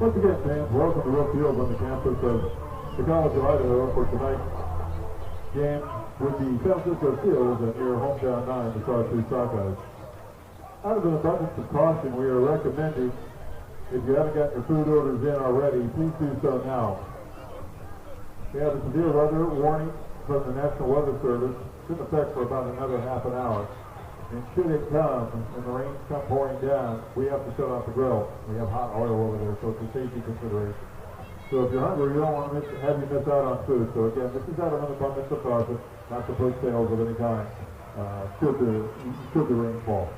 Once again, fans, welcome to Rook Field on the campus of the College of Idaho for tonight's game with the San Francisco Seals and your hometown 9, the Sawtooth Sockeyes. Out of an abundance of caution, we are recommending, if you haven't gotten your food orders in already, please do so now. We have a severe weather warning from the National Weather Service. It's in effect for about another half an hour. And should it come, and the rains come pouring down, we have to shut off the grill. We have hot oil over there, so it's a safety consideration. So if you're hungry, you don't want to have you miss out on food. So again, this is out of an abundance of caution, not to push sales of any kind, should the rain fall.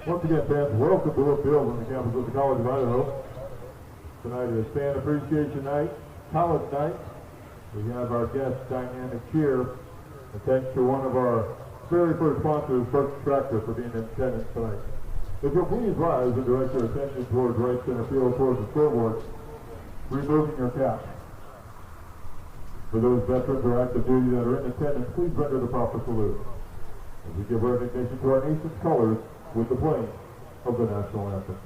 Once again, fans, welcome to Rook Field on the campus of the College of Idaho. Tonight is Fan Appreciation Night, College Night. We have our guest, Dynamic Cheer, and thanks to one of our very first sponsors, First Tractor, for being in attendance tonight. If you'll please rise and direct your attention towards right center field, towards the scoreboard, removing your cap. For those veterans or active duty that are in attendance, please render the proper salute as we give recognition to our nation's colors with the playing of the national anthem.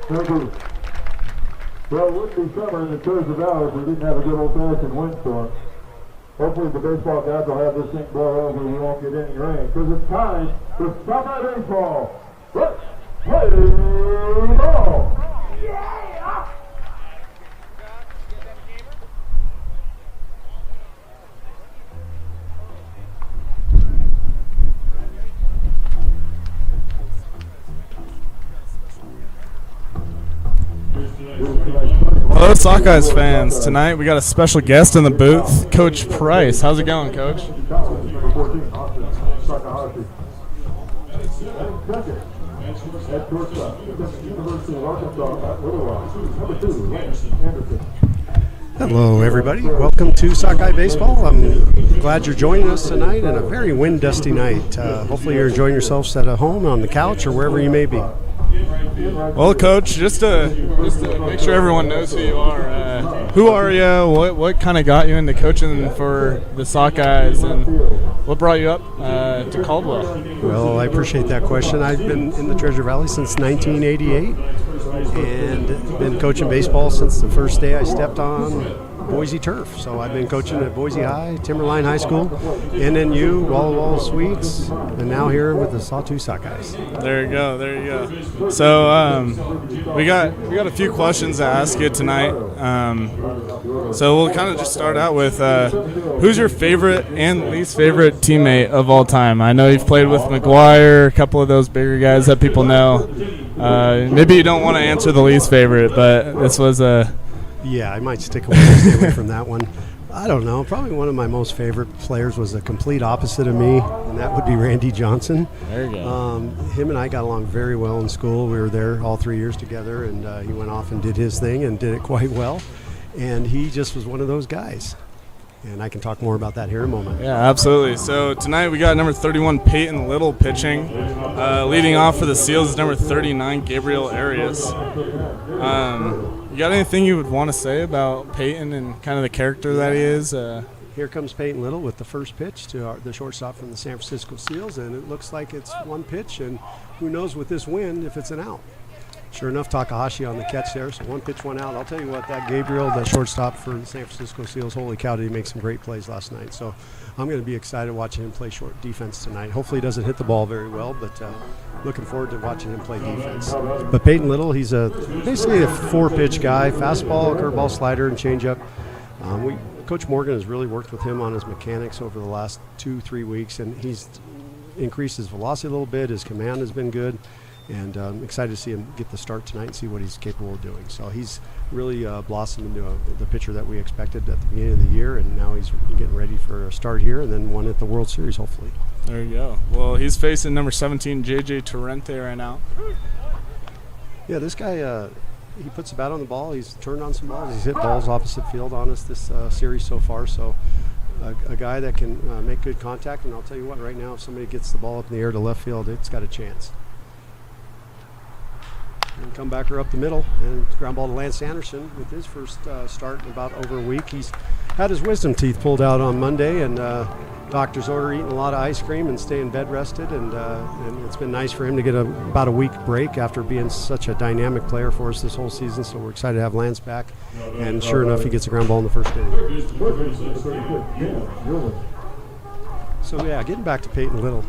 Thank you. Well, it wouldn't be summer in the Treasure Valley if we didn't have a good old-fashioned windstorm. Hopefully the baseball guys will have this thing blow over and we won't get any rain, because it's time for Sockeye baseball. Let's play ball! Yeah! Hello, Sockeyes fans. Tonight we got a special guest in the booth, Coach Price. How's it going, Coach? Hello, everybody. Welcome to Sockeye Baseball. I'm glad you're joining us tonight on a very wind-dusty night. Hopefully you're enjoying yourselves at home, on the couch, or wherever you may be. Well, Coach, just to make sure everyone knows who you are, who are you? What kind of got you into coaching for the Sockeyes, and what brought you up to Caldwell? Well, I appreciate that question. I've been in the Treasure Valley since 1988 and been coaching baseball since the first day I stepped on Boise turf. So I've been coaching at Boise High, Timberline High School, NNU, Walla Walla Sweets, and now here with the Sawtooth Sockeyes. There you go. So we got a few questions to ask you tonight. So we'll kind of just start out with who's your favorite and least favorite teammate of all time? I know you've played with McGuire, a couple of those bigger guys that people know. Maybe you don't want to answer the least favorite, but this was a... Yeah, I might stay away from that one. I don't know. Probably one of my most favorite players was the complete opposite of me, and that would be Randy Johnson. There you go. Him and I got along very well in school. We were there all 3 years together, and he went off and did his thing and did it quite well. And he just was one of those guys. And I can talk more about that here in a moment. Yeah, absolutely. So tonight we got number 31, Peyton Little, pitching. Leading off for the Seals is number 39, Gabriel Arias. You got anything you would want to say about Peyton and kind of the character that he is? Here comes Peyton Little with the first pitch to the shortstop from the San Francisco Seals, and it looks like it's one pitch, and who knows with this wind if it's an out. Sure enough, Takahashi on the catch there, so one pitch, one out. I'll tell you what, that Gabriel, the shortstop for the San Francisco Seals, holy cow, did he make some great plays last night. So I'm going to be excited watching him play short defense tonight. Hopefully he doesn't hit the ball very well, but looking forward to watching him play defense. But Peyton Little, he's basically a four-pitch guy, fastball, curveball, slider, and changeup. Coach Morgan has really worked with him on his mechanics over the last 2-3 weeks, and he's increased his velocity a little bit. His command has been good. And I'm excited to see him get the start tonight and see what he's capable of doing. So he's really blossomed into the pitcher that we expected at the beginning of the year, and now he's getting ready for a start here and then one at the World Series, hopefully. There you go. Well, he's facing number 17, J.J. Torrente right now. Yeah, this guy, he puts the bat on the ball. He's turned on some balls. He's hit balls opposite field on us this series so far. So a guy that can make good contact. And I'll tell you what, right now, if somebody gets the ball up in the air to left field, it's got a chance. And come back or up the middle, and ground ball to Lance Anderson with his first start in about over a week. He's had his wisdom teeth pulled out on Monday, and doctor's order, eating a lot of ice cream and staying bed rested, and it's been nice for him to get about a week break after being such a dynamic player for us this whole season. So we're excited to have Lance back, and sure enough, he gets a ground ball in the first inning. So yeah, getting back to Peyton Little.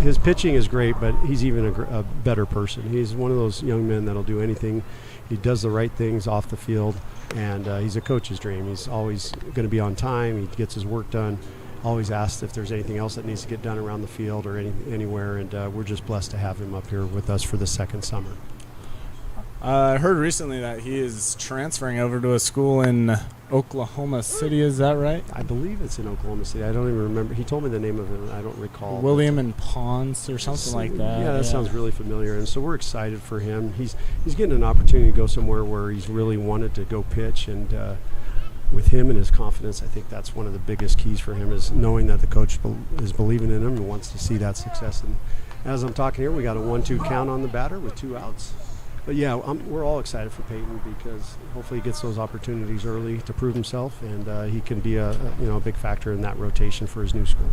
His pitching is great, but he's even a better person. He's one of those young men that'll do anything. He does the right things off the field, and he's a coach's dream. He's always going to be on time. He gets his work done. Always asks if there's anything else that needs to get done around the field or anywhere, and we're just blessed to have him up here with us for the second summer. I heard recently that he is transferring over to a school in Oklahoma City. Is that right? I believe it's in Oklahoma City. I don't even remember. He told me the name of it, and I don't recall. William and Ponce or something like that. Yeah, that sounds really familiar. And so we're excited for him. He's getting an opportunity to go somewhere where he's really wanted to go pitch. And with him and his confidence, I think that's one of the biggest keys for him, is knowing that the coach is believing in him and wants to see that success. And as I'm talking here, we got a 1-2 count on the batter with 2 outs. But yeah, we're all excited for Peyton, because hopefully he gets those opportunities early to prove himself, and he can be a big factor in that rotation for his new school.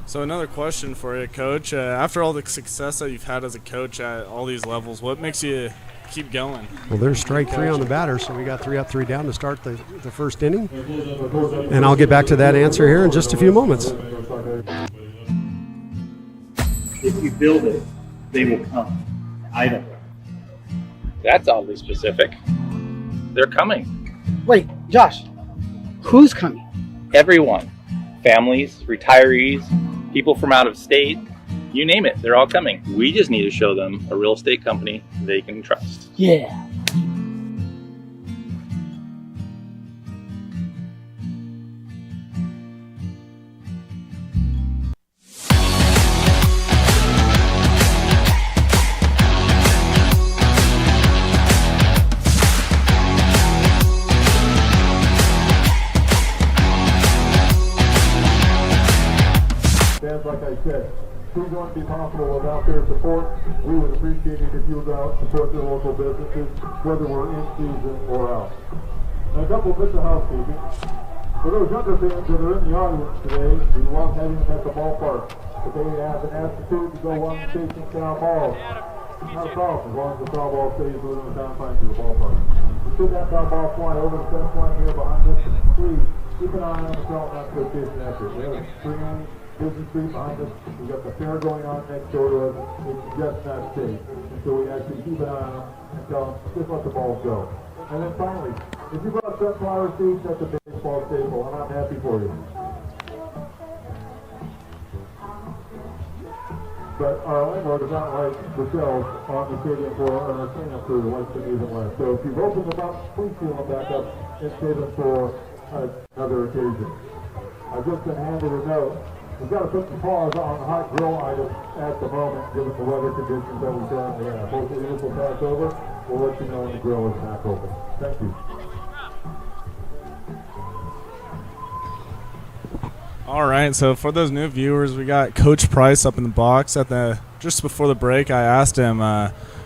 So another question for you, Coach. After all the success that you've had as a coach at all these levels, what makes you keep going? Well, there's strike 3 on the batter, so we got 3 up, 3 down to start the first inning. And I'll get back to that answer here in just a few moments. If you build it, they will come. I don't know. That's oddly specific. They're coming. Wait, Josh, who's coming? Everyone. Families, retirees, people from out of state, you name it, they're all coming. We just need to show them a real estate company they can trust. Yeah. Like I said, we wouldn't be possible without their support. We would appreciate it if you would go out and support their local businesses, whether we're in season or out. And a couple bits of housekeeping. For those younger fans that are in the audience today, we love having them at the ballpark. But they have an aptitude to go on and chase some foul balls. Not a problem, as long as the foul ball stays within the confines of the ballpark. We should that foul ball fly over the fence line here behind us. Please keep an eye on the foul, not to chasing after it. We have a screen Business Street behind us. We've got the fair going on next door to us. It's just not safe. And so we actually keep an eye on them and tell them, just let the balls go. And then finally, if you brought sunflower seeds, that's a baseball staple, and I'm happy for you. But our landlord does not like the shells on the stadium floor, and our cleanup crew likes to leave them left. So if you've opened them up, please seal them back up and save them for another occasion. I've just been handed a note. We've got to put some pause on the hot grill items at the moment, given the weather conditions that we currently have. Hopefully this will pass over. We'll let you know when the grill is back open. Thank you. All right, so for those new viewers, we got Coach Price up in the box. Just before the break, I asked him,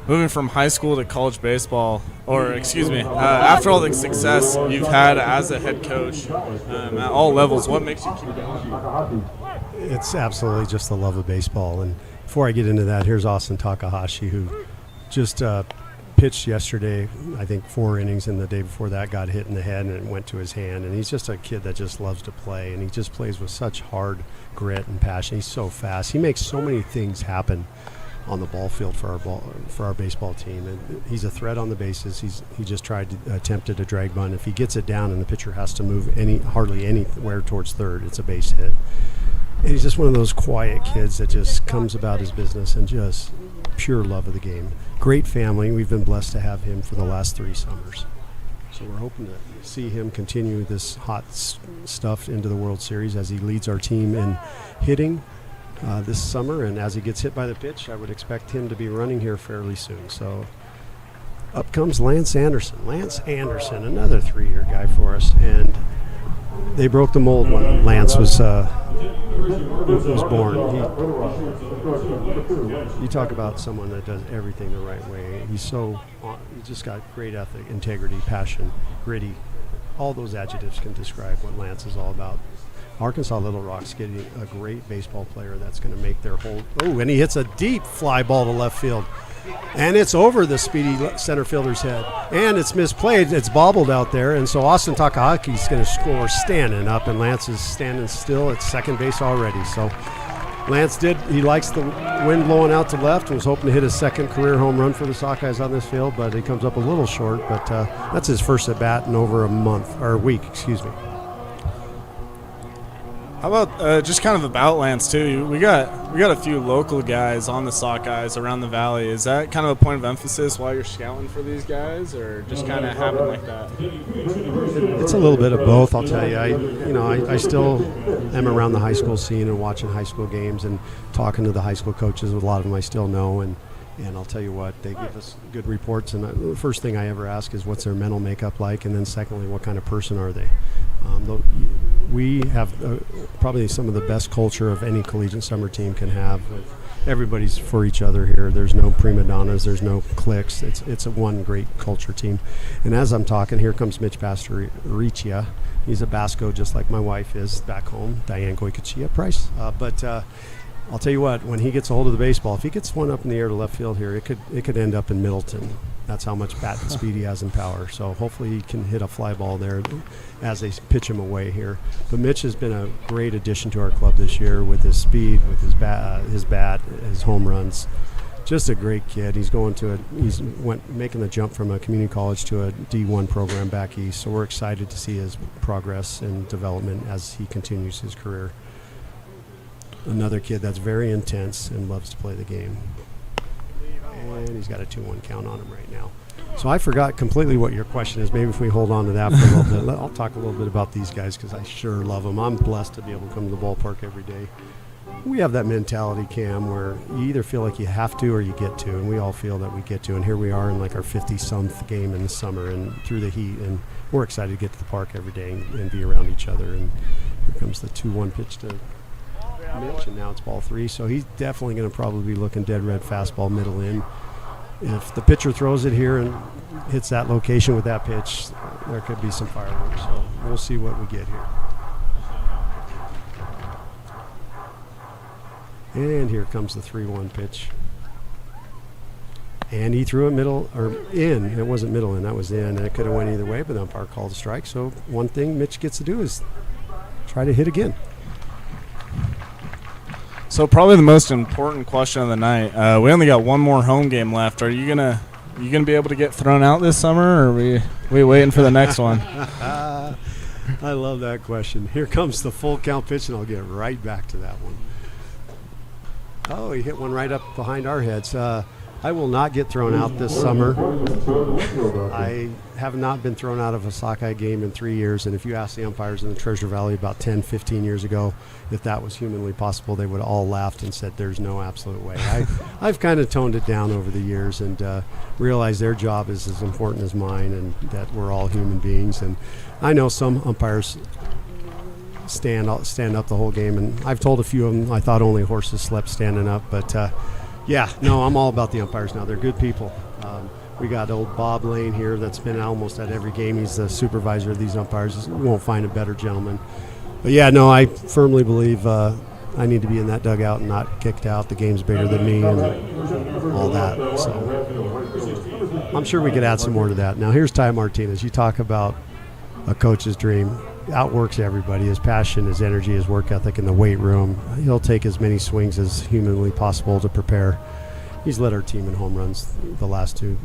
moving from high school to college baseball, after all the success you've had as a head coach at all levels, what makes you keep going? It's absolutely just the love of baseball. And before I get into that, here's Austin Takahashi, who just pitched yesterday, I think 4 innings, and the day before that got hit in the head and it went to his hand. And he's just a kid that just loves to play, and he just plays with such hard grit and passion. He's so fast. He makes so many things happen on the ball field for our baseball team, and he's a threat on the bases. He just attempted a drag bunt. If he gets it down and the pitcher has to move hardly anywhere towards third, it's a base hit. And he's just one of those quiet kids that just comes about his business and just pure love of the game. Great family. We've been blessed to have him for the last 3 summers. So we're hoping to see him continue this hot stuff into the World Series as he leads our team in hitting this summer. And as he gets hit by the pitch, I would expect him to be running here fairly soon. So up comes Lance Anderson. Lance Anderson, another 3-year guy for us. And they broke the mold when Lance was born. You talk about someone that does everything the right way. He just got great ethic, integrity, passion, gritty. All those adjectives can describe what Lance is all about. Arkansas Little Rock's getting a great baseball player that's going to make their whole. Oh, and he hits a deep fly ball to left field. And it's over the speedy center fielder's head. And it's misplayed. It's bobbled out there. And so Austin Takahaki's going to score standing up, and Lance is standing still at second base already. So Lance he likes the wind blowing out to left and was hoping to hit his second career home run for the Sockeyes on this field, but he comes up a little short. But that's his first at-bat in over a week, excuse me. How about just kind of about Lance too? We got a few local guys on the Sockeyes around the valley. Is that kind of a point of emphasis while you're scouting for these guys, or just kind of happen like that? It's a little bit of both, I'll tell you. I still am around the high school scene and watching high school games and talking to the high school coaches. A lot of them I still know, and I'll tell you what, they give us good reports. And the first thing I ever ask is what's their mental makeup like, and then secondly, what kind of person are they? We have probably some of the best culture of any collegiate summer team can have. Everybody's for each other here. There's no prima donnas. There's no cliques. It's a one great culture team. And as I'm talking, here comes Mitch Pastoricia. He's a Basco, just like my wife is back home, Diane Goycochea Price. But I'll tell you what, when he gets a hold of the baseball, if he gets one up in the air to left field here, it could end up in Middleton. That's how much bat and speed he has in power. So hopefully he can hit a fly ball there as they pitch him away here. But Mitch has been a great addition to our club this year with his speed, with his bat, his home runs. Just a great kid. He's making the jump from a community college to a D1 program back east. So we're excited to see his progress and development as he continues his career. Another kid that's very intense and loves to play the game. And he's got a 2-1 count on him right now. So I forgot completely what your question is. Maybe if we hold on to that for a little bit. I'll talk a little bit about these guys because I sure love them. I'm blessed to be able to come to the ballpark every day. We have that mentality, Cam, where you either feel like you have to or you get to, and we all feel that we get to. And here we are in like our 50-someth game in the summer and through the heat, and we're excited to get to the park every day and be around each other. And here comes the 2-1 pitch to Mitch, and now it's ball 3. So he's definitely going to probably be looking dead red fastball middle in. If the pitcher throws it here and hits that location with that pitch, there could be some fireworks. So we'll see what we get here. And here comes the 3-1 pitch. And he threw it middle or in. It wasn't middle in, that was in. And it could have went either way, but the umpire called a strike. So one thing Mitch gets to do is try to hit again. So probably the most important question of the night. We only got one more home game left. Are you gonna be able to get thrown out this summer, or are we waiting for the next one? I love that question. Here comes the full count pitch, and I'll get right back to that one. Oh, he hit one right up behind our heads. I will not get thrown out this summer. I have not been thrown out of a Sockeye game in 3 years, and if you ask the umpires in the Treasure Valley about 10, 15 years ago if that was humanly possible, they would have all laughed and said there's no absolute way. I've kind of toned it down over the years and realized their job is as important as mine, and that we're all human beings. And I know some umpires stand up the whole game, and I've told a few of them I thought only horses slept standing up, but I'm all about the umpires now. They're good people. We got old Bob Lane here that's been almost at every game. He's the supervisor of these umpires. You won't find a better gentleman. But I firmly believe I need to be in that dugout and not kicked out. The game's bigger than me and all that. So I'm sure we could add some more to that. Now here's Ty Martinez. You talk about a coach's dream. Outworks everybody. His passion, his energy, his work ethic in the weight room. He'll take as many swings as humanly possible to prepare. He's led our team in home runs the last two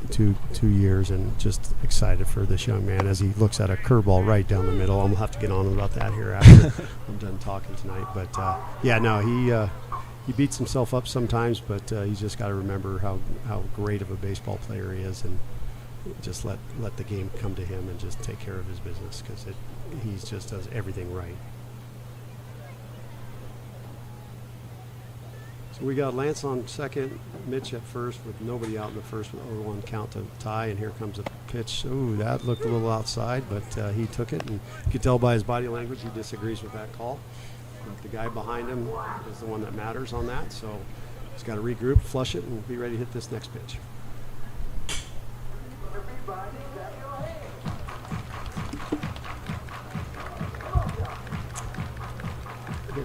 years, and just excited for this young man as he looks at a curveball right down the middle. I'm gonna have to get on about that here after I'm done talking tonight. But he beats himself up sometimes, but he's just got to remember how great of a baseball player he is, and just let the game come to him and just take care of his business, because he just does everything right. So we got Lance on second, Mitch at first with nobody out in the first with 0-1 count to tie, and here comes a pitch. Ooh, that looked a little outside, but he took it, and you could tell by his body language he disagrees with that call. But the guy behind him is the one that matters on that, so he's got to regroup, flush it, and be ready to hit this next pitch.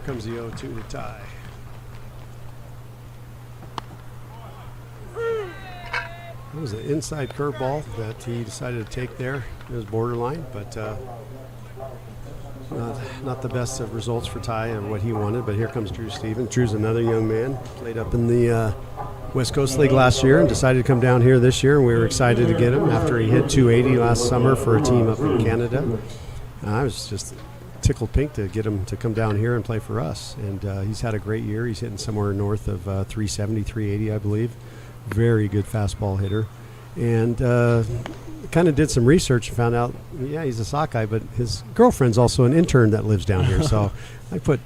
comes the 0-2 to tie. It was an inside curveball that he decided to take there. It was borderline, but not the best of results for Ty or what he wanted. But here comes Drew Stevens. Drew's another young man, played up in the West Coast League last year and decided to come down here this year, and we were excited to get him after he hit 280 last summer for a team up in Canada. I was just tickled pink to get him to come down here and play for us, and he's had a great year. He's hitting somewhere north of 370, 380, I believe. Very good fastball hitter, and kind of did some research and found out, yeah, he's a Sockeye, but his girlfriend's also an intern that lives down here. So I put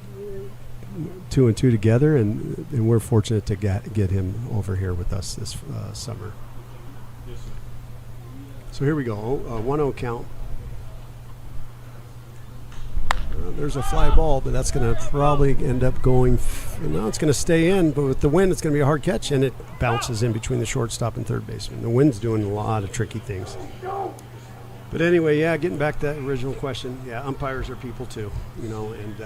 2 and 2 together, and we're fortunate to get him over here with us this summer. So here we go, 1-0 count. There's a fly ball, but that's going to probably end up going. No, it's going to stay in, but with the wind, it's going to be a hard catch, and it bounces in between the shortstop and third baseman. The wind's doing a lot of tricky things. But anyway, yeah, getting back to that original question, yeah, umpires are people too, and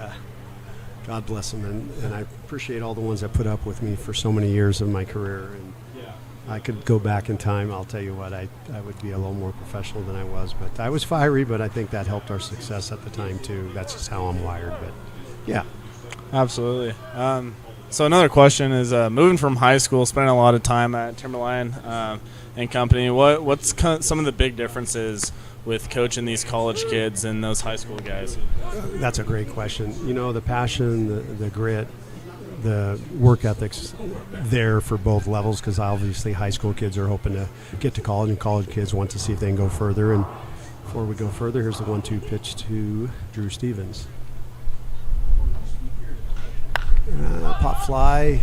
God bless them, and I appreciate all the ones that put up with me for so many years of my career. And I could go back in time, I'll tell you what, I would be a little more professional than I was. But I was fiery, but I think that helped our success at the time, too. That's just how I'm wired. But, yeah. Absolutely. So another question is, moving from high school, spending a lot of time at Timberline and company, what's some of the big differences with coaching these college kids and those high school guys? That's a great question. The passion, the grit, the work ethic's there for both levels, because obviously high school kids are hoping to get to college, and college kids want to see if they can go further. And before we go further, here's the 1-2 pitch to Drew Stevens. Pop fly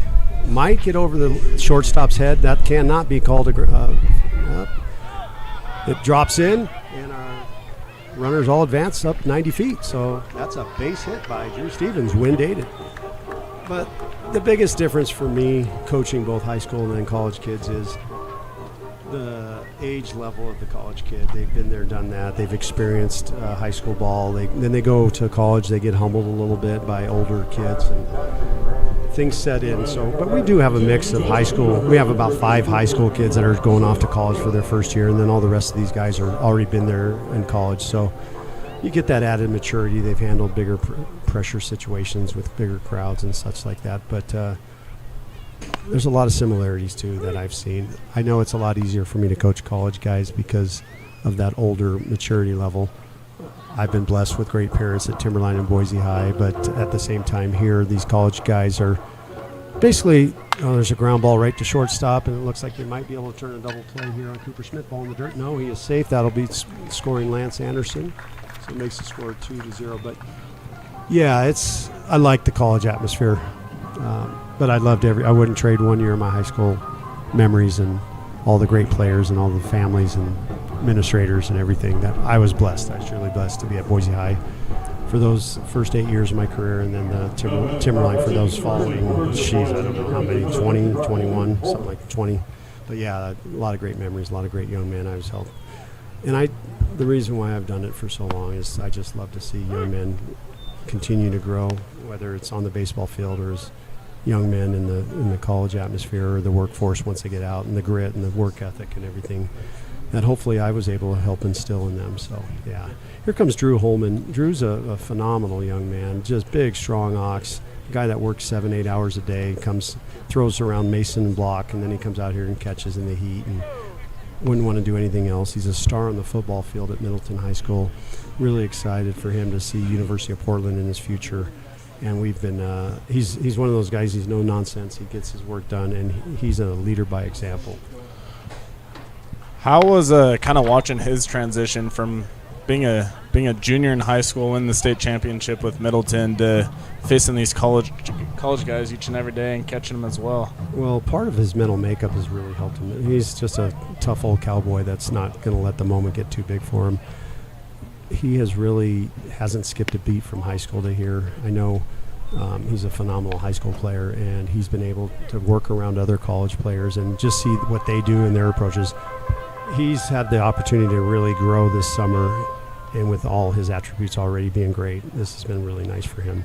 might get over the shortstop's head. That cannot be called it drops in, and our runners all advance up 90 feet. So that's a base hit by Drew Stevens, wind aided. But the biggest difference for me coaching both high school and then college kids is the age level of the college kid. They've been there, done that. They've experienced high school ball. Then they go to college. They get humbled a little bit by older kids, and things set in. But we do have a mix of high school. We have about 5 high school kids that are going off to college for their first year, and then all the rest of these guys are already been there in college. So you get that added maturity. They've handled bigger pressure situations with bigger crowds and such like that. But there's a lot of similarities, too, that I've seen. I know it's a lot easier for me to coach college guys because of that older maturity level. I've been blessed with great parents at Timberline and Boise High, but at the same time here, these college guys are basically, there's a ground ball right to shortstop, and it looks like they might be able to turn a double play here on Cooper Schmidt. Ball in the dirt. No, he is safe. That'll be scoring Lance Anderson. So it makes the score 2-0. But yeah, I like the college atmosphere, but I wouldn't trade 1 year of my high school memories and all the great players and all the families and administrators and everything. That I was blessed. I was truly blessed to be at Boise High for those first 8 years of my career, and then Timberline for those following, I don't know how many, 20, 21, something like 20. But yeah, a lot of great memories, a lot of great young men I was helped. And the reason why I've done it for so long is I just love to see young men continue to grow, whether it's on the baseball field or as young men in the college atmosphere or the workforce once they get out, and the grit and the work ethic and everything that hopefully I was able to help instill in them. So, yeah. Here comes Drew Holman. Drew's a phenomenal young man, just big, strong ox, a guy that works 7-8 hours a day, throws around Mason and block, and then he comes out here and catches in the heat and wouldn't want to do anything else. He's a star on the football field at Middleton High School. Really excited for him to see University of Portland in his future. And we've been he's one of those guys, he's no nonsense. He gets his work done, and he's a leader by example. How was kind of watching his transition from being a junior in high school, winning the state championship with Middleton, to facing these college guys each and every day and catching them as well? Well, part of his mental makeup has really helped him. He's just a tough old cowboy that's not going to let the moment get too big for him. He hasn't skipped a beat from high school to here. I know he's a phenomenal high school player, and he's been able to work around other college players and just see what they do in their approaches. He's had the opportunity to really grow this summer, and with all his attributes already being great, this has been really nice for him.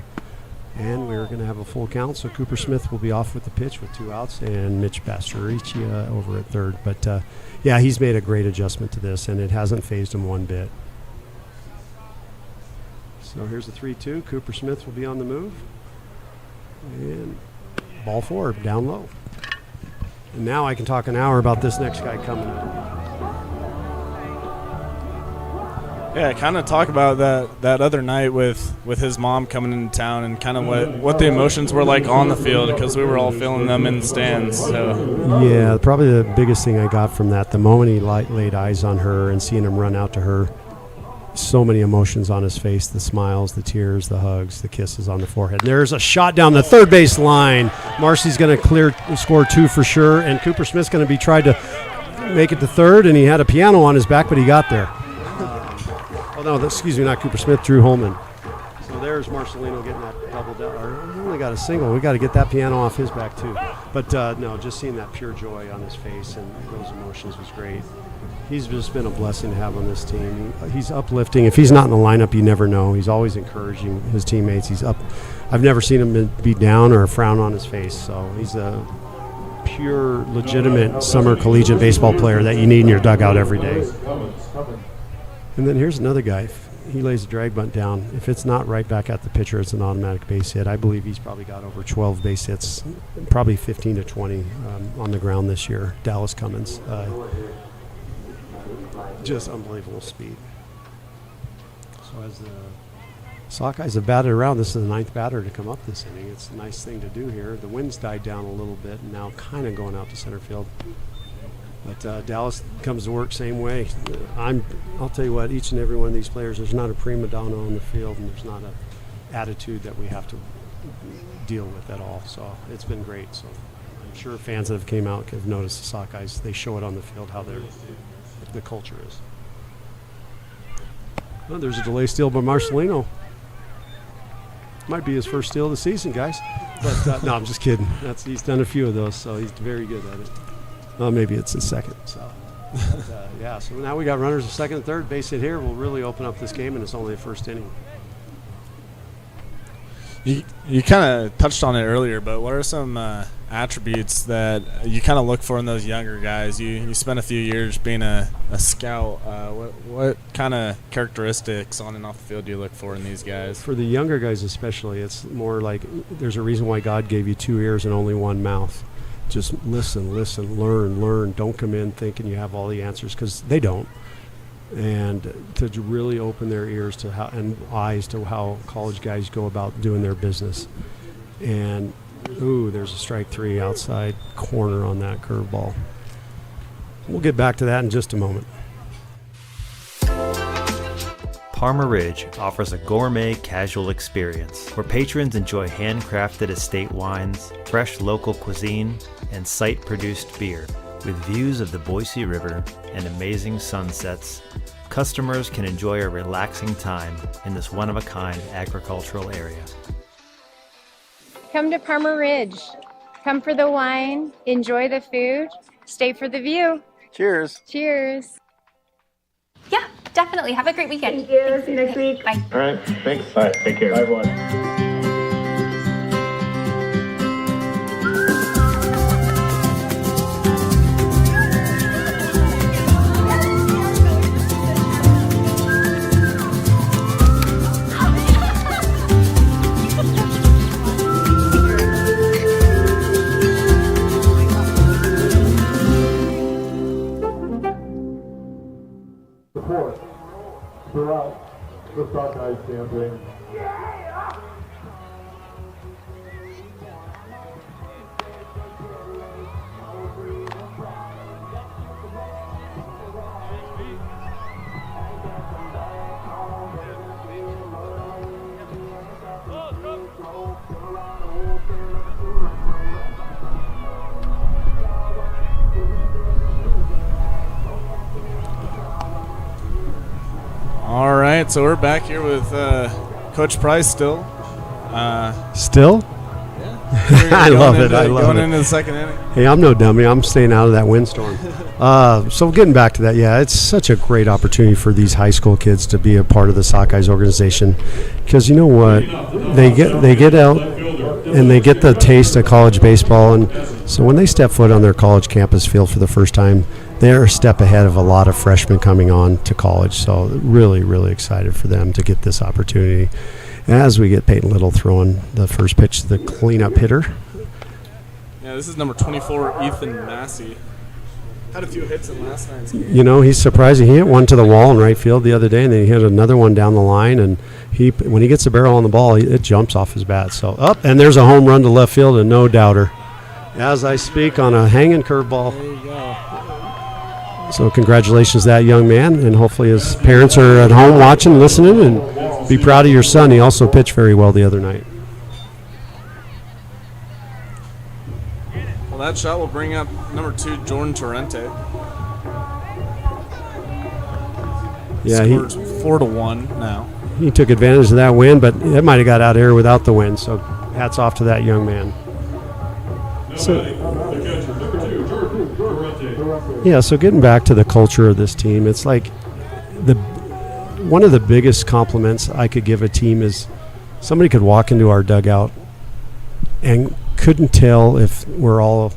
And we're going to have a full count, so Cooper Smith will be off with the pitch with 2 outs, and Mitch Pastorici over at third. But, yeah, he's made a great adjustment to this, and it hasn't phased him one bit. So here's the 3-2. Cooper Smith will be on the move. And ball 4, down low. And now I can talk an hour about this next guy coming in. Yeah, kind of talk about that other night with his mom coming into town and kind of what the emotions were like on the field, because we were all feeling them in the stands. So. Yeah, probably the biggest thing I got from that, the moment he laid eyes on her and seeing him run out to her, so many emotions on his face, the smiles, the tears, the hugs, the kisses on the forehead. And there's a shot down the third base line. Marcy's going to score 2 for sure, and Cooper Smith's going to be tried to make it to third, and he had a piano on his back, but he got there. Excuse me, not Cooper Smith, Drew Holman. So there's Marcelino getting that double down. He only got a single. We got to get that piano off his back too. But no, just seeing that pure joy on his face and those emotions was great. He's just been a blessing to have on this team. He's uplifting. If he's not in the lineup, you never know. He's always encouraging his teammates. He's up. I've never seen him be down or a frown on his face. So he's a pure, legitimate summer collegiate baseball player that you need in your dugout every day. And then here's another guy. He lays a drag bunt down. If it's not right back at the pitcher, it's an automatic base hit. I believe he's probably got over 12 base hits, probably 15 to 20 on the ground this year. Dallas Cummins. Just unbelievable speed. So as the Sockeyes have batted around, this is the 9th batter to come up this inning. It's a nice thing to do here. The wind's died down a little bit and now kind of going out to center field. But Dallas comes to work same way. I'll tell you what, each and every one of these players, there's not a prima donna on the field, and there's not an attitude that we have to deal with at all. So it's been great. So I'm sure fans that have came out have noticed the Sockeyes. They show it on the field how the culture is. Oh, there's a delay steal by Marcelino. Might be his first steal of the season, guys. But no, I'm just kidding. He's done a few of those, so he's very good at it. Well, maybe it's his second. So, yeah. So now we got runners at second and third. Base hit here will really open up this game, and it's only the first inning. You kind of touched on it earlier, but what are some attributes that you kind of look for in those younger guys? You spent a few years being a scout. What kind of characteristics on and off the field do you look for in these guys? For the younger guys especially, it's more like there's a reason why God gave you 2 ears and only 1 mouth. Just listen, learn. Don't come in thinking you have all the answers, because they don't. And to really open their ears to how and eyes to how college guys go about doing their business. And, there's a strike 3 outside corner on that curveball. We'll get back to that in just a moment. Parma Ridge offers a gourmet casual experience where patrons enjoy handcrafted estate wines, fresh local cuisine, and site-produced beer. With views of the Boise River and amazing sunsets, customers can enjoy a relaxing time in this one-of-a-kind agricultural area. Come to Parma Ridge. Come for the wine, enjoy the food, stay for the view. Cheers. Cheers. Yeah, definitely. Have a great weekend. Thank you. See you next week. Bye. All right. Thanks. All right. Take care. Bye, everyone. Support throughout the Sockeyes campaign. All right, so we're back here with Coach Price still. Still? Yeah. I love it. I love going it. into the second inning. Hey, I'm no dummy. I'm staying out of that windstorm. So getting back to that, yeah, it's such a great opportunity for these high school kids to be a part of the Sockeyes organization, because you know what, they get out and they get the taste of college baseball, and so when they step foot on their college campus field for the first time, they're a step ahead of a lot of freshmen coming on to college. So really, really excited for them to get this opportunity. As we get Peyton Little throwing the first pitch to the cleanup hitter. Yeah, this is number 24, Ethan Massey. Had a few hits in last night's game. You know, he's surprising. He hit one to the wall in right field the other day, and then he hit another one down the line. And when he gets the barrel on the ball, it jumps off his bat. So up, and there's a home run to left field, and no doubter. As I speak, on a hanging curveball. There you go. So congratulations to that young man, and hopefully his parents are at home watching, listening, and be proud of your son. He also pitched very well the other night. Well, that shot will bring up number 2, Jordan Torrente. Yeah, Scores 4-1 now. He took advantage of that win, but it might have got out of here without the win. So hats off to that young man. So getting back to the culture of this team, it's like one of the biggest compliments I could give a team is somebody could walk into our dugout and couldn't tell if we're all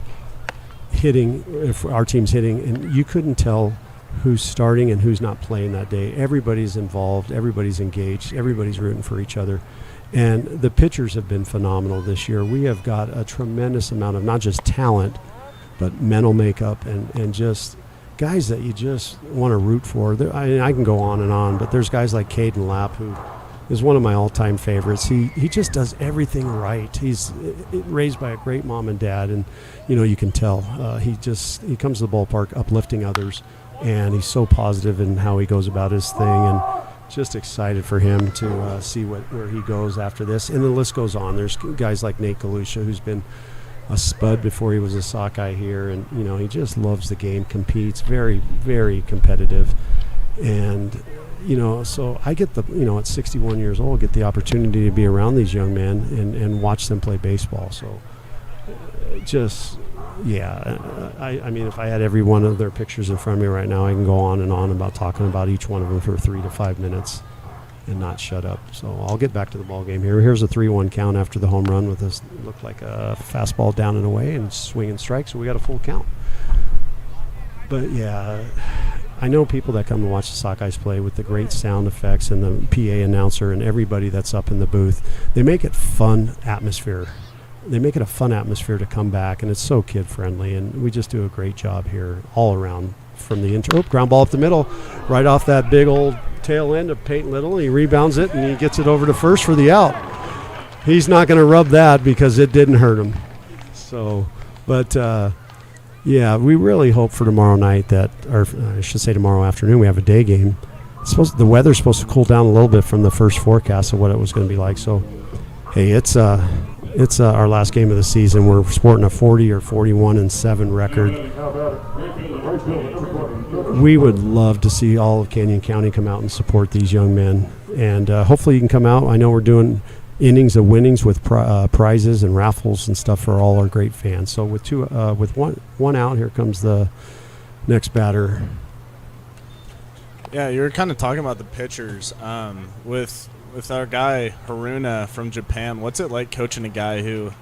hitting, if our team's hitting, and you couldn't tell who's starting and who's not playing that day. Everybody's involved, everybody's engaged, everybody's rooting for each other. And the pitchers have been phenomenal this year. We have got a tremendous amount of not just talent, but mental makeup and just guys that you just want to root for. I can go on, but there's guys like Caden Lapp, who is one of my all-time favorites. He just does everything right. He's raised by a great mom and dad, and you can tell he comes to the ballpark uplifting others, and he's so positive in how he goes about his thing, and just excited for him to see where he goes after this. And the list goes on. There's guys like Nate Galusha, who's been a spud before he was a Sockeye here, and he just loves the game, competes, very, very competitive, and so I get at 61 years old, get the opportunity to be around these young men and watch them play baseball. So I mean, if I had every one of their pictures in front of me right now, I can go on and on about talking about each one of them for 3 to 5 minutes and not shut up. So I'll get back to the ball game here. Here's a 3-1 count after the home run with this looked like a fastball down and away and swing and strike, so we got a full count. But yeah, I know people that come to watch the Sockeyes play with the great sound effects and the PA announcer and everybody that's up in the booth. They make it fun atmosphere. They make it a fun atmosphere to come back, and it's so kid-friendly, and we just do a great job here all around from the intro. Ground ball up the middle, right off that big old tail end of Peyton Little. He rebounds it, and he gets it over to first for the out. He's not going to rub that because it didn't hurt him. So, but, yeah, we really hope for tomorrow night or I should say tomorrow afternoon, we have a day game. The weather's supposed to cool down a little bit from the first forecast of what it was going to be like. So, hey, it's our last game of the season. We're sporting a 40 or 41-7 record. We would love to see all of Canyon County come out and support these young men, and hopefully you can come out. I know we're doing innings of winnings with prizes and raffles and stuff for all our great fans. So with one out, here comes the next batter. Yeah, you were kind of talking about the pitchers. With our guy Haruna from Japan, what's it like coaching a guy who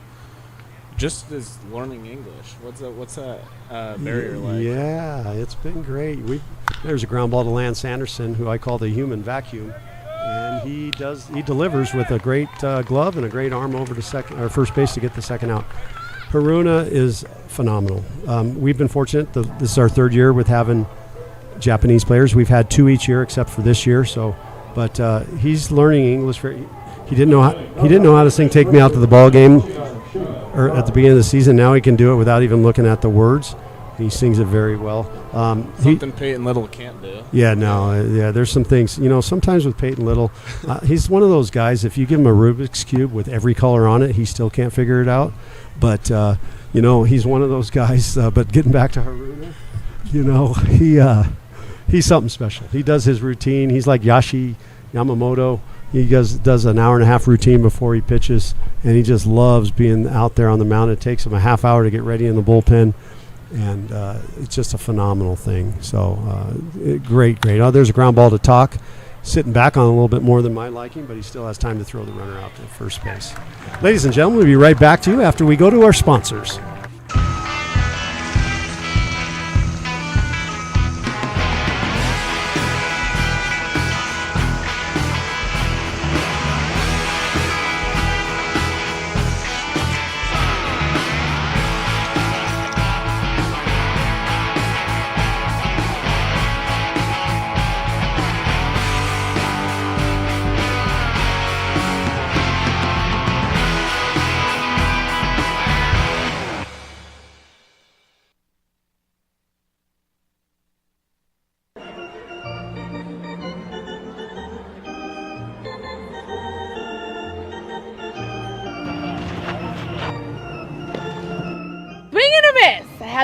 just is learning English? What's that barrier like? Yeah, it's been great. There's a ground ball to Lance Anderson, who I call the human vacuum, and he delivers with a great glove and a great arm over to first base to get the second out. Haruna is phenomenal. We've been fortunate. This is our third year with having Japanese players. We've had 2 each year except for this year. But he's learning English. He didn't know how to sing "Take Me Out to the Ball Game" or at the beginning of the season. Now he can do it without even looking at the words. He sings it very well. Something Peyton Little can't do. Yeah, there's some things. Sometimes with Peyton Little, he's one of those guys. If you give him a Rubik's Cube with every color on it, he still can't figure it out. But he's one of those guys. But getting back to Haruna, he's something special. He does his routine. He's like Yamamoto. He does an hour and a half routine before he pitches, and he just loves being out there on the mound. It takes him a half hour to get ready in the bullpen, and it's just a phenomenal thing. So great. Oh, there's a ground ball to Talk. Sitting back on a little bit more than my liking, but he still has time to throw the runner out to first base. Ladies and gentlemen, we'll be right back to you after we go to our sponsors.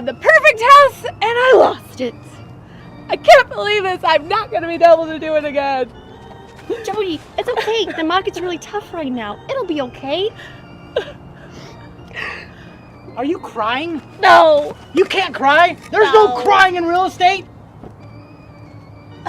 The perfect house and I lost it. I can't believe this. I'm not going to be able to do it again. Jody, it's okay. The market's really tough right now. It'll be okay. Are you crying? No. You can't cry? There's no crying in real estate.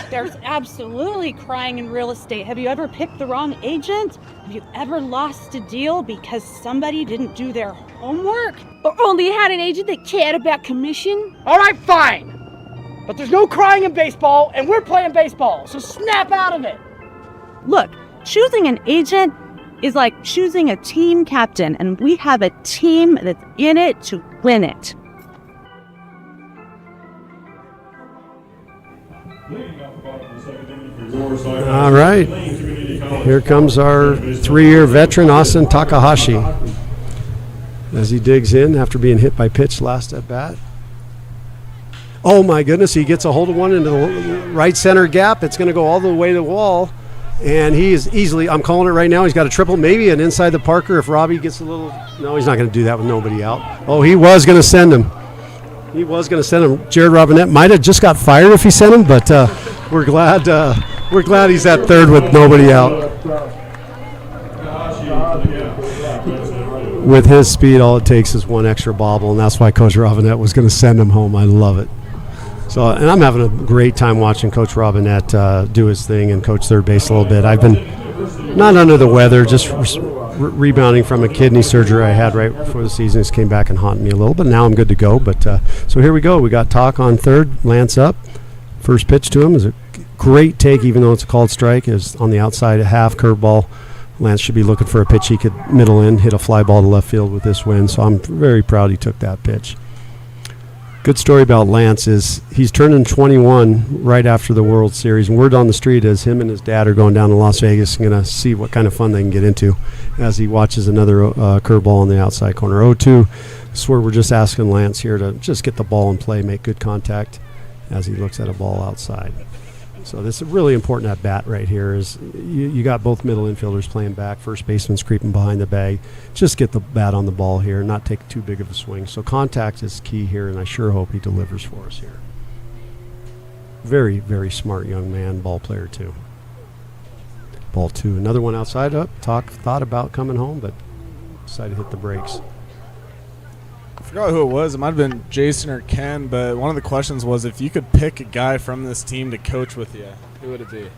There's absolutely crying in real estate. Have you ever picked the wrong agent? Have you ever lost a deal because somebody didn't do their homework? Or only had an agent that cared about commission? All right, fine. But there's no crying in baseball, and we're playing baseball, so snap out of it. Look, choosing an agent is like choosing a team captain, and we have a team that's in it to win it. All right. Here comes our 3-year veteran, Austin Takahashi, as he digs in after being hit by pitch last at bat. Oh, my goodness. He gets a hold of one into the right center gap. It's going to go all the way to the wall. And he is easily, I'm calling it right now, he's got a triple, maybe an inside the Parker if Robbie gets a little. No, he's not going to do that with nobody out. Oh, he was going to send him. Jared Robinette might have just got fired if he sent him, but we're glad he's at third with nobody out. With his speed, all it takes is one extra bobble, and that's why Coach Robinette was going to send him home. I love it. So, and I'm having a great time watching Coach Robinette do his thing and coach third base a little bit. I've been not under the weather, just rebounding from a kidney surgery I had right before the season. Just came back and haunted me a little, but now I'm good to go. But so here we go. We got Talk on third, Lance up. First pitch to him is a great take, even though it's a called strike. Is on the outside, a half curveball. Lance should be looking for a pitch he could middle in, hit a fly ball to left field with this win. So I'm very proud he took that pitch. Good story about Lance is he's turning 21 right after the World Series. And word on the street is him and his dad are going down to Las Vegas and going to see what kind of fun they can get into as he watches another curveball on the outside corner. 0-2. That's where we're just asking Lance here to just get the ball in play, make good contact as he looks at a ball outside. So this is really important at bat right here is you got both middle infielders playing back, first baseman's creeping behind the bag. Just get the bat on the ball here, not take too big of a swing. So contact is key here, and I sure hope he delivers for us here. Very, very smart young man, ball player too. Ball two, another one outside up. Thought about coming home, but decided to hit the brakes. I forgot who it was. It might have been Jason or Ken, but one of the questions was if you could pick a guy from this team to coach with you, who would it be?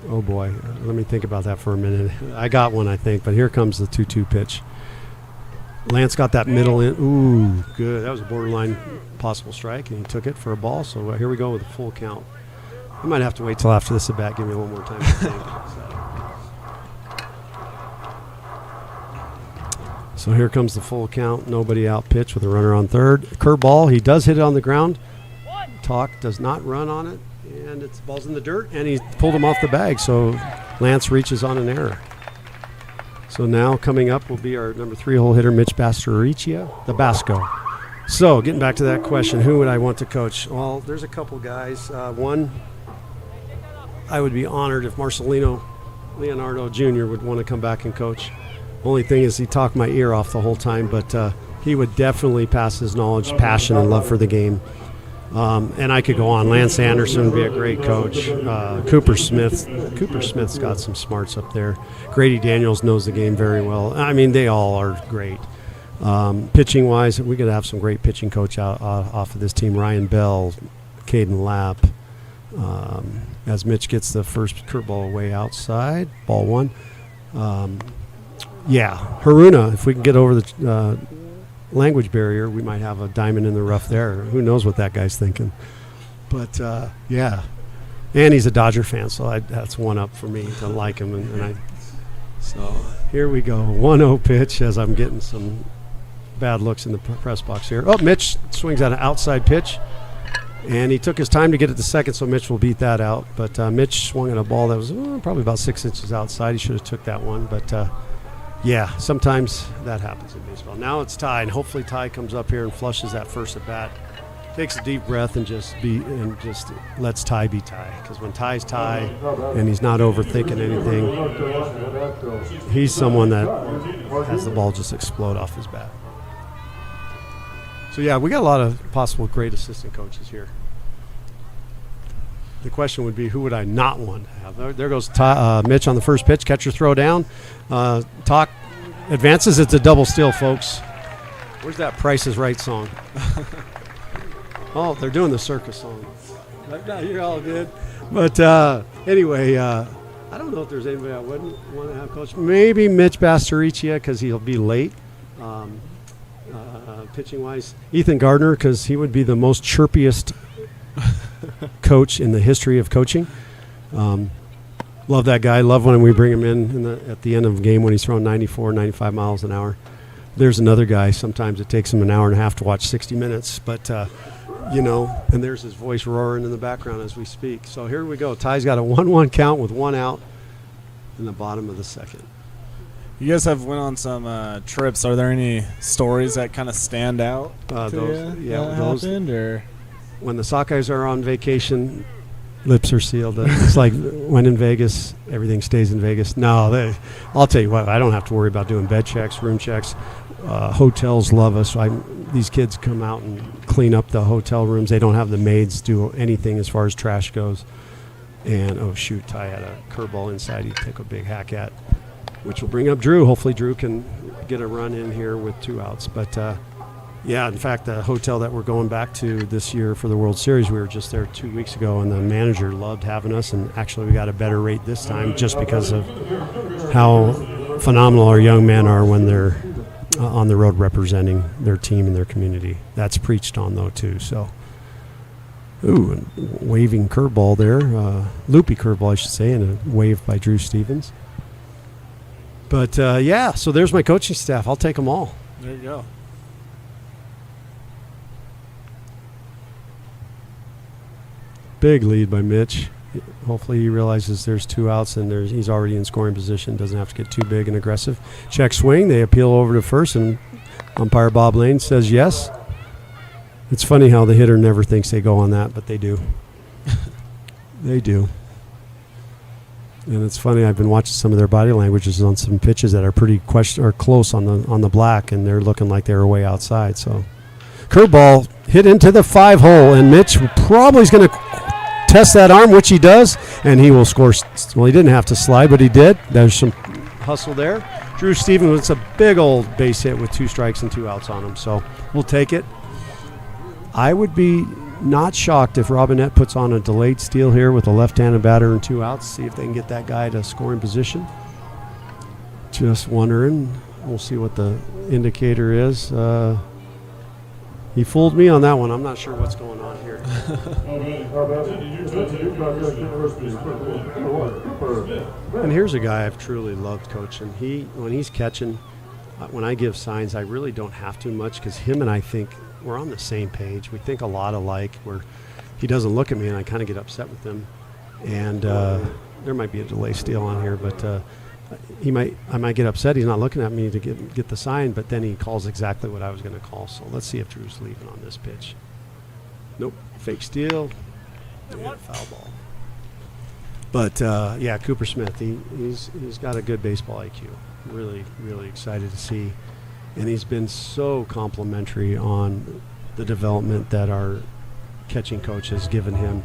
Oh, boy. Let me think about that for a minute. I got one, I think, but here comes the 2-2 pitch. Lance got that middle in. Ooh, good. That was a borderline possible strike, and he took it for a ball. So here we go with a full count. I might have to wait till after this at bat. Give me a little more time to think. So here comes the full count. Nobody out pitch with a runner on third. Curveball. He does hit it on the ground. Talk does not run on it. And it's ball's in the dirt. And he pulled him off the bag. So Lance reaches on an error. So now coming up will be our number 3 hole hitter, Mitch Bastoricia, the Basco. So getting back to that question, who would I want to coach? Well, there's a couple guys. One, I would be honored if Marcelino Leonardo Jr. would want to come back and coach. Only thing is he talked my ear off the whole time, but he would definitely pass his knowledge, passion, and love for the game. And I could go on. Lance Anderson would be a great coach. Cooper Smith's got some smarts up there. Grady Daniels knows the game very well. I mean, they all are great. Pitching-wise, we could have some great pitching coach off of this team. Ryan Bell, Caden Lapp. As Mitch gets the first curveball away outside, ball one. Haruna, if we can get over the language barrier, we might have a diamond in the rough there. Who knows what that guy's thinking. But, and he's a Dodger fan, so that's one up for me to like him. So here we go, 1-0 pitch as I'm getting some bad looks in the press box here. Oh, Mitch swings at an outside pitch, and he took his time to get it to second, so Mitch will beat that out. But Mitch swung at a ball that was probably about 6 inches outside. He should have took that one, but sometimes that happens in baseball. Now it's Ty, and hopefully Ty comes up here and flushes that first at bat, takes a deep breath, and just lets Ty be Ty. Because when Ty's Ty and he's not overthinking anything, he's someone that has the ball just explode off his bat. So we got a lot of possible great assistant coaches here. The question would be, who would I not want to have? There goes Mitch on the first pitch. Catcher throw down. Talk advances. It's a double steal, folks. Where's that Price is Right song? Oh, they're doing the circus song. You're all good. But anyway, I don't know if there's anybody I wouldn't want to have coach. Maybe Mitch Bastariccia because he'll be late. Pitching-wise, Ethan Gardner because he would be the most chirpiest coach in the history of coaching. Love that guy. Love when we bring him in at the end of the game when he's throwing 94, 95 miles an hour. There's another guy. Sometimes it takes him an hour and a half to watch 60 minutes, but and there's his voice roaring in the background as we speak. So here we go. Ty's got a 1-1 count with one out in the bottom of the second. You guys have went on some trips. Are there any stories that kind of stand out? Those happened, or when the Sockeyes are on vacation, lips are sealed. It's like when in Vegas, everything stays in Vegas. No, I'll tell you what. I don't have to worry about doing bed checks, room checks. Hotels love us. These kids come out and clean up the hotel rooms. They don't have the maids do anything as far as trash goes. And Ty had a curveball inside. He took a big hack at, which will bring up Drew. Hopefully Drew can get a run in here with 2 outs. But, in fact, the hotel that we're going back to this year for the World Series, we were just there 2 weeks ago, and the manager loved having us. And actually we got a better rate this time just because of how phenomenal our young men are when they're on the road representing their team and their community. That's preached on, though, too. So, waving curveball there. Loopy curveball, I should say, and a wave by Drew Stevens. But, so there's my coaching staff. I'll take them all. There you go. Big lead by Mitch. Hopefully he realizes there's 2 outs and he's already in scoring position. Doesn't have to get too big and aggressive. Check swing. They appeal over to first, and umpire Bob Lane says yes. It's funny how the hitter never thinks they go on that, but they do. They do. And it's funny, I've been watching some of their body languages on some pitches that are pretty close on the black, and they're looking like they were way outside. So, curveball hit into the 5-hole, and Mitch probably is going to test that arm, which he does, and he will score. Well, he didn't have to slide, but he did. There's some hustle there. Drew Stevens with a big old base hit with 2 strikes and 2 outs on him, so we'll take it. I would be not shocked if Robinette puts on a delayed steal here with a left-handed batter and 2 outs. See if they can get that guy to scoring position. Just wondering. We'll see what the indicator is. He fooled me on that one. I'm not sure what's going on here. And here's a guy I've truly loved coaching. When he's catching, when I give signs, I really don't have to much because him and I think we're on the same page. We think a lot alike. Where he doesn't look at me and I kind of get upset with him. And there might be a delay steal on here, but I might get upset. He's not looking at me to get the sign, but then he calls exactly what I was going to call. So let's see if Drew's leaving on this pitch. Nope, fake steal. Yeah, foul ball. But Cooper Smith, he's got a good baseball IQ. Really, really excited to see, and he's been so complimentary on the development that our catching coach has given him.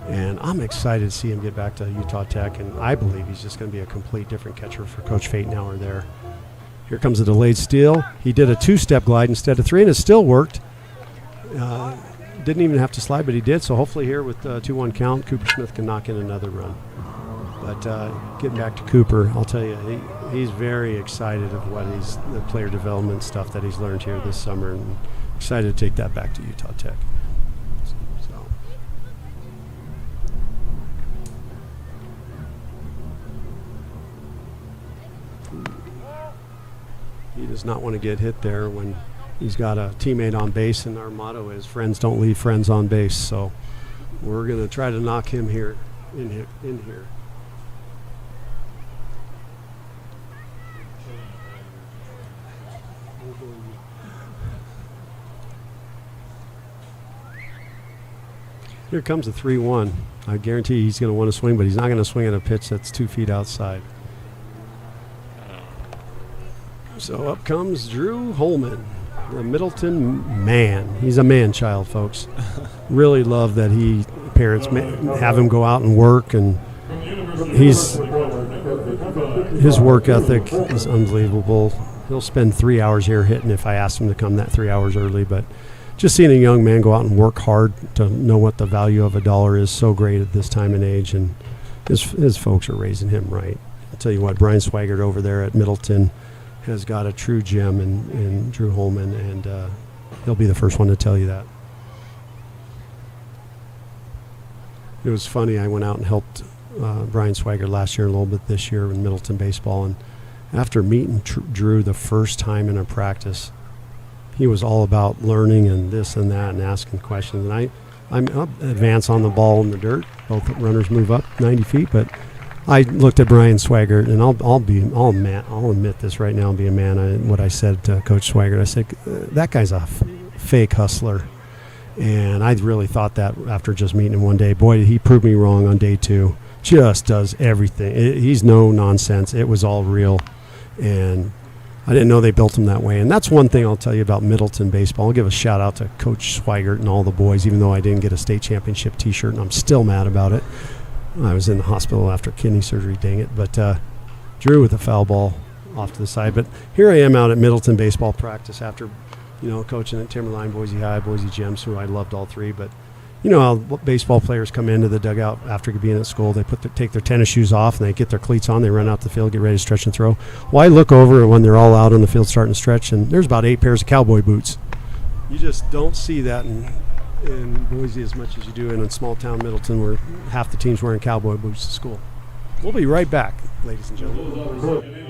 And I'm excited to see him get back to Utah Tech, and I believe he's just going to be a complete different catcher for Coach Fatenauer there. Here comes a delayed steal. He did a 2-step glide instead of 3, and it still worked. Didn't even have to slide, but he did. So hopefully here with 2-1 count, Cooper Smith can knock in another run. But getting back to Cooper, I'll tell you, he's very excited of the player development stuff that he's learned here this summer, and excited to take that back to Utah Tech. He does not want to get hit there when he's got a teammate on base, and our motto is friends don't leave friends on base. So we're going to try to knock him in here. Here comes a 3-1. I guarantee he's going to want to swing, but he's not going to swing at a pitch that's 2 feet outside. So up comes Drew Holman, the Middleton man. He's a man-child, folks. Really love that parents have him go out and work, and his work ethic is unbelievable. He'll spend 3 hours here hitting if I asked him to come that 3 hours early, but just seeing a young man go out and work hard to know what the value of $1 is so great at this time and age, and his folks are raising him right. I'll tell you what, Brian Swigert over there at Middleton has got a true gem in Drew Holman, and he'll be the first one to tell you that. It was funny, I went out and helped Brian Swigert last year, a little bit this year in Middleton baseball, and after meeting Drew the first time in a practice, he was all about learning and this and that and asking questions. And I'm up, advance on the ball in the dirt. Both runners move up 90 feet, but I looked at Brian Swigert, and I'll admit this right now and be a man. What I said to Coach Swigert, I said, that guy's a fake hustler. And I really thought that after just meeting him one day. Boy, did he prove me wrong on day 2. Just does everything. He's no nonsense. It was all real. And I didn't know they built him that way. And that's one thing I'll tell you about Middleton baseball. I'll give a shout out to Coach Swigert and all the boys, even though I didn't get a state championship T-shirt, and I'm still mad about it. I was in the hospital after kidney surgery, dang it. But Drew with a foul ball off to the side. But here I am out at Middleton baseball practice after, coaching at Timberline, Boise High, Boise Gems, who I loved all three. But you know how baseball players come into the dugout after being at school. They take their tennis shoes off and they get their cleats on. They run out the field, get ready to stretch and throw. Well, I look over when they're all out on the field starting to stretch, and there's about 8 pairs of cowboy boots. You just don't see that in Boise as much as you do in a small town Middleton, where half the team's wearing cowboy boots to school. We'll be right back, ladies and gentlemen.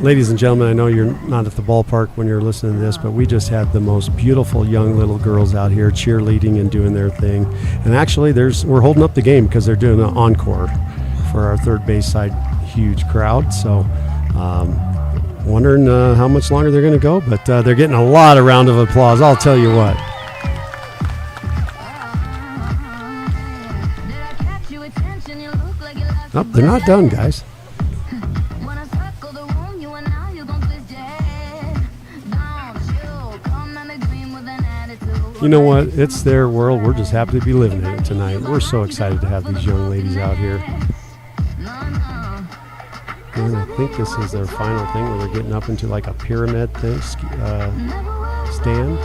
ladies and gentlemen, I know you're not at the ballpark when you're listening to this, but we just had the most beautiful young little girls out here cheerleading and doing their thing. And actually, we're holding up the game because they're doing an encore for our third base side huge crowd. So wondering how much longer they're going to go, but they're getting a lot of round of applause, I'll tell you what. Oh, they're not done, guys. You know what? It's their world. We're just happy to be living in it tonight. We're so excited to have these young ladies out here. And I think this is their final thing where they're getting up into like a pyramid thing, stand.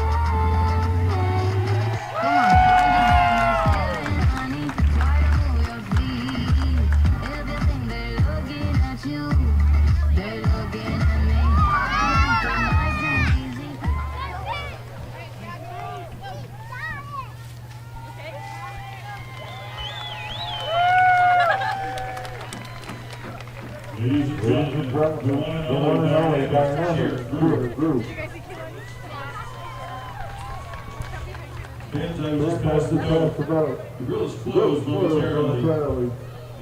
The grill is closed momentarily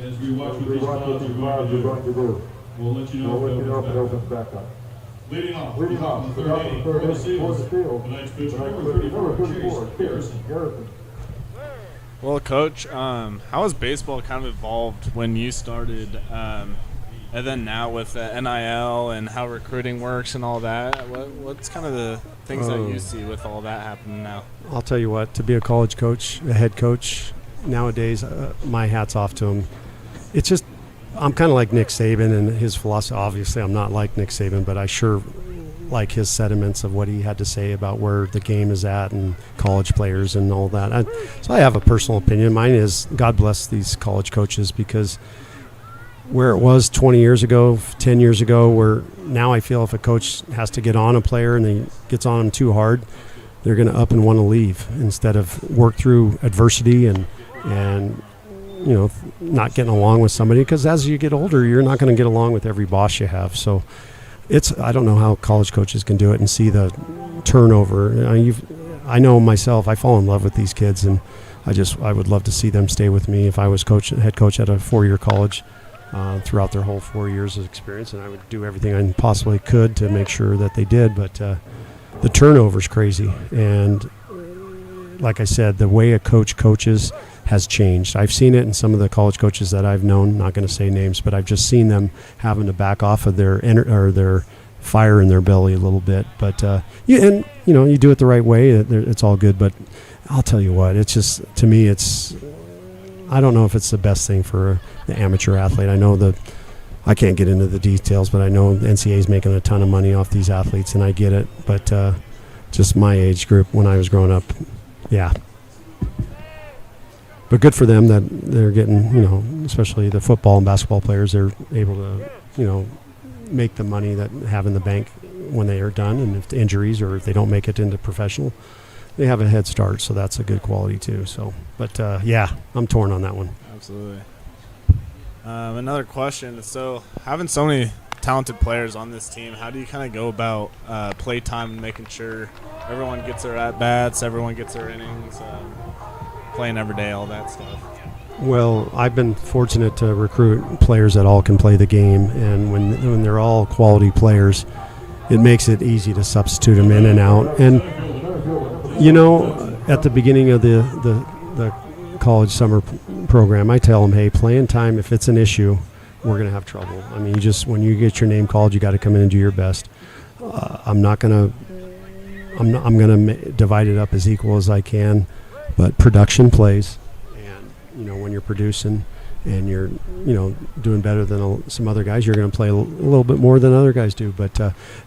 as we watch what these clouds are going to do. We'll let you know if it opens back up. Leading off on the third inning, for the field, tonight's pitcher, number 34, Garrison. Well, Coach, how has baseball kind of evolved when you started, and then now with the NIL and how recruiting works and all that? What's kind of the things that you see with all that happening now? I'll tell you what, to be a college coach, a head coach, nowadays, my hat's off to him. It's just, I'm kind of like Nick Saban and his philosophy. Obviously, I'm not like Nick Saban, but I sure like his sentiments of what he had to say about where the game is at and college players and all that. So I have a personal opinion. Mine is, God bless these college coaches, because where it was 20 years ago, 10 years ago, where now I feel if a coach has to get on a player and he gets on them too hard, they're going to up and want to leave instead of work through adversity and you know, not getting along with somebody, because as you get older, you're not going to get along with every boss you have. So I don't know how college coaches can do it and see the turnover. I know myself, I fall in love with these kids, and I would love to see them stay with me if I was head coach at a 4-year college throughout their whole 4 years of experience, and I would do everything I possibly could to make sure that they did. But the turnover's crazy, and like I said, the way a coach coaches has changed. I've seen it in some of the college coaches that I've known, not going to say names, but I've just seen them having to back off of their fire in their belly a little bit. But you do it the right way, it's all good. But I'll tell you what, it's just, to me, I don't know if it's the best thing for the amateur athlete. I can't get into the details, but I know the NCAA is making a ton of money off these athletes, and I get it. But just my age group when I was growing up, yeah. But good for them that they're getting, especially the football and basketball players, they're able to, make the money that have in the bank when they are done. And if the injuries or if they don't make it into professional, they have a head start. So that's a good quality too. So, but yeah, I'm torn on that one. Absolutely. Another question. So having so many talented players on this team, how do you kind of go about play time and making sure everyone gets their at-bats, everyone gets their innings, playing every day, all that stuff? Well, I've been fortunate to recruit players that all can play the game, and when they're all quality players, it makes it easy to substitute them in and out. And at the beginning of the college summer program, I tell them, hey, playing time, if it's an issue, we're going to have trouble. I mean, when you get your name called, you got to come in and do your best. I'm going to divide it up as equal as I can, but production plays. And, when you're producing and you're, doing better than some other guys, you're going to play a little bit more than other guys do. But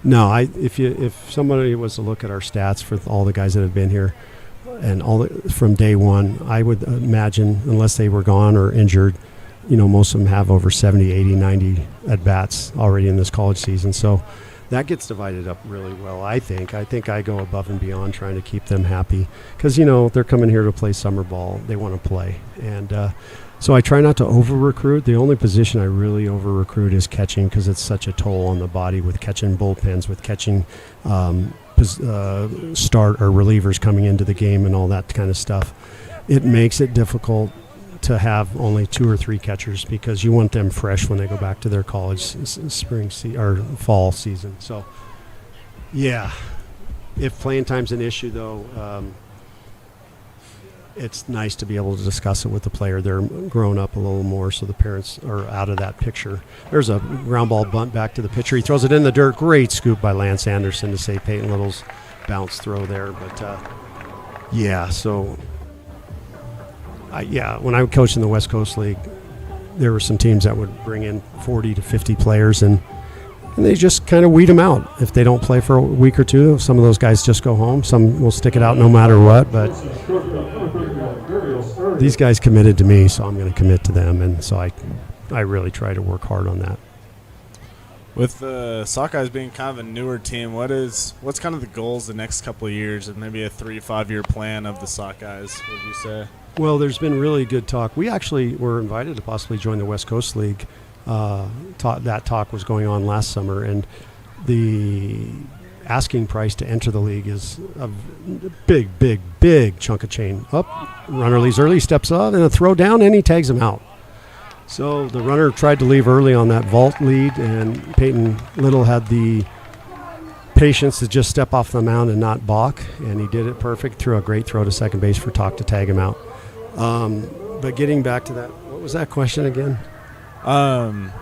if somebody was to look at our stats for all the guys that have been here and from day one, I would imagine, unless they were gone or injured, most of them have over 70, 80, 90 at-bats already in this college season. So that gets divided up really well, I think. I go above and beyond trying to keep them happy because, they're coming here to play summer ball. They want to play. And So I try not to over-recruit. The only position I really over-recruit is catching, because it's such a toll on the body with catching bullpens, with catching start or relievers coming into the game and all that kind of stuff. It makes it difficult to have only 2 or 3 catchers, because you want them fresh when they go back to their college or fall season. So, yeah, if playing time's an issue, though, it's nice to be able to discuss it with the player. They're grown up a little more, so the parents are out of that picture. There's a ground ball bunt back to the pitcher. He throws it in the dirt. Great scoop by Lance Anderson to save Peyton Little's bounce throw there. But, yeah, so, when I coached in the West Coast League, there were some teams that would bring in 40 to 50 players, and they just kind of weed them out. If they don't play for a week or two, some of those guys just go home. Some will stick it out no matter what, but these guys committed to me, so I'm going to commit to them, and so I really try to work hard on that. With the Sockeyes being kind of a newer team, what's kind of the goals the next couple of years, and maybe a 3-5 year plan of the Sockeyes, would you say? Well, there's been really good talk. We actually were invited to possibly join the West Coast League. That talk was going on last summer, and the asking price to enter the league is a big chunk of chain. Runner leaves early, steps up, and a throw down, and he tags him out. So the runner tried to leave early on that vault lead, and Peyton Little had the patience to just step off the mound and not balk, and he did it perfect. Threw a great throw to second base for Talk to tag him out. But getting back to that, what was that question again?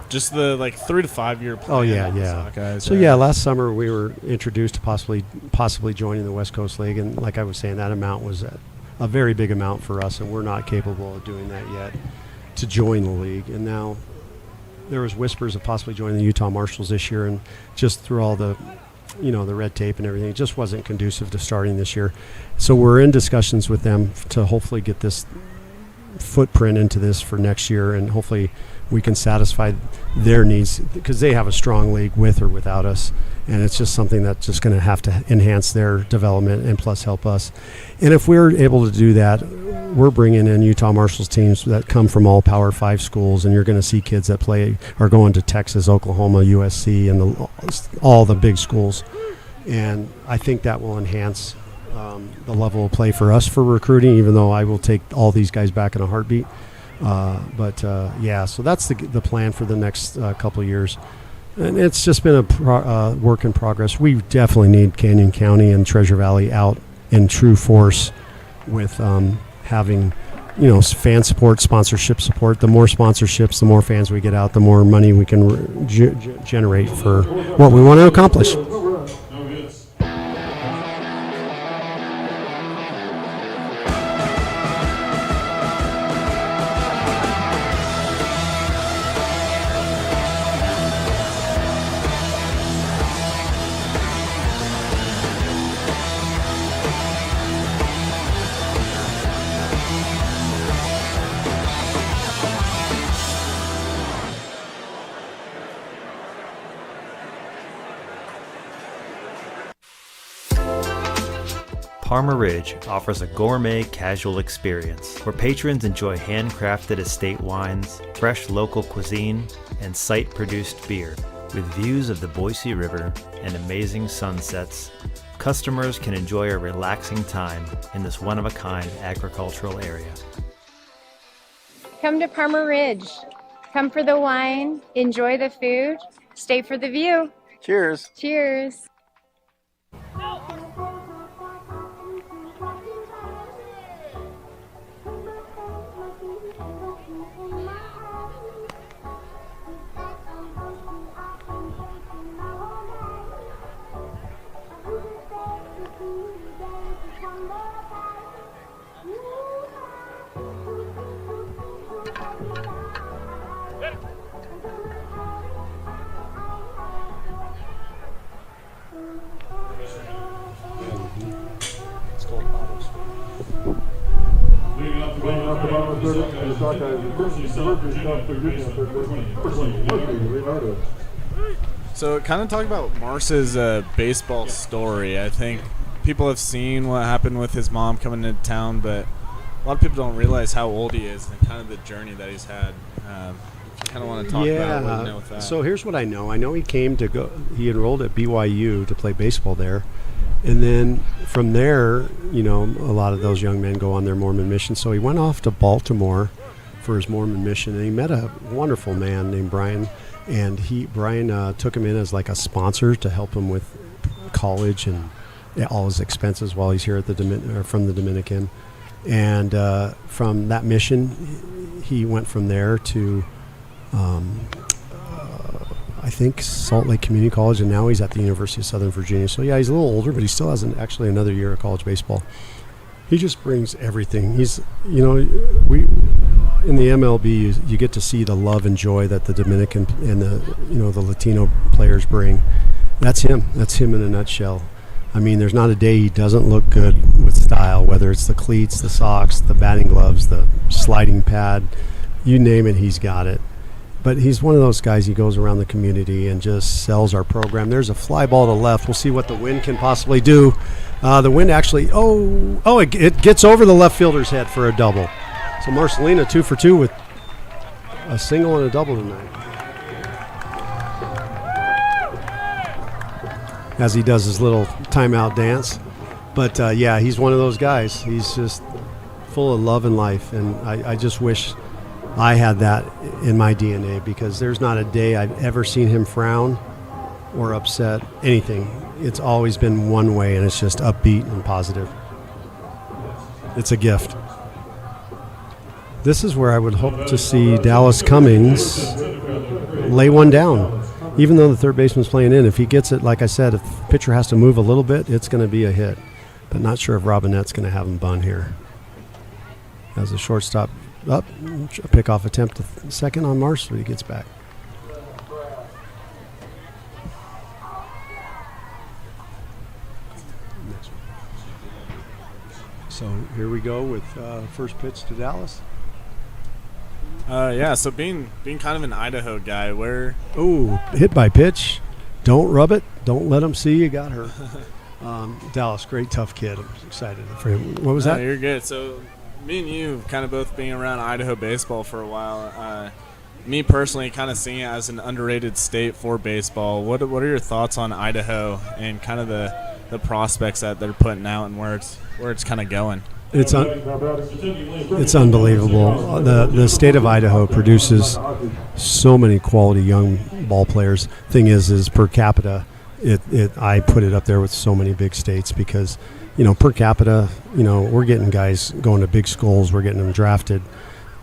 Just the 3 to 5 year plan. Oh yeah. Sockeyes, So last summer we were introduced to possibly joining the West Coast League, and like I was saying, that amount was a very big amount for us, and we're not capable of doing that yet to join the league. And now there was whispers of possibly joining the Utah Marshals this year, and just through all the the red tape and everything, it just wasn't conducive to starting this year. So we're in discussions with them to hopefully get this footprint into this for next year, and hopefully we can satisfy their needs, because they have a strong league with or without us, and it's just something that's just going to have to enhance their development and plus help us. And if we're able to do that, we're bringing in Utah Marshals teams that come from all Power 5 schools, and you're going to see kids that are going to Texas, Oklahoma, USC, and all the big schools. And I think that will enhance the level of play for us for recruiting, even though I will take all these guys back in a heartbeat. So that's the plan for the next couple of years. And it's just been a work in progress. We definitely need Canyon County and Treasure Valley out in true force with having fan support, sponsorship support. The more sponsorships, the more fans we get out, the more money we can generate for what we want to accomplish. Parma Ridge offers a gourmet casual experience where patrons enjoy handcrafted estate wines, fresh local cuisine, and site-produced beer. With views of the Boise River and amazing sunsets, customers can enjoy a relaxing time in this one-of-a-kind agricultural area. Come to Parma Ridge. Come for the wine, enjoy the food, stay for the view. Cheers. Cheers. So kind of talk about Marce's baseball story. I think people have seen what happened with his mom coming into town, but a lot of people don't realize how old he is and kind of the journey that he's had. If you kind of want to talk about what you know with that. So here's what I know. I know he he enrolled at BYU to play baseball there. And then from there, you know, a lot of those young men go on their Mormon mission. So he went off to Baltimore for his Mormon mission, and he met a wonderful man named Brian. And Brian took him in as like a sponsor to help him with college and all his expenses while he's here at from the Dominican. And from that mission, he went from there to I think Salt Lake Community College, and now he's at the University of Southern Virginia. So yeah, he's a little older, but he still has actually another year of college baseball. He just brings everything. He's, you know, in the MLB, you get to see the love and joy that the Dominican and the Latino players bring. That's him. That's him in a nutshell. I mean, there's not a day he doesn't look good with style, whether it's the cleats, the socks, the batting gloves, the sliding pad, you name it, he's got it. But he's one of those guys, he goes around the community and just sells our program. There's a fly ball to left. We'll see what the wind can possibly do. The wind actually, it gets over the left fielder's head for a double. So Marcelina 2 for 2 with a single and a double tonight. As he does his little timeout dance. But yeah, he's one of those guys. He's just full of love and life. And I just wish I had that in my DNA, because there's not a day I've ever seen him frown or upset, anything. It's always been one way, and it's just upbeat and positive. It's a gift. This is where I would hope to see Dallas Cummings lay one down. Even though the third baseman's playing in, if he gets it, like I said, if the pitcher has to move a little bit, it's going to be a hit. But not sure if Robinette's going to have him bunt here. As a shortstop up, a pickoff attempt second on Marsh, but he gets back. So here we go with first pitch to Dallas. Yeah, so being kind of an Idaho guy, where... Oh, hit by pitch. Don't rub it. Don't let him see you got her. Dallas, great tough kid. I'm excited for him. What was that? You're good. So me and you kind of both being around Idaho baseball for a while. Me personally kind of seeing it as an underrated state for baseball. What are your thoughts on Idaho and kind of the prospects that they're putting out and where it's kind of going? It's unbelievable. The state of Idaho produces so many quality young ball players. Thing is per capita, I put it up there with so many big states because, per capita, we're getting guys going to big schools, we're getting them drafted,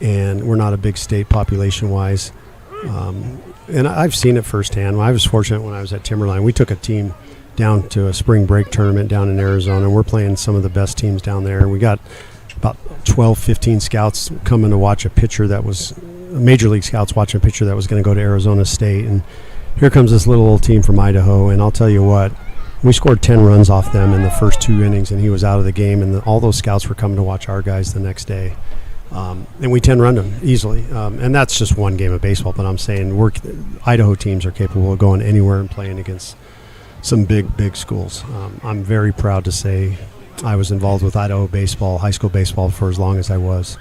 and we're not a big state population-wise. And I've seen it firsthand. I was fortunate when I was at Timberline. We took a team down to a spring break tournament down in Arizona, and we're playing some of the best teams down there. We got about 12, 15 scouts coming to watch a pitcher that was major league scouts watching a pitcher that was going to go to Arizona State. And here comes this little old team from Idaho, and I'll tell you what, we scored 10 runs off them in the first 2 innings, and he was out of the game, and all those scouts were coming to watch our guys the next day. And we 10-runned them easily. And that's just one game of baseball, but I'm saying Idaho teams are capable of going anywhere and playing against some big schools. I'm very proud to say I was involved with Idaho baseball, high school baseball, for as long as I was.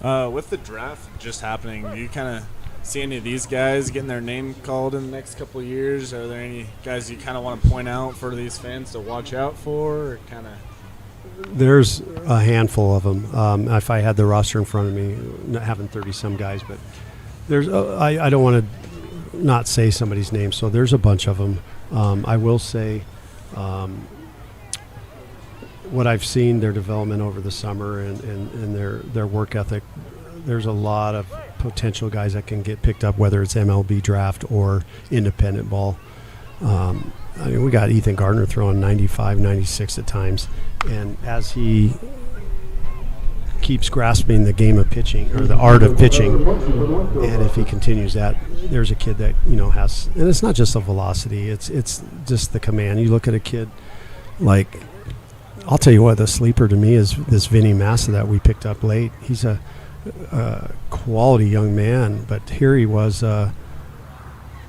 With the draft just happening, do you kind of see any of these guys getting their name called in the next couple of years? Are there any guys you kind of want to point out for these fans to watch out for? Or kind of? There's a handful of them. If I had the roster in front of me, not having 30-some guys, but there's I don't want to not say somebody's name, so there's a bunch of them. I will say what I've seen, their development over the summer and their work ethic, there's a lot of potential guys that can get picked up, whether it's MLB draft or independent ball. We got Ethan Gardner throwing 95, 96 at times, and as he keeps grasping the game of pitching or the art of pitching, and if he continues that, there's a kid that has, and it's not just the velocity, it's just the command. You look at a kid like, I'll tell you what, the sleeper to me is this Vinny Massa that we picked up late. He's a quality young man, but here he was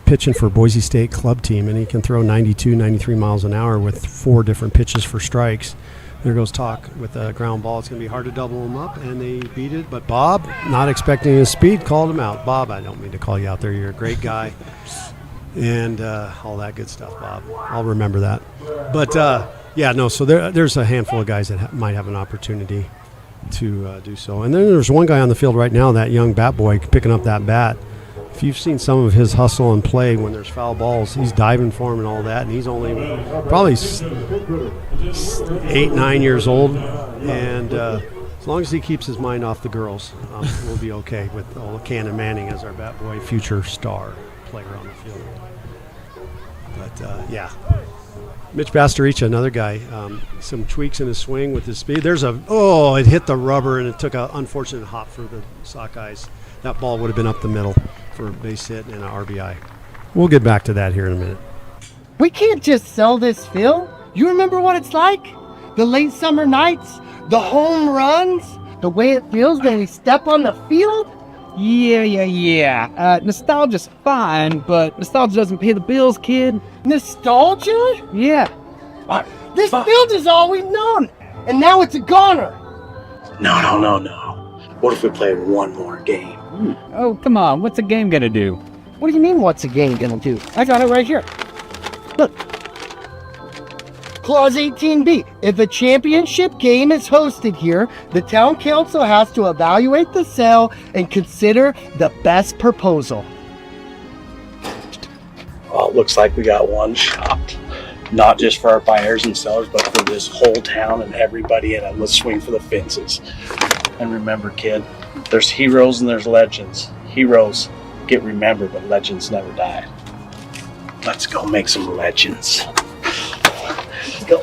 pitching for Boise State club team, and he can throw 92, 93 miles an hour with 4 different pitches for strikes. There goes Talk with a ground ball. It's going to be hard to double him up, and they beat it. But Bob, not expecting his speed, called him out. Bob, I don't mean to call you out there. You're a great guy. And all that good stuff, Bob. I'll remember that. But, so there's a handful of guys that might have an opportunity to do so. And then there's one guy on the field right now, that young bat boy picking up that bat. If you've seen some of his hustle and play when there's foul balls, he's diving for him and all that, and he's only probably 8, 9 years old. And as long as he keeps his mind off the girls, we'll be okay with Cannon Manning as our bat boy, future star player on the field. But, Mitch Bastericha, another guy, some tweaks in his swing with his speed. It hit the rubber, and it took an unfortunate hop for the Sockeyes. That ball would have been up the middle for a base hit and an RBI. We'll get back to that here in a minute. We can't just sell this field. You remember what it's like? The late summer nights, the home runs, the way it feels when we step on the field? Yeah. Nostalgia's fine, but nostalgia doesn't pay the bills, kid. Nostalgia? Yeah. This field is all we've known, and now it's a goner. No. What if we played one more game? Oh, come on. What's a game gonna do? What do you mean, what's a game gonna do? I got it right here. Look. Clause 18B. If a championship game is hosted here, the town council has to evaluate the sale and consider the best proposal. Well, it looks like we got one shot. Not just for our buyers and sellers, but for this whole town and everybody in it. Let's swing for the fences. And remember, kid, there's heroes and there's legends. Heroes get remembered, but legends never die. Let's go make some legends. Let's go.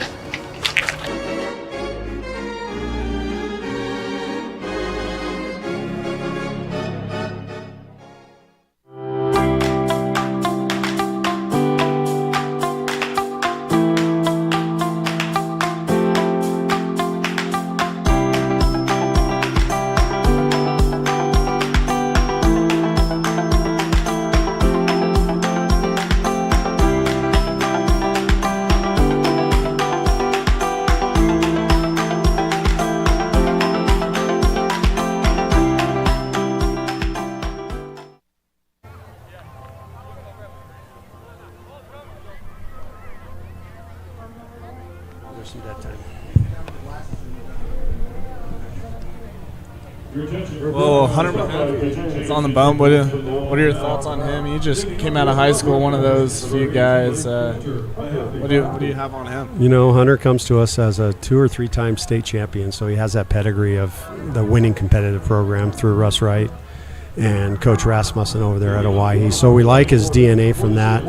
Well, Hunter is on the bump. What are your thoughts on him? He just came out of high school, one of those few guys. What do you have on him? You know, Hunter comes to us as a 2 or 3 time state champion, so he has that pedigree of the winning competitive program through Russ Wright and Coach Rasmussen over there at Hawaii. So we like his DNA from that.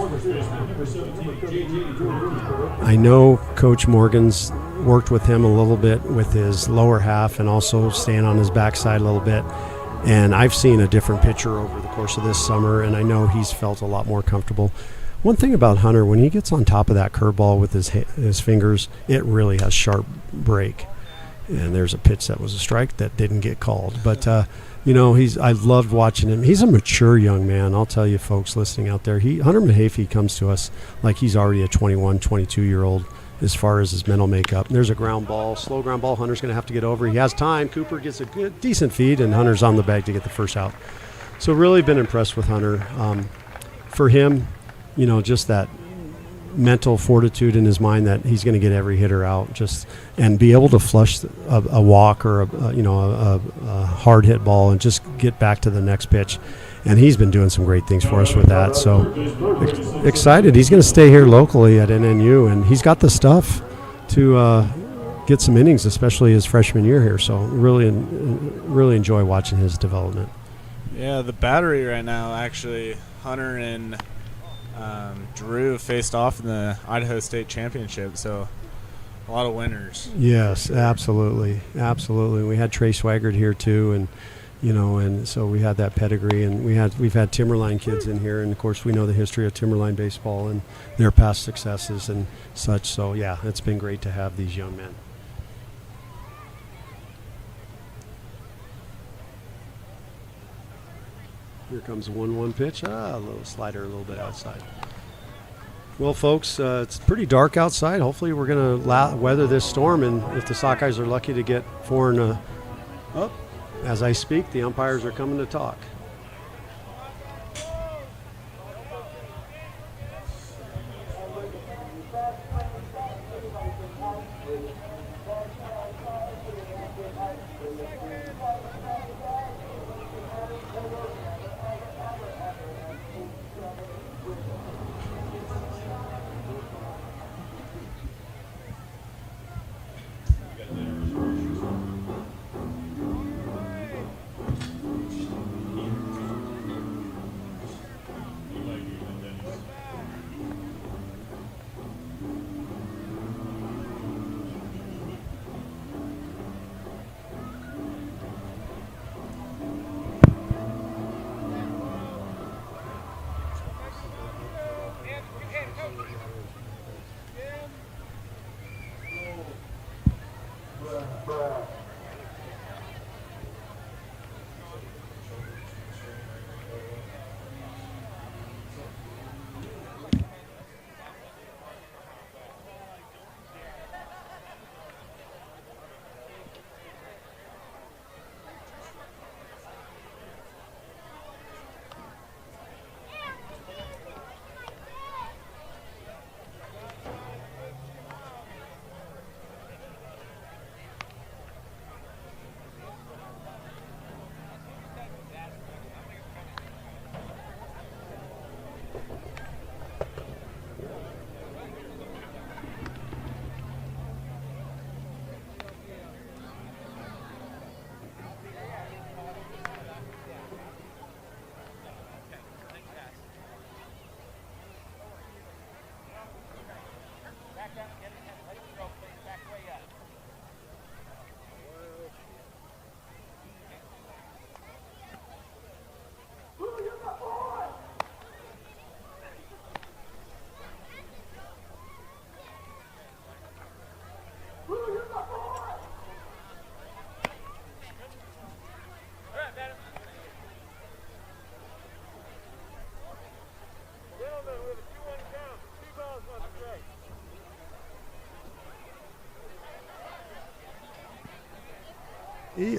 I know Coach Morgan's worked with him a little bit with his lower half and also staying on his backside a little bit. And I've seen a different pitcher over the course of this summer, and I know he's felt a lot more comfortable. One thing about Hunter, when he gets on top of that curveball with his fingers, it really has sharp break. And there's a pitch that was a strike that didn't get called. But, I've loved watching him. He's a mature young man. I'll tell you folks listening out there, Hunter Mahaffey comes to us like he's already a 21, 22-year-old as far as his mental makeup. There's a ground ball, slow ground ball. Hunter's going to have to get over. He has time. Cooper gets a good, decent feed, and Hunter's on the bag to get the first out. So really been impressed with Hunter. For him, just that mental fortitude in his mind that he's going to get every hitter out, and be able to flush a walk or a hard hit ball and just get back to the next pitch. And he's been doing some great things for us with that. So excited. He's going to stay here locally at NNU, and he's got the stuff to get some innings, especially his freshman year here. So really enjoy watching his development. Yeah, the battery right now, actually, Hunter and Drew faced off in the Idaho State Championship. So a lot of winners. Yes, absolutely. We had Trey Swaggart here too, and so we had that pedigree, and we've had Timberline kids in here, and of course we know the history of Timberline baseball and their past successes and such. So yeah, it's been great to have these young men. Here comes a 1-1 pitch. A little slider, a little bit outside. Well, folks, it's pretty dark outside. Hopefully we're going to weather this storm, and if the Sockeyes are lucky to get 4 and up, as I speak, the umpires are coming to talk.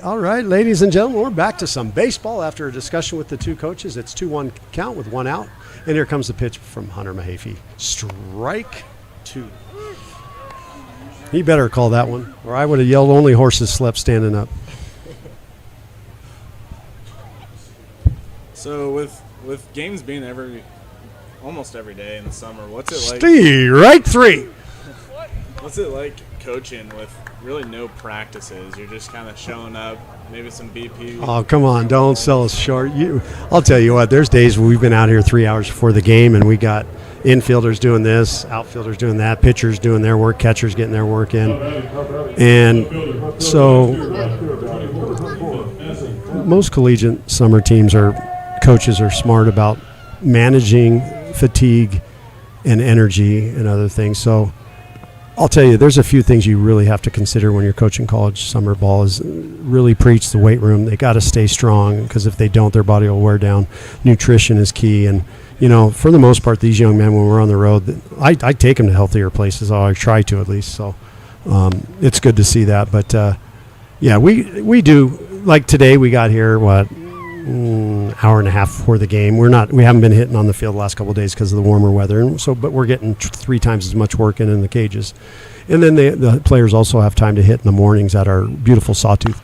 All right, ladies and gentlemen, we're back to some baseball after a discussion with the two coaches. It's 2-1 count with 1 out. And here comes the pitch from Hunter Mahaffey. Strike 2. He better call that one, or I would have yelled only horses slept standing up. So with games being almost every day in the summer, what's it like? Strike 3. What's it like coaching with really no practices? You're just kind of showing up, maybe some BP. Oh, come on, don't sell us short. I'll tell you what, there's days where we've been out here 3 hours before the game, and we got infielders doing this, outfielders doing that, pitchers doing their work, catchers getting their work in. And so most collegiate summer teams coaches are smart about managing fatigue and energy and other things. So I'll tell you, there's a few things you really have to consider when you're coaching college summer ball. Is really preach the weight room. They got to stay strong, because if they don't, their body will wear down. Nutrition is key. And, for the most part, these young men, when we're on the road, I take them to healthier places. I try to, at least. So it's good to see that. But, yeah, we do. Like today, we got here, hour and a half before the game. We haven't been hitting on the field the last couple of days because of the warmer weather, and but we're getting 3 times as much work in the cages. And then the players also have time to hit in the mornings at our beautiful Sawtooth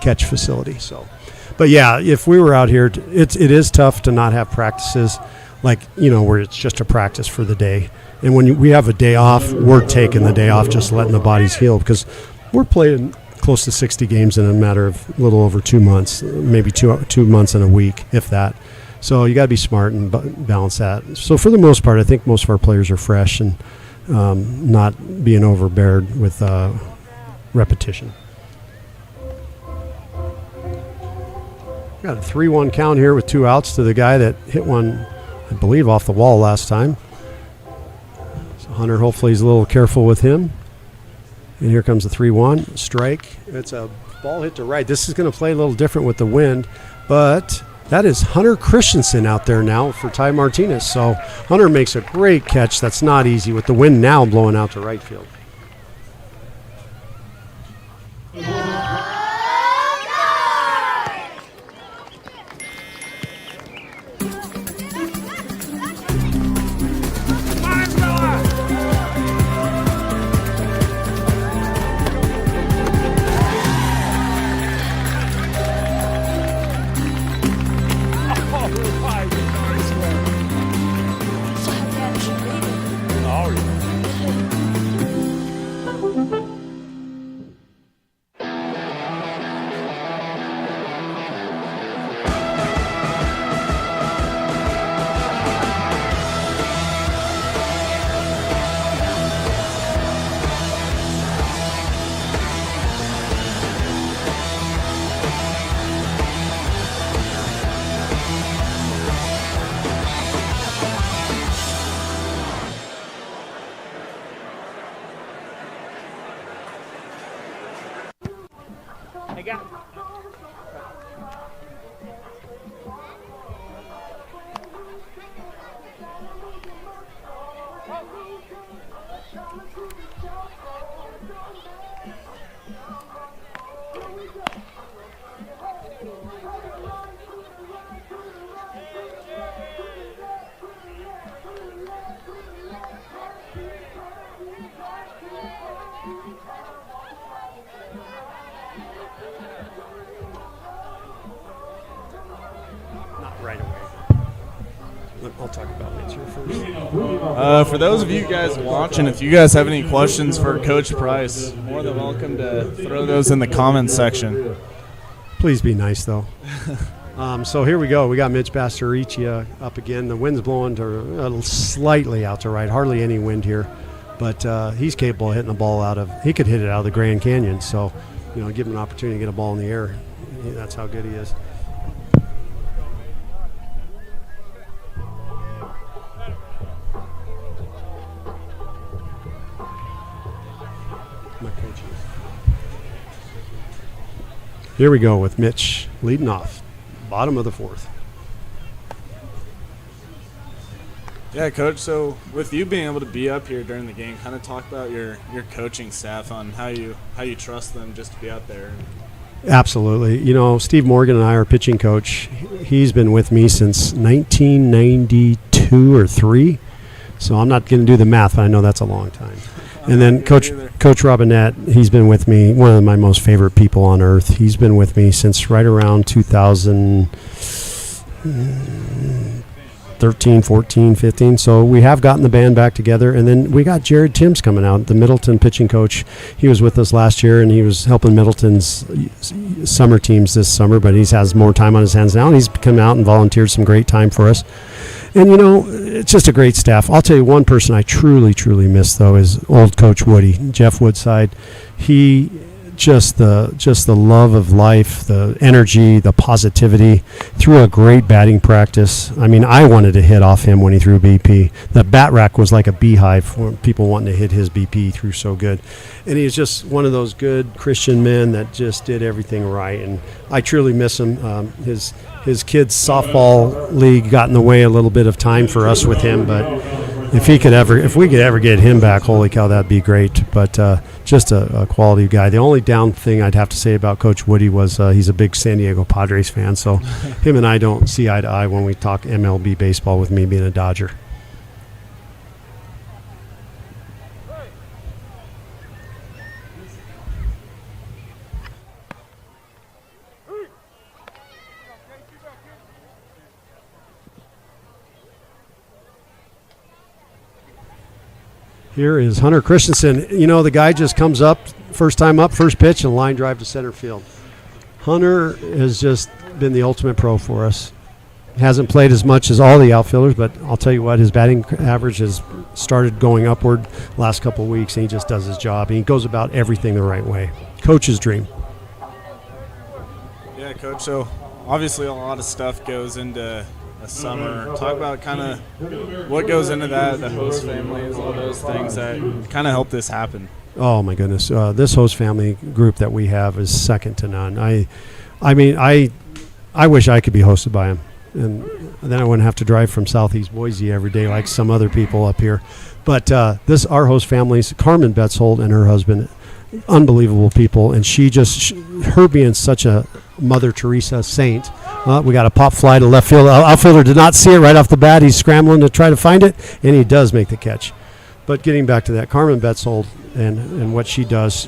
catch facility. So, but yeah, if we were out here, it is tough to not have practices, where it's just a practice for the day. And when we have a day off, we're taking the day off, just letting the bodies heal, because we're playing close to 60 games in a matter of a little over 2 months, maybe 2 months and a week, if that. So you got to be smart and balance that. So for the most part, I think most of our players are fresh and not being overbeared with repetition. Got a 3-1 count here with 2 outs to the guy that hit one, I believe, off the wall last time. So Hunter, hopefully, is a little careful with him. And here comes the 3-1 strike. It's a ball hit to right. This is going to play a little different with the wind, but That is Hunter Christensen out there now for Ty Martinez. So Hunter makes a great catch. That's not easy with the wind now blowing out to right field. I'll talk about Mitch here first. For those of you guys watching, if you guys have any questions for Coach Price, more than welcome to throw those in the comments section. Please be nice, though. So here we go. We got Mitch Bastariccia up again. The wind's blowing to slightly out to right. Hardly any wind here. But he's capable of hitting the ball he could hit it out of the Grand Canyon. So, give him an opportunity to get a ball in the air. That's how good he is. Here we go with Mitch leading off, bottom of the fourth. Yeah, Coach, so with you being able to be up here during the game, kind of talk about your coaching staff on how you trust them just to be out there. Absolutely. Steve Morgan and I, our pitching coach, he's been with me since 1992 or 3. So I'm not going to do the math, but I know that's a long time. And then Coach Robinette, he's been with me, one of my most favorite people on earth. He's been with me since right around 2013, 14, 15. So we have gotten the band back together. And then we got Jared Timms coming out, the Middleton pitching coach. He was with us last year, and he was helping Middleton's summer teams this summer, but he has more time on his hands now. And he's come out and volunteered some great time for us. And, it's just a great staff. I'll tell you one person I truly, truly miss, though, is old Coach Woody, Jeff Woodside. He just the love of life, the energy, the positivity, threw a great batting practice. I mean, I wanted to hit off him when he threw BP. The bat rack was like a beehive for people wanting to hit his BP. He threw so good. And he's just one of those good Christian men that just did everything right. And I truly miss him. His kids' softball league got in the way a little bit of time for us with him, but if we could ever get him back, holy cow, that'd be great. But just a quality guy. The only down thing I'd have to say about Coach Woody was he's a big San Diego Padres fan, so him and I don't see eye to eye when we talk MLB baseball, with me being a Dodger. Here is Hunter Christensen. The guy just comes up, first time up, first pitch, and line drive to center field. Hunter has just been the ultimate pro for us. Hasn't played as much as all the outfielders, but I'll tell you what, his batting average has started going upward last couple of weeks, and he just does his job. And he goes about everything the right way. Coach's dream. Yeah, Coach, so obviously a lot of stuff goes into a summer. Talk about kind of what goes into that, the host families, all those things that kind of help this happen. Oh my goodness, this host family group that we have is second to none. I mean, I I wish I could be hosted by him, and then I wouldn't have to drive from Southeast Boise every day like some other people up here. But our host family's Carmen Betzold and her husband, unbelievable people, and her being such a Mother Teresa saint. We got a pop fly to left field. Outfielder did not see it right off the bat. He's scrambling to try to find it, and he does make the catch. But getting back to that, Carmen Betzold and what she does,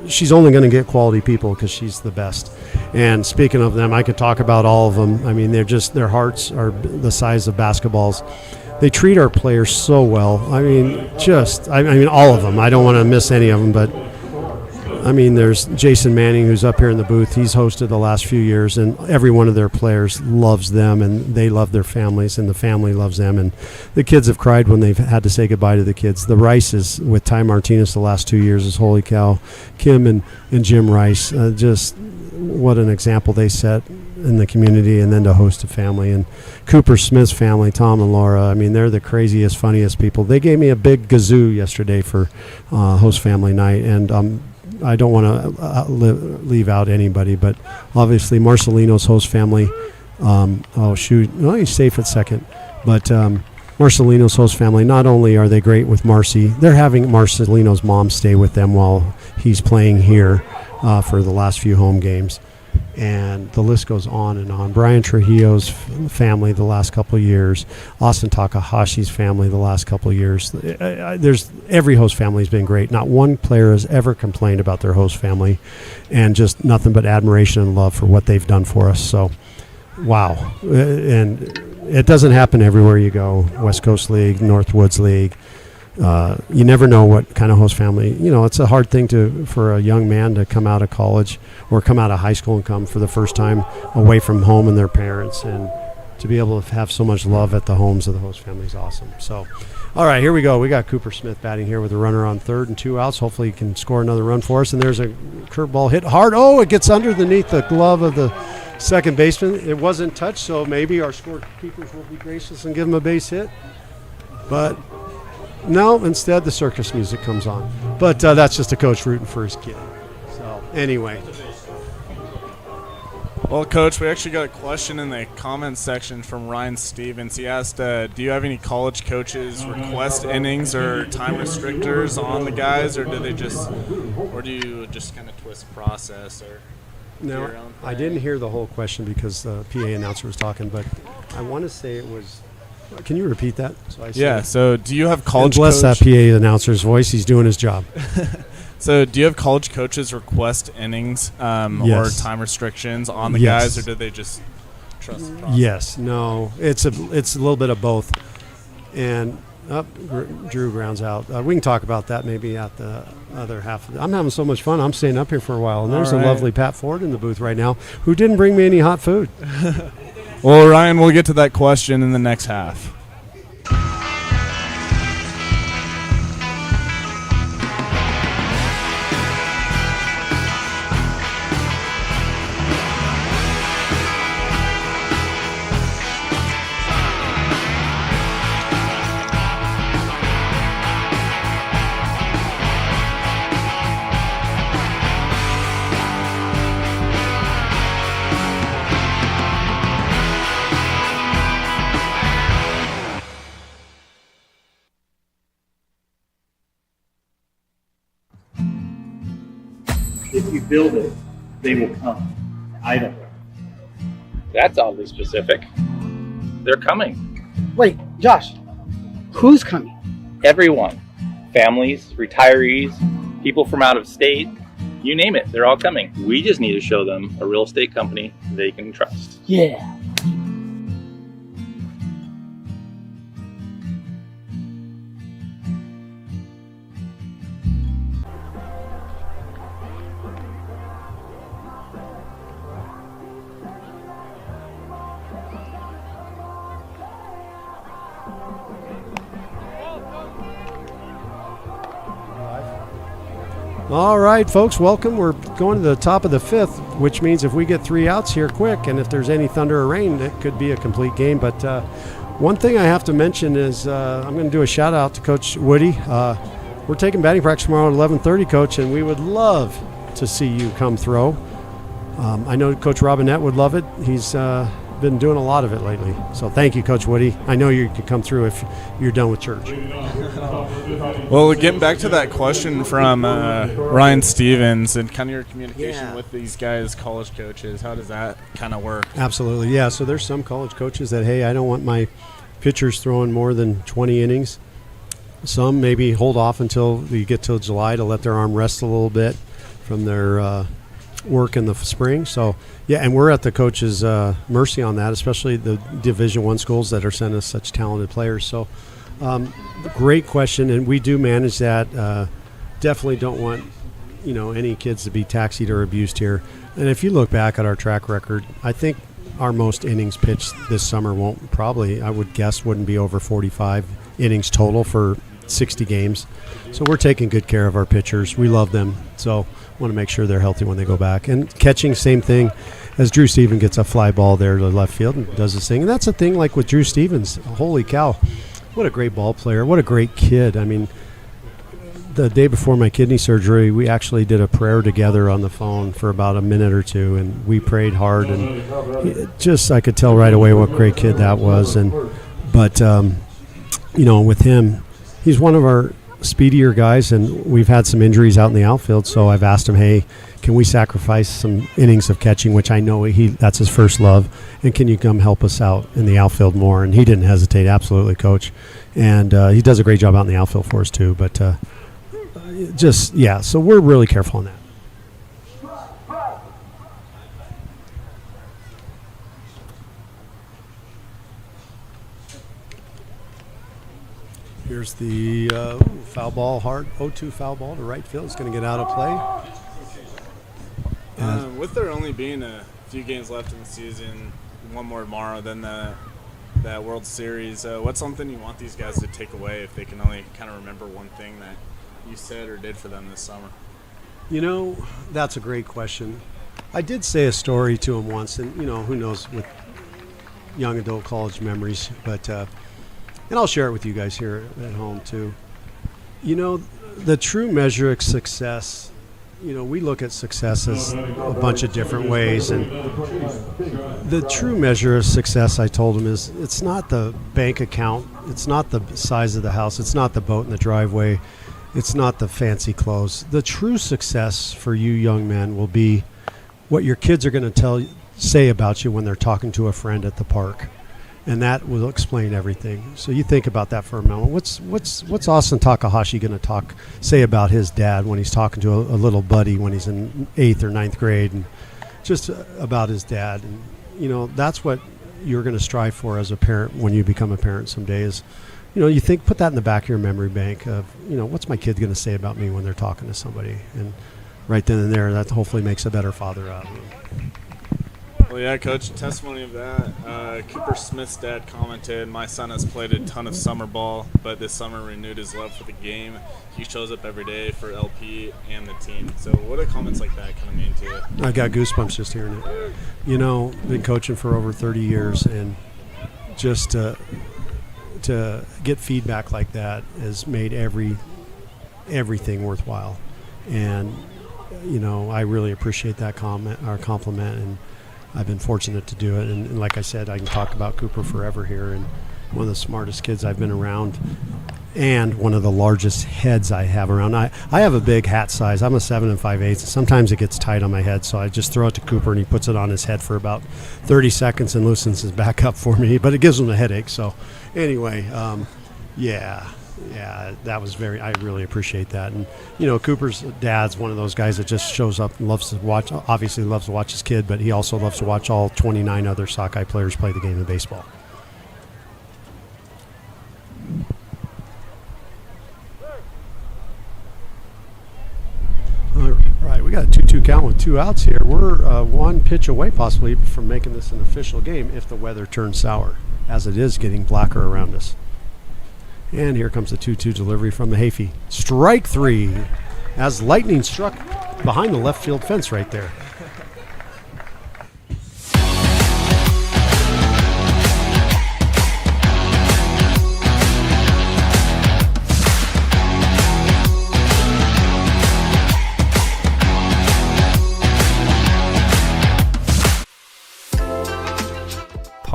she's only going to get quality people because she's the best. And speaking of them, I could talk about all of them. I mean, their hearts are the size of basketballs. They treat our players so well. I mean, all of them. I don't want to miss any of them, but I mean, there's Jason Manning, who's up here in the booth. He's hosted the last few years, and every one of their players loves them, and they love their families, and the family loves them. And the kids have cried when they've had to say goodbye to the kids. The Rices with Ty Martinez the last 2 years is holy cow. Kim and Jim Rice, just what an example they set in the community, and then to host a family. And Cooper Smith's family, Tom and Laura, I mean, they're the craziest, funniest people. They gave me a big gazoo yesterday for host family night, and I don't want to leave out anybody, but obviously Marcelino's host family. He's safe at second. But Marcelino's host family, not only are they great with Marcy, they're having Marcelino's mom stay with them while he's playing here for the last few home games. And the list goes on and on. Brian Trujillo's family the last couple of years, Austin Takahashi's family the last couple of years. Every host family has been great. Not one player has ever complained about their host family, and just nothing but admiration and love for what they've done for us. So, wow. And it doesn't happen everywhere you go. West Coast League, Northwoods League. You never know what kind of host family. It's a hard thing for a young man to come out of college or come out of high school and come for the first time away from home and their parents, and to be able to have so much love at the homes of the host family is awesome. So, all right, here we go. We got Cooper Smith batting here with a runner on third and 2 outs. Hopefully he can score another run for us. And there's a curveball hit hard. Oh, it gets underneath the glove of the second baseman. It wasn't touched, so maybe our scorekeepers will be gracious and give him a base hit. But no, instead the circus music comes on. But that's just a coach rooting for his kid. So, anyway. Well, Coach, we actually got a question in the comments section from Ryan Stevens. He asked, do you have any college coaches request innings or time restrictors on the guys, or do you just kind of twist process? Or no, I didn't hear the whole question because the PA announcer was talking, but I want to say it was. Can you repeat that? So do you have college coaches? Bless that PA announcer's voice. He's doing his job. So do you have college coaches request innings or time restrictions on the guys, or do they just trust the process? Yes. No. It's a little bit of both. And Drew grounds out. We can talk about that maybe at the other half. I'm having so much fun. I'm staying up here for a while. And there's a lovely Pat Ford in the booth right now who didn't bring me any hot food. Well, Ryan, we'll get to that question in the next half. If you build it, they will come. I don't know. That's oddly specific. They're coming. Wait, Josh, who's coming? Everyone. Families, retirees, people from out of state, you name it, they're all coming. We just need to show them a real estate company they can trust. Yeah. All right, folks, welcome. We're going to the top of the fifth, which means if we get 3 outs here quick, and if there's any thunder or rain, it could be a complete game. But one thing I have to mention is I'm going to do a shout-out to Coach Woody. We're taking batting practice tomorrow at 11:30, Coach, and we would love to see you come throw. I know Coach Robinette would love it. He's been doing a lot of it lately. So thank you, Coach Woody. I know you could come through if you're done with church. Well, getting back to that question from Ryan Stevens and kind of your communication with these guys, college coaches, how does that kind of work? Absolutely, yeah. So there's some college coaches that, hey, I don't want my pitchers throwing more than 20 innings. Some maybe hold off until you get till July to let their arm rest a little bit from their work in the spring. So yeah, and we're at the coach's mercy on that, especially the Division I schools that are sending us such talented players. So great question, and we do manage that. Definitely don't want any kids to be taxied or abused here. And if you look back at our track record, I think our most innings pitched this summer I would guess wouldn't be over 45 innings total for 60 games. So we're taking good care of our pitchers. We love them. So want to make sure they're healthy when they go back. And catching, same thing, as Drew Stevens gets a fly ball there to left field and does his thing. And that's the thing, like with Drew Stevens, holy cow, what a great ball player, what a great kid. I mean, the day before my kidney surgery, we actually did a prayer together on the phone for about a minute or two, and we prayed hard, and I could tell right away what great kid that was. But with him, he's one of our speedier guys, and we've had some injuries out in the outfield, so I've asked him, hey, can we sacrifice some innings of catching, which I know that's his first love, and can you come help us out in the outfield more? And he didn't hesitate. Absolutely, Coach. And he does a great job out in the outfield for us too, but so we're really careful on that. Here's the foul ball, hard 0-2 foul ball to right field. It's going to get out of play. With there only being a few games left in the season, one more tomorrow, then that World Series, what's something you want these guys to take away if they can only kind of remember one thing that you said or did for them this summer? That's a great question. I did say a story to him once, and, who knows with young adult college memories, but and I'll share it with you guys here at home too. The true measure of success, we look at success as a bunch of different ways, and the true measure of success, I told him, is it's not the bank account, it's not the size of the house, it's not the boat in the driveway, it's not the fancy clothes. The true success for you young men will be what your kids are going to say about you when they're talking to a friend at the park. And that will explain everything. So you think about that for a moment. What's Austin Takahashi going to say about his dad when he's talking to a little buddy when he's in 8th or 9th grade, and just about his dad? And that's what you're going to strive for as a parent when you become a parent someday. Is you put that in the back of your memory bank of what's my kid going to say about me when they're talking to somebody, and right then and there, that hopefully makes a better father out of me. Well, yeah, Coach, testimony of that. Cooper Smith's dad commented, my son has played a ton of summer ball, but this summer renewed his love for the game. He shows up every day for LP and the team. So what do comments like that kind of mean to you? I got goosebumps just hearing it. Been coaching for over 30 years, and just to get feedback like that has made everything worthwhile. And, I really appreciate that comment or compliment, and I've been fortunate to do it, and like I said, I can talk about Cooper forever here, and one of the smartest kids I've been around, and one of the largest heads I have around. I have a big hat size. I'm a 7 5/8. Sometimes it gets tight on my head, so I just throw it to Cooper, and he puts it on his head for about 30 seconds and loosens his back up for me, but it gives him a headache. So anyway, that was I really appreciate that. And, Cooper's dad's one of those guys that just shows up and loves to watch his kid, but he also loves to watch all 29 other Sockeye players play the game of baseball. All right, we got a 2-2 count with 2 outs here. We're one pitch away possibly from making this an official game if the weather turns sour, as it is getting blacker around us. And here comes the 2-2 delivery from the Hafey. Strike 3 as lightning struck behind the left field fence right there.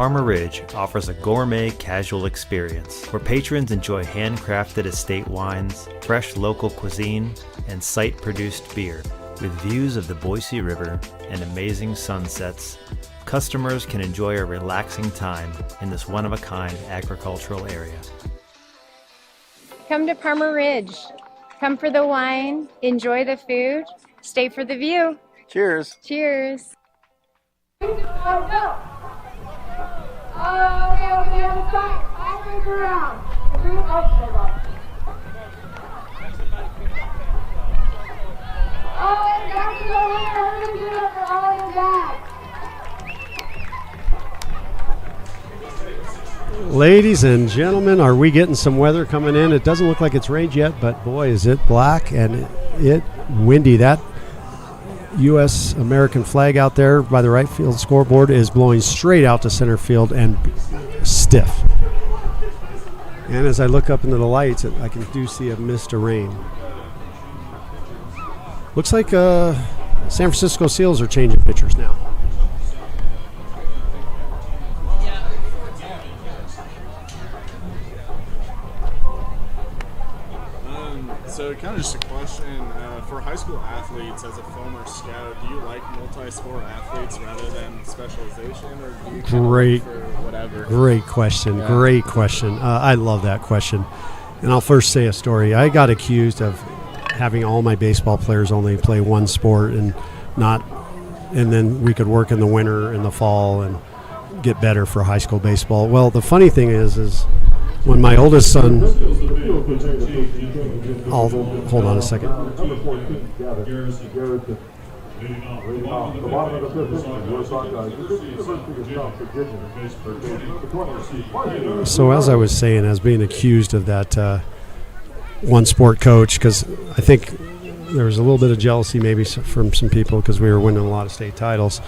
Parma Ridge offers a gourmet casual experience where patrons enjoy handcrafted estate wines, fresh local cuisine, and site-produced beer. With views of the Boise River and amazing sunsets, customers can enjoy a relaxing time in this one-of-a-kind agricultural area. Come to Parma Ridge. Come for the wine, enjoy the food, stay for the view. Cheers. Cheers. Ladies and gentlemen, are we getting some weather coming in? It doesn't look like it's rained yet, but boy, is it black and it windy. That U.S. American flag out there by the right field scoreboard is blowing straight out to center field and stiff. And as I look up into the lights, I do see a mist of rain. Looks like San Francisco Seals are changing pitchers now. So kind of just a question, for high school athletes, as a former scout, do you like multi-sport athletes rather than specialization, or do you kind of look for whatever? Great question. Yeah. Great question. I love that question. And I'll first say a story. I got accused of having all my baseball players only play one sport and then we could work in the winter and the fall and get better for high school baseball. Well, the funny thing is when my oldest son, hold on a second. So as I was saying, as being accused of that one sport coach, because I think there was a little bit of jealousy maybe from some people because we were winning a lot of state titles.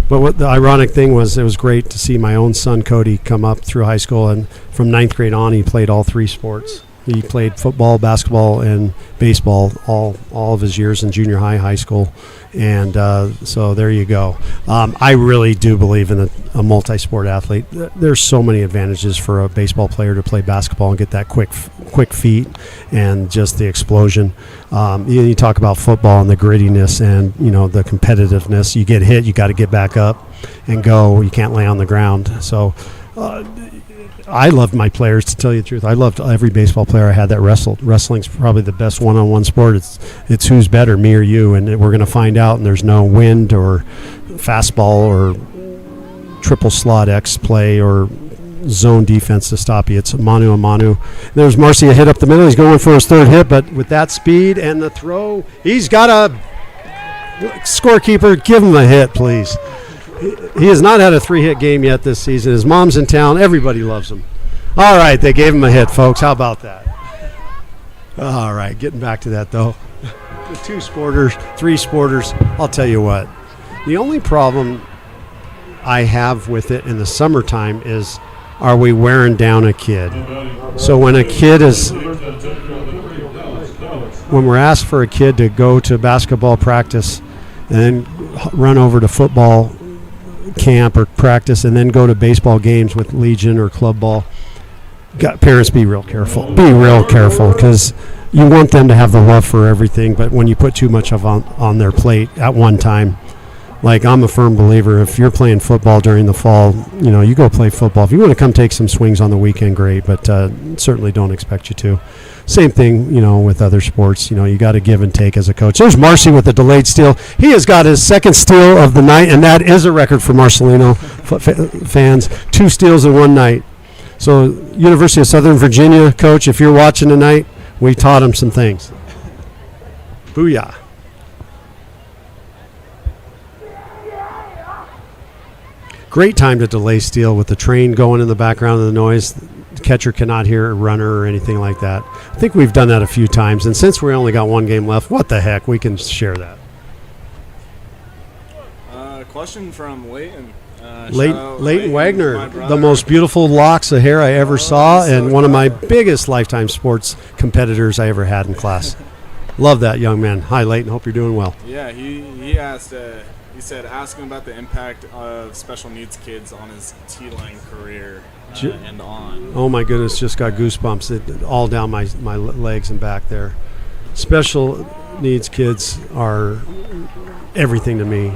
But what the ironic thing was, it was great to see my own son, Cody, come up through high school. And from ninth grade on, he played all three sports. He played football, basketball, and baseball all of his years in junior high, high school. And so there you go. I really do believe in a multi-sport athlete. There's so many advantages for a baseball player to play basketball and get that quick feet and just the explosion. You talk about football and the grittiness and the competitiveness. You get hit, you got to get back up and go. You can't lay on the ground. So I loved my players, to tell you the truth. I loved every baseball player I had that wrestled. Wrestling's probably the best one-on-one sport. It's who's better, me or you, and we're going to find out. And there's no wind or fastball or triple slot X play or zone defense to stop you. It's manu a manu. There's Marcy, a hit up the middle. He's going for his third hit, but with that speed and the throw, he's got a scorekeeper. Give him a hit, please. He has not had a 3-hit game yet this season. His mom's in town. Everybody loves him. All right, they gave him a hit, folks. How about that? All right, getting back to that, though. The 2 sporters, 3 sporters, I'll tell you what. The only problem I have with it in the summertime is, are we wearing down a kid? So when we're asked for a kid to go to basketball practice and then run over to football camp or practice and then go to baseball games with Legion or club ball, parents, be real careful. Be real careful, because you want them to have the love for everything, but when you put too much on their plate at one time, like I'm a firm believer, if you're playing football during the fall, you go play football. If you want to come take some swings on the weekend, great, but certainly don't expect you to. Same thing, with other sports. You got to give and take as a coach. There's Marcy with a delayed steal. He has got his second steal of the night, and that is a record for Marcelino fans. 2 steals in one night. So University of Southern Virginia, coach, if you're watching tonight, we taught him some things. Booyah. Great time to delay steal with the train going in the background of the noise. The catcher cannot hear a runner or anything like that. I think we've done that a few times, and since we only got 1 game left, what the heck, we can share that. Question from Leighton. Leighton Wagner, the most beautiful locks of hair I ever saw, and one of my biggest lifetime sports competitors I ever had in class. Love that young man. Hi, Leighton. Hope you're doing well. Yeah, he asked, he said, ask him about the impact of special needs kids on his T-line career and on. Oh my goodness, just got goosebumps all down my legs and back there. Special needs kids are everything to me.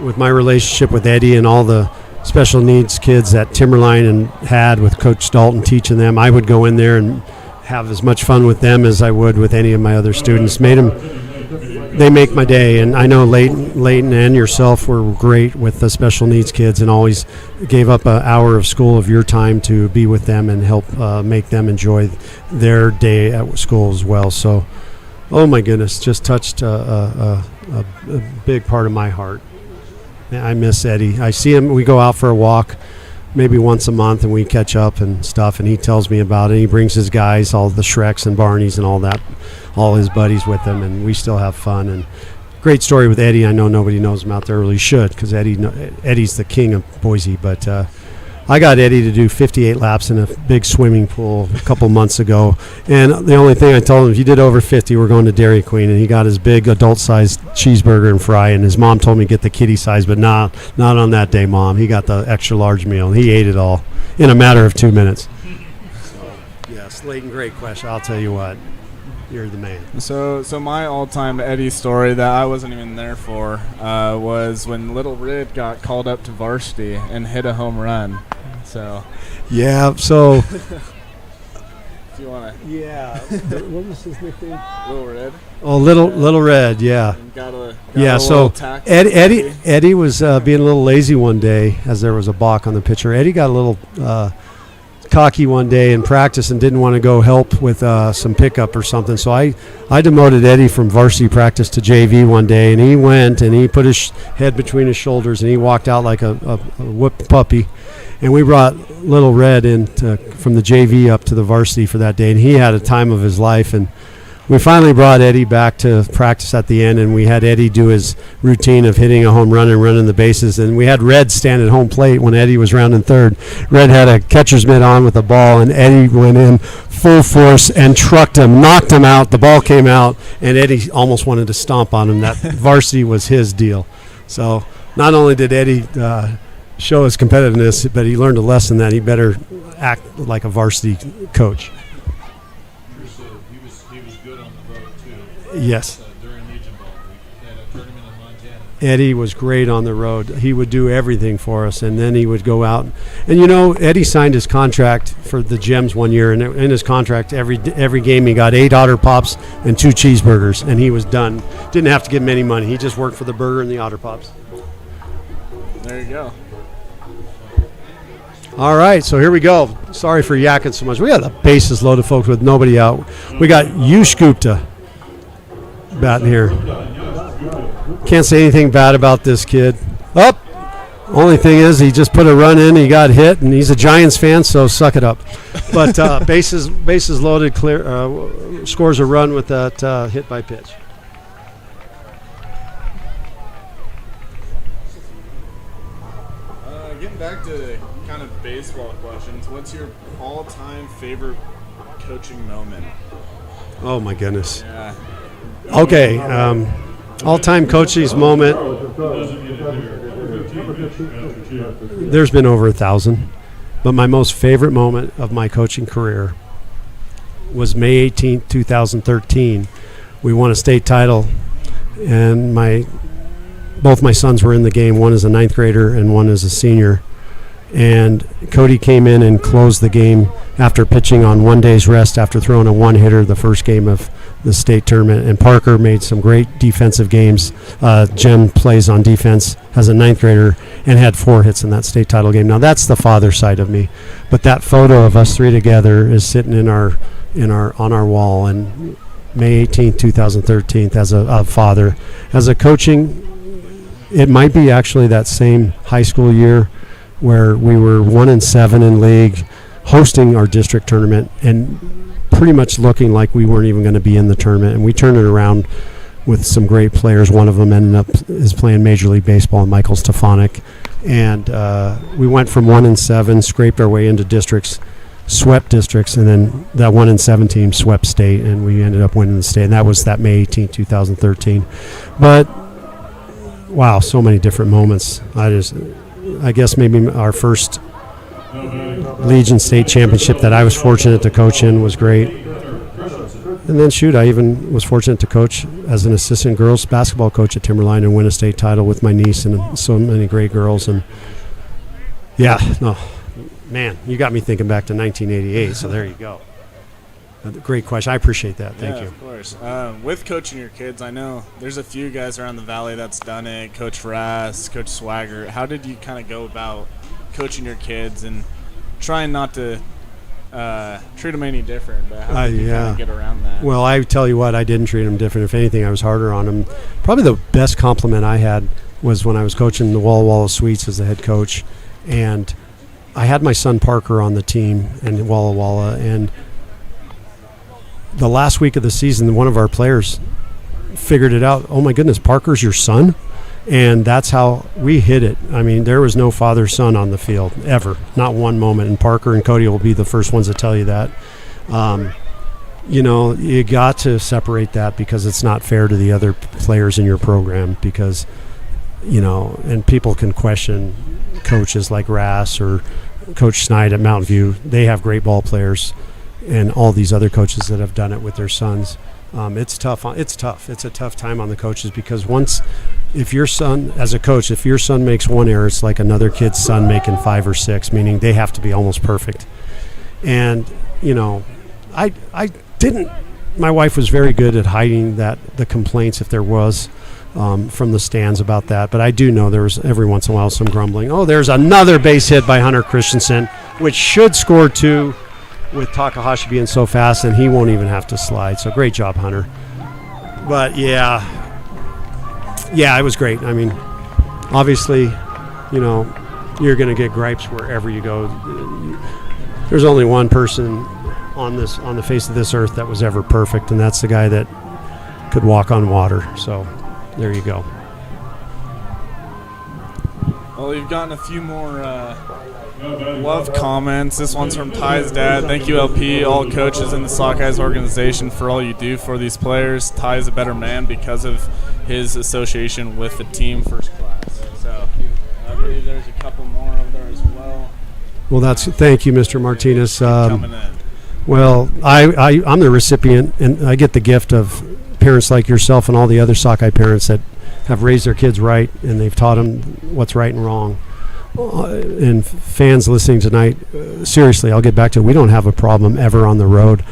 With my relationship with Eddie and all the special needs kids that Timberline and had with Coach Dalton teaching them, I would go in there and have as much fun with them as I would with any of my other students. They make my day, and I know Leighton and yourself were great with the special needs kids and always gave up an hour of school of your time to be with them and help make them enjoy their day at school as well. So, oh my goodness, just touched a big part of my heart. I miss Eddie. I see him, we go out for a walk maybe once a month and we catch up and stuff, and he tells me about it. He brings his guys, all the Shreks and Barneys and all that, all his buddies with him, and we still have fun. And great story with Eddie. I know nobody knows him out there, really should, because Eddie's the king of Boise. But I got Eddie to do 58 laps in a big swimming pool a couple months ago, and the only thing I told him, if you did over 50, we're going to Dairy Queen. And he got his big adult-sized cheeseburger and fry, and his mom told me to get the kiddie size, but not on that day, Mom. He got the extra large meal, and he ate it all in a matter of 2 minutes. Yes, Leighton, great question. I'll tell you what. You're the man. So my all-time Eddie story that I wasn't even there for was when Little Red got called up to varsity and hit a home run. So yeah. So if you want to. Yeah. What was his nickname? Little Red. Oh, Little Red. Yeah. So Eddie was being a little lazy one day as there was a balk on the pitcher. Eddie got a little cocky one day in practice and didn't want to go help with some pickup or something. So I demoted Eddie from varsity practice to JV one day, and he went and he put his head between his shoulders and he walked out like a whipped puppy. And we brought Little Red in from the JV up to the varsity for that day, and he had a time of his life. And we finally brought Eddie back to practice at the end, and we had Eddie do his routine of hitting a home run and running the bases. And we had Red stand at home plate when Eddie was rounding third. Red had a catcher's mitt on with the ball, and Eddie went in full force and trucked him, knocked him out. The ball came out, and Eddie almost wanted to stomp on him. That varsity was his deal. So not only did Eddie show his competitiveness, but he learned a lesson that he better act like a varsity coach. He was good on the road too. Yes. During Legion Ball, we had a tournament in Montana. Eddie was great on the road. He would do everything for us, and then he would go out. And Eddie signed his contract for the Gems one year, and in his contract, every game he got 8 Otter Pops and 2 cheeseburgers, and he was done. Didn't have to give him any money. He just worked for the burger and the Otter Pops. There you go. All right, so here we go. Sorry for yakking so much. We got the bases loaded, folks, with nobody out. We got Yushgupta batting here. Can't say anything bad about this kid. Only thing is he just put a run in, he got hit, and he's a Giants fan, so suck it up. But bases loaded, clear, scores a run with that hit by pitch. Getting back to kind of baseball questions, what's your all-time favorite coaching moment? Oh my goodness. Yeah. Okay, all-time coaching's moment. There's been over 1,000, but my most favorite moment of my coaching career was May 18th, 2013. We won a state title, and both my sons were in the game. One is a 9th grader and one is a senior. And Cody came in and closed the game after pitching on 1 day's rest after throwing a one-hitter the first game of the state tournament. And Parker made some great defensive games. Jem plays on defense, has a 9th grader, and had 4 hits in that state title game. Now that's the father side of me. But that photo of us 3 together is sitting on our wall. And May 18th, 2013, as a father, as a coaching, it might be actually that same high school year where we were 1-7 in league, hosting our district tournament, and pretty much looking like we weren't even going to be in the tournament. And we turned it around with some great players. One of them is playing Major League Baseball, Michael Stefanik. And we went from 1-7, scraped our way into districts, swept districts, and then that 1-7 team swept state, and we ended up winning the state. And that was that May 18, 2013. But wow, so many different moments. I guess maybe our first Legion State Championship that I was fortunate to coach in was great. And then, I even was fortunate to coach as an assistant girls basketball coach at Timberline and win a state title with my niece and so many great girls. And man, you got me thinking back to 1988, so there you go. Great question. I appreciate that. Thank you. Of course. With coaching your kids, I know there's a few guys around the valley that's done it. Coach Rass, Coach Swagger. How did you kind of go about coaching your kids and trying not to treat them any different? But how did you kind of get around that? Well, I tell you what, I didn't treat them different. If anything, I was harder on them. Probably the best compliment I had was when I was coaching the Walla Walla Sweets as the head coach, and I had my son Parker on the team in Walla Walla, and the last week of the season, one of our players figured it out. Oh my goodness, Parker's your son? And that's how we hit it. I mean, there was no father-son on the field ever, not one moment. And Parker and Cody will be the first ones to tell you that. You got to separate that because it's not fair to the other players in your program because, and people can question coaches like Rass or Coach Snide at Mountain View. They have great ball players and all these other coaches that have done it with their sons. It's tough. It's a tough time on the coaches because if your son makes one error, it's like another kid's son making 5 or 6, meaning they have to be almost perfect. And, I didn't, my wife was very good at hiding the complaints if there was from the stands about that. But I do know there was every once in a while some grumbling. Oh, there's another base hit by Hunter Christensen, which should score 2. With Takahashi being so fast, and he won't even have to slide. So great job, Hunter. But yeah, it was great. I mean, obviously, you're going to get gripes wherever you go. There's only one person on the face of this earth that was ever perfect, and that's the guy that could walk on water. So there you go. Well, you've gotten a few more love comments. This one's from Ty's dad. Thank you, LP, all coaches in the Sockeyes organization for all you do for these players. Ty's a better man because of his association with the team first class. So I believe there's a couple more over there as well. Well, thank you, Mr. Martinez. Coming in. Well, I'm the recipient, and I get the gift of parents like yourself and all the other Sockeye parents that have raised their kids right, and they've taught them what's right and wrong. And fans listening tonight, seriously, I'll get back to it. We don't have a problem ever on the road.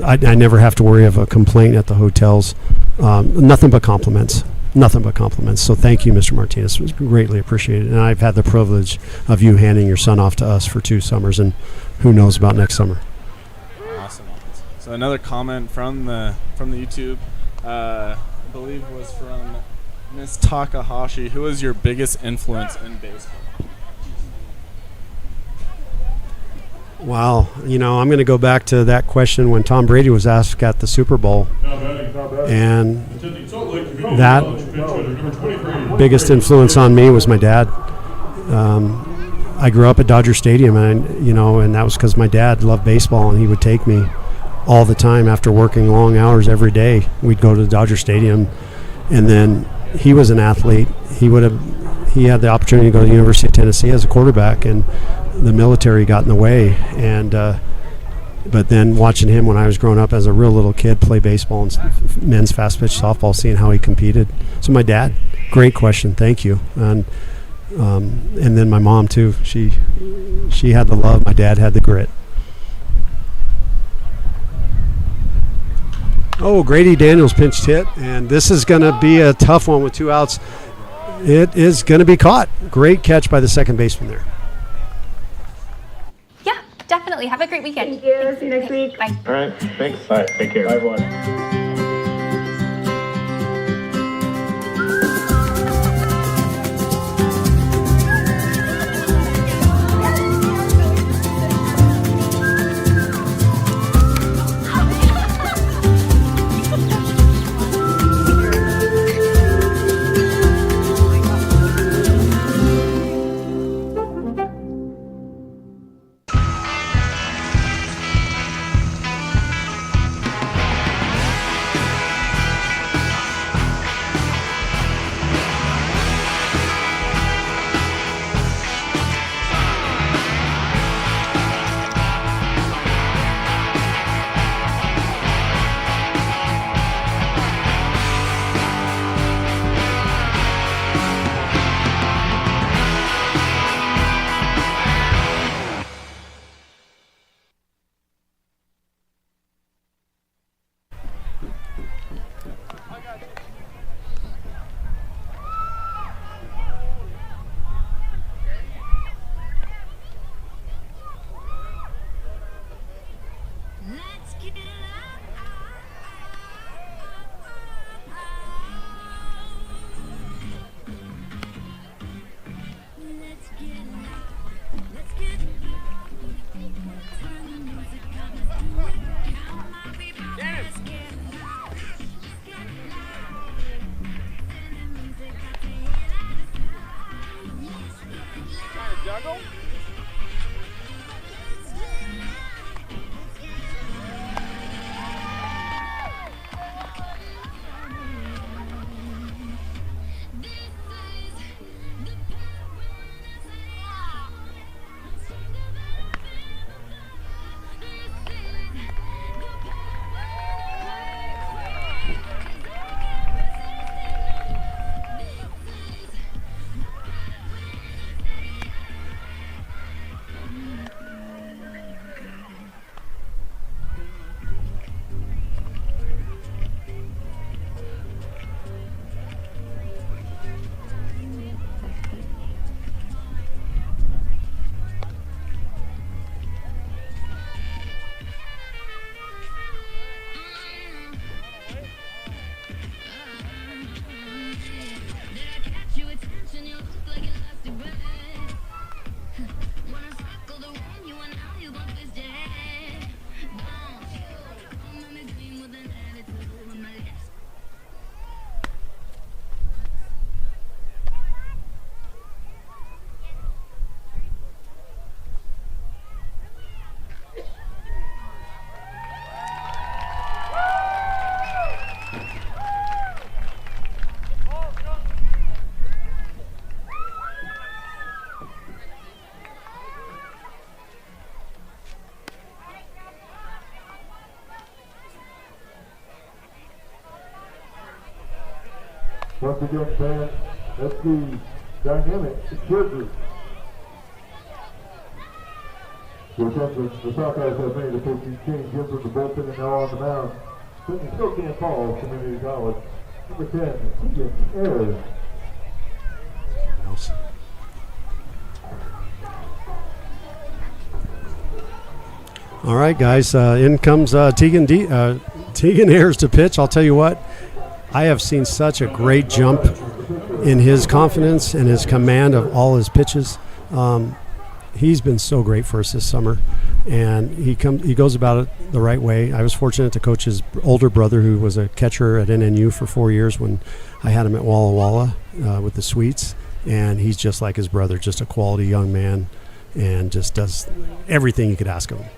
I never have to worry of a complaint at the hotels. Nothing but compliments. So thank you, Mr. Martinez. It was greatly appreciated. And I've had the privilege of you handing your son off to us for 2 summers, and who knows about next summer. Awesome. So another comment from the YouTube, I believe was from Miss Takahashi. Who is your biggest influence in baseball? Wow. I'm going to go back to that question when Tom Brady was asked at the Super Bowl. And that biggest influence on me was my dad. I grew up at Dodger Stadium, and that was because my dad loved baseball, and he would take me all the time after working long hours every day. We'd go to Dodger Stadium, and then he was an athlete. He had the opportunity to go to the University of Tennessee as a quarterback, and the military got in the way. And but then watching him when I was growing up as a real little kid play baseball and men's fast pitch softball, seeing how he competed. So my dad, great question, thank you. And then my mom too. She had the love. My dad had the grit. Oh, Grady Daniels pinched hit, and this is going to be a tough one with 2 outs. It is going to be caught. Great catch by the second baseman there. Yeah, definitely. Have a great weekend. Thank you. See you next week. Bye. All right, thanks. All right, take care. Bye, everyone. Once again, fans, that's the dynamic cheer group. The Sockeyes have made a 15 change in from the bullpen and now on the mound. Sitting still can't fall, Community College. Number 10, Keegan Ayers. All right, guys, in comes Tegan Ayers to pitch. I'll tell you what, I have seen such a great jump in his confidence and his command of all his pitches. He's been so great for us this summer, and he goes about it the right way. I was fortunate to coach his older brother, who was a catcher at NNU for 4 years when I had him at Walla Walla with the Sweets, and he's just like his brother, just a quality young man, and just does everything you could ask of him.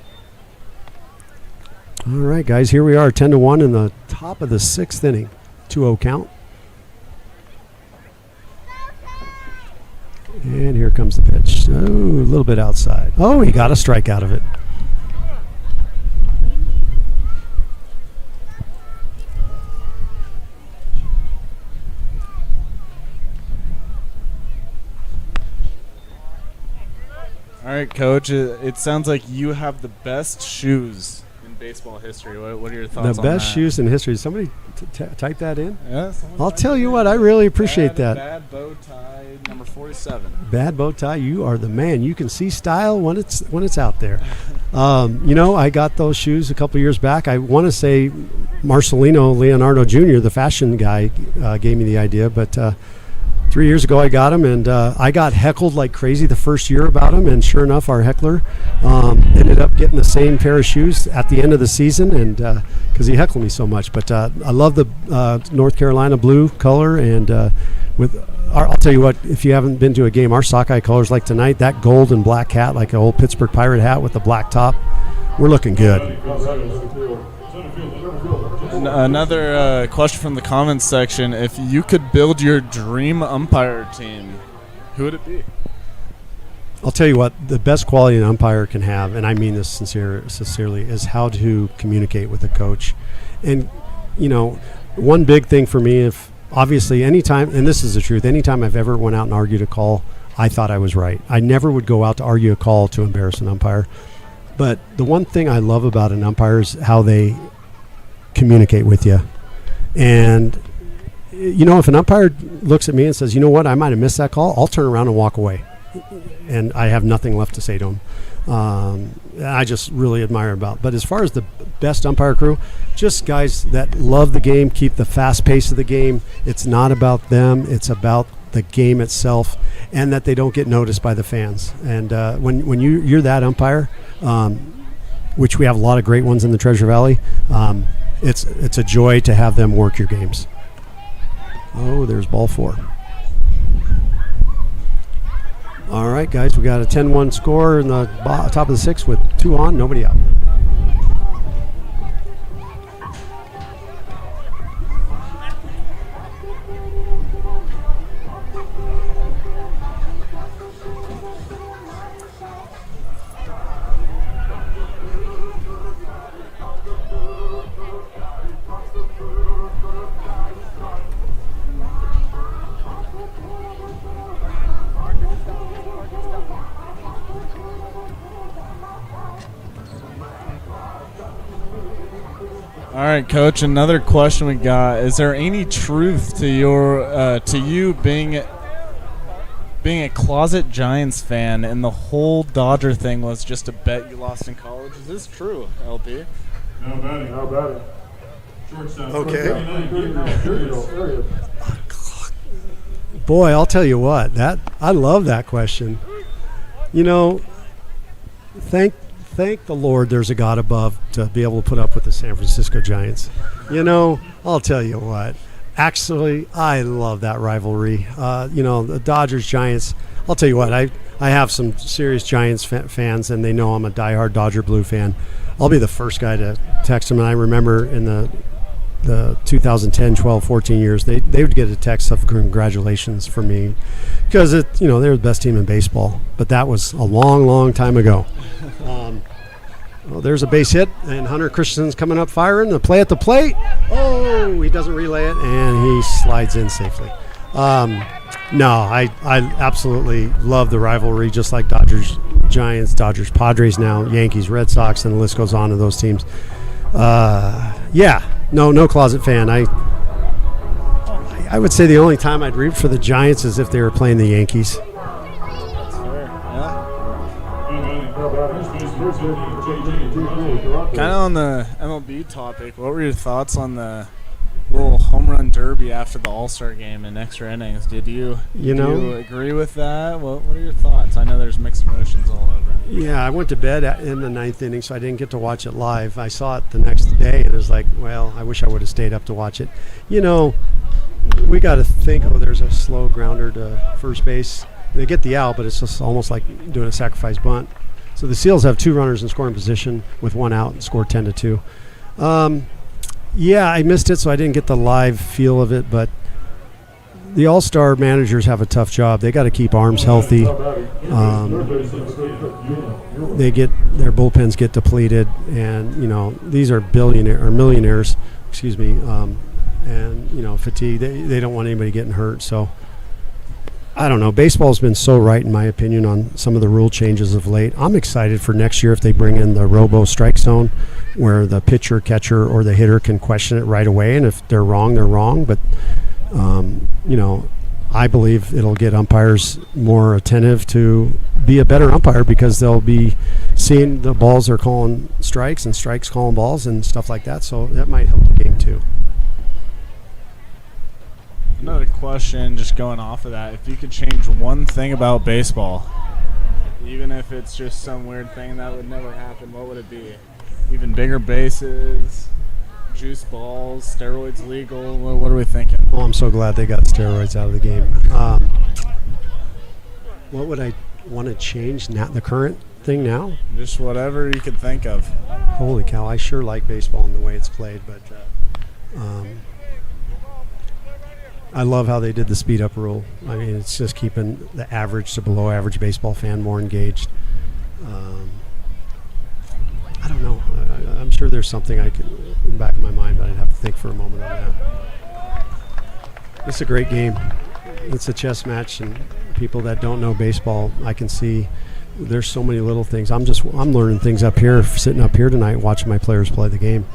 All right, guys, here we are, 10-1 in the top of the 6th inning, 2-0 count. And here comes the pitch. Oh, a little bit outside. Oh, he got a strike out of it. All right, Coach, it sounds like you have the best shoes in baseball history. What are your thoughts on that? The best shoes in history. Somebody type that in? Yeah. I'll tell you what, I really appreciate that. Bad bow tie, number 47. Bad bow tie, you are the man. You can see style when it's out there. I got those shoes a couple years back. I want to say Marcelino Leonardo Jr., the fashion guy, gave me the idea, but 3 years ago I got them, and I got heckled like crazy the first year about them, and sure enough, our heckler ended up getting the same pair of shoes at the end of the season, and because he heckled me so much. But I love the North Carolina blue color, and I'll tell you what, if you haven't been to a game, our Sockeye colors like tonight, that gold and black hat, like an old Pittsburgh Pirate hat with the black top, we're looking good. Another question from the comments section. If you could build your dream umpire team, who would it be? I'll tell you what, the best quality an umpire can have, and I mean this sincerely, is how to communicate with a coach. And, one big thing for me, if obviously anytime, and this is the truth, anytime I've ever went out and argued a call, I thought I was right. I never would go out to argue a call to embarrass an umpire. But the one thing I love about an umpire is how they communicate with you. And if an umpire looks at me and says, you know what, I might have missed that call, I'll turn around and walk away, and I have nothing left to say to him. I just really admire about. But as far as the best umpire crew, just guys that love the game, keep the fast pace of the game. It's not about them, it's about the game itself, and that they don't get noticed by the fans. And when you're that umpire, which we have a lot of great ones in the Treasure Valley, it's a joy to have them work your games. Oh, there's ball 4. All right, guys, we got a 10-1 score in the top of the 6th with 2 on, nobody out. All right, Coach. Another question we got: is there any truth to you being a closet Giants fan, and the whole Dodger thing was just a bet you lost in college? Is this true, LP? How about it? Shortstop. Okay. Boy, I'll tell you what. I love that question. You know, thank the Lord there's a God above to be able to put up with the San Francisco Giants. You know, I'll tell you what. Actually, I love that rivalry. You know, the Dodgers-Giants. I'll tell you what. I have some serious Giants fans, and they know I'm a diehard Dodger Blue fan. I'll be the first guy to text them. And I remember in the 2010, 12, 14 years, they would get a text of congratulations from me because they're the best team in baseball. But that was a long, long time ago. Well, there's a base hit, and Hunter Christensen's coming up firing. The play at the plate. Oh, he doesn't relay it, and he slides in safely. No, I absolutely love the rivalry, just like Dodgers-Giants, Dodgers-Padres now, Yankees-Red Sox, and the list goes on to those teams. No closet fan. I would say the only time I'd root for the Giants is if they were playing the Yankees. Kind of on the MLB topic, what were your thoughts on the little home run derby after the All-Star game in extra innings? Did you agree with that? What are your thoughts? I know there's mixed emotions all over. Yeah, I went to bed in the 9th inning, so I didn't get to watch it live. I saw it the next day, and it was like, well, I wish I would have stayed up to watch it. You know, we got to think, there's a slow grounder to first base. They get the out, but it's just almost like doing a sacrifice bunt. So the Seals have 2 runners in scoring position with 1 out and scored 10-2. Yeah, I missed it, so I didn't get the live feel of it, but the all-star managers have a tough job. They got to keep arms healthy. They get their bullpens get depleted, and these are millionaires, and fatigue. They don't want anybody getting hurt. So I don't know. Baseball's been so right, in my opinion, on some of the rule changes of late. I'm excited for next year if they bring in the robo strike zone, where the pitcher, catcher, or the hitter can question it right away, and if they're wrong, they're wrong. But I believe it'll get umpires more attentive to be a better umpire, because they'll be seeing the balls are calling strikes and strikes calling balls and stuff like that. So that might help the game too. Another question, just going off of that. If you could change one thing about baseball, even if it's just some weird thing that would never happen, what would it be? Even bigger bases, juice balls, steroids legal? What are we thinking? Oh, I'm so glad they got steroids out of the game. What would I want to change now? The current thing now? Just whatever you could think of. Holy cow, I sure like baseball and the way it's played, but I love how they did the speed up rule. I mean, it's just keeping the average to below average baseball fan more engaged. I don't know. I'm sure there's something I can in the back of my mind, but I'd have to think for a moment on that. It's a great game. It's a chess match, and people that don't know baseball, I can see there's so many little things. I'm learning things up here, sitting up here tonight, watching my players play the game.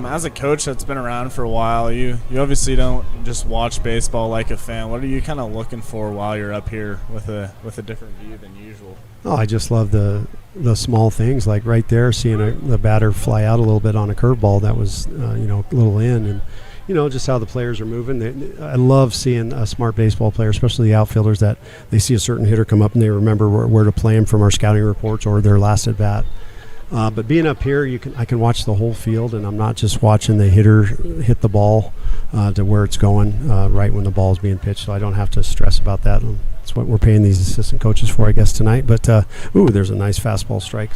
As a coach that's been around for a while, you obviously don't just watch baseball like a fan. What are you kind of looking for while you're up here with a different view than usual? Oh, I just love the small things, like right there, seeing the batter fly out a little bit on a curveball that was a little in, and just how the players are moving. I love seeing a smart baseball player, especially the outfielders, that they see a certain hitter come up and they remember where to play him from our scouting reports or their last at bat. But being up here, I can watch the whole field, and I'm not just watching the hitter hit the ball to where it's going right when the ball is being pitched, so I don't have to stress about that. That's what we're paying these assistant coaches for, I guess, tonight. But, there's a nice fastball strike,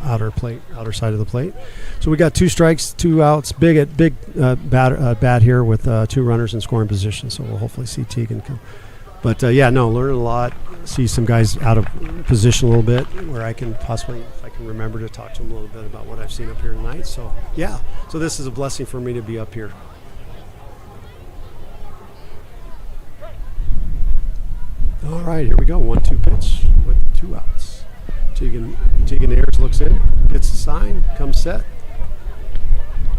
outer side of the plate. So we got 2 strikes, 2 outs, big bat here with 2 runners in scoring position, so we'll hopefully see Teagan come. But, learning a lot, see some guys out of position a little bit where I can possibly, if I can remember to talk to them a little bit about what I've seen up here tonight. So, so this is a blessing for me to be up here. All right, here we go. 1-2 pitch with 2 outs. Teagan Ayers looks in, gets the sign, comes set,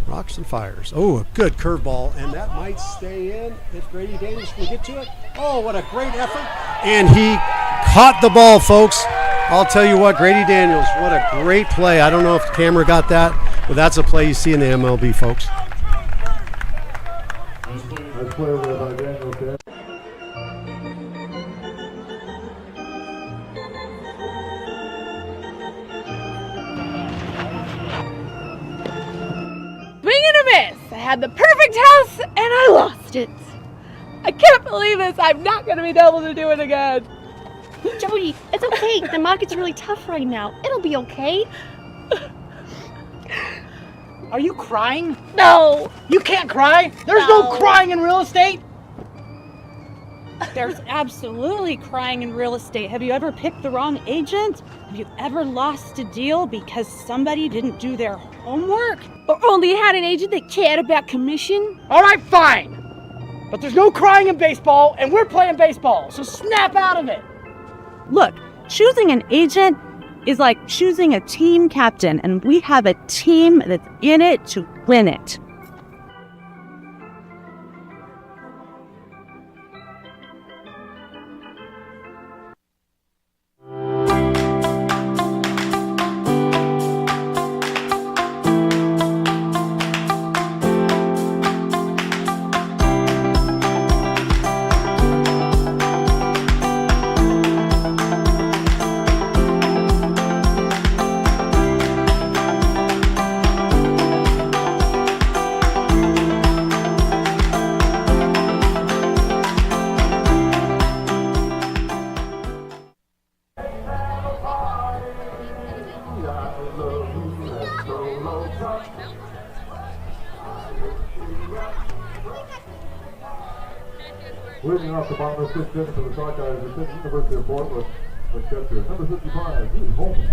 rocks and fires. Oh, a good curveball, and that might stay in if Grady Daniels can get to it. Oh, what a great effort. And he caught the ball, folks. I'll tell you what, Grady Daniels, what a great play. I don't know if the camera got that, but that's a play you see in the MLB, folks. Nice play by Daniels there. Swing and a miss. I had the perfect house and I lost it. I can't believe this. I'm not going to be able to do it again. Jody, it's okay. The market's really tough right now. It'll be okay. Are you crying? No. You can't cry? There's no crying in real estate. There's absolutely crying in real estate. Have you ever picked the wrong agent? Have you ever lost a deal because somebody didn't do their homework? Or only had an agent that cared about commission? All right, fine. But there's no crying in baseball, and we're playing baseball, so snap out of it. Look, choosing an agent is like choosing a team captain, and we have a team that's in it to win it. Leading off the bottom of 6th inning for the Sockeyes, the University of Portland, the catcher, number 55, Holman.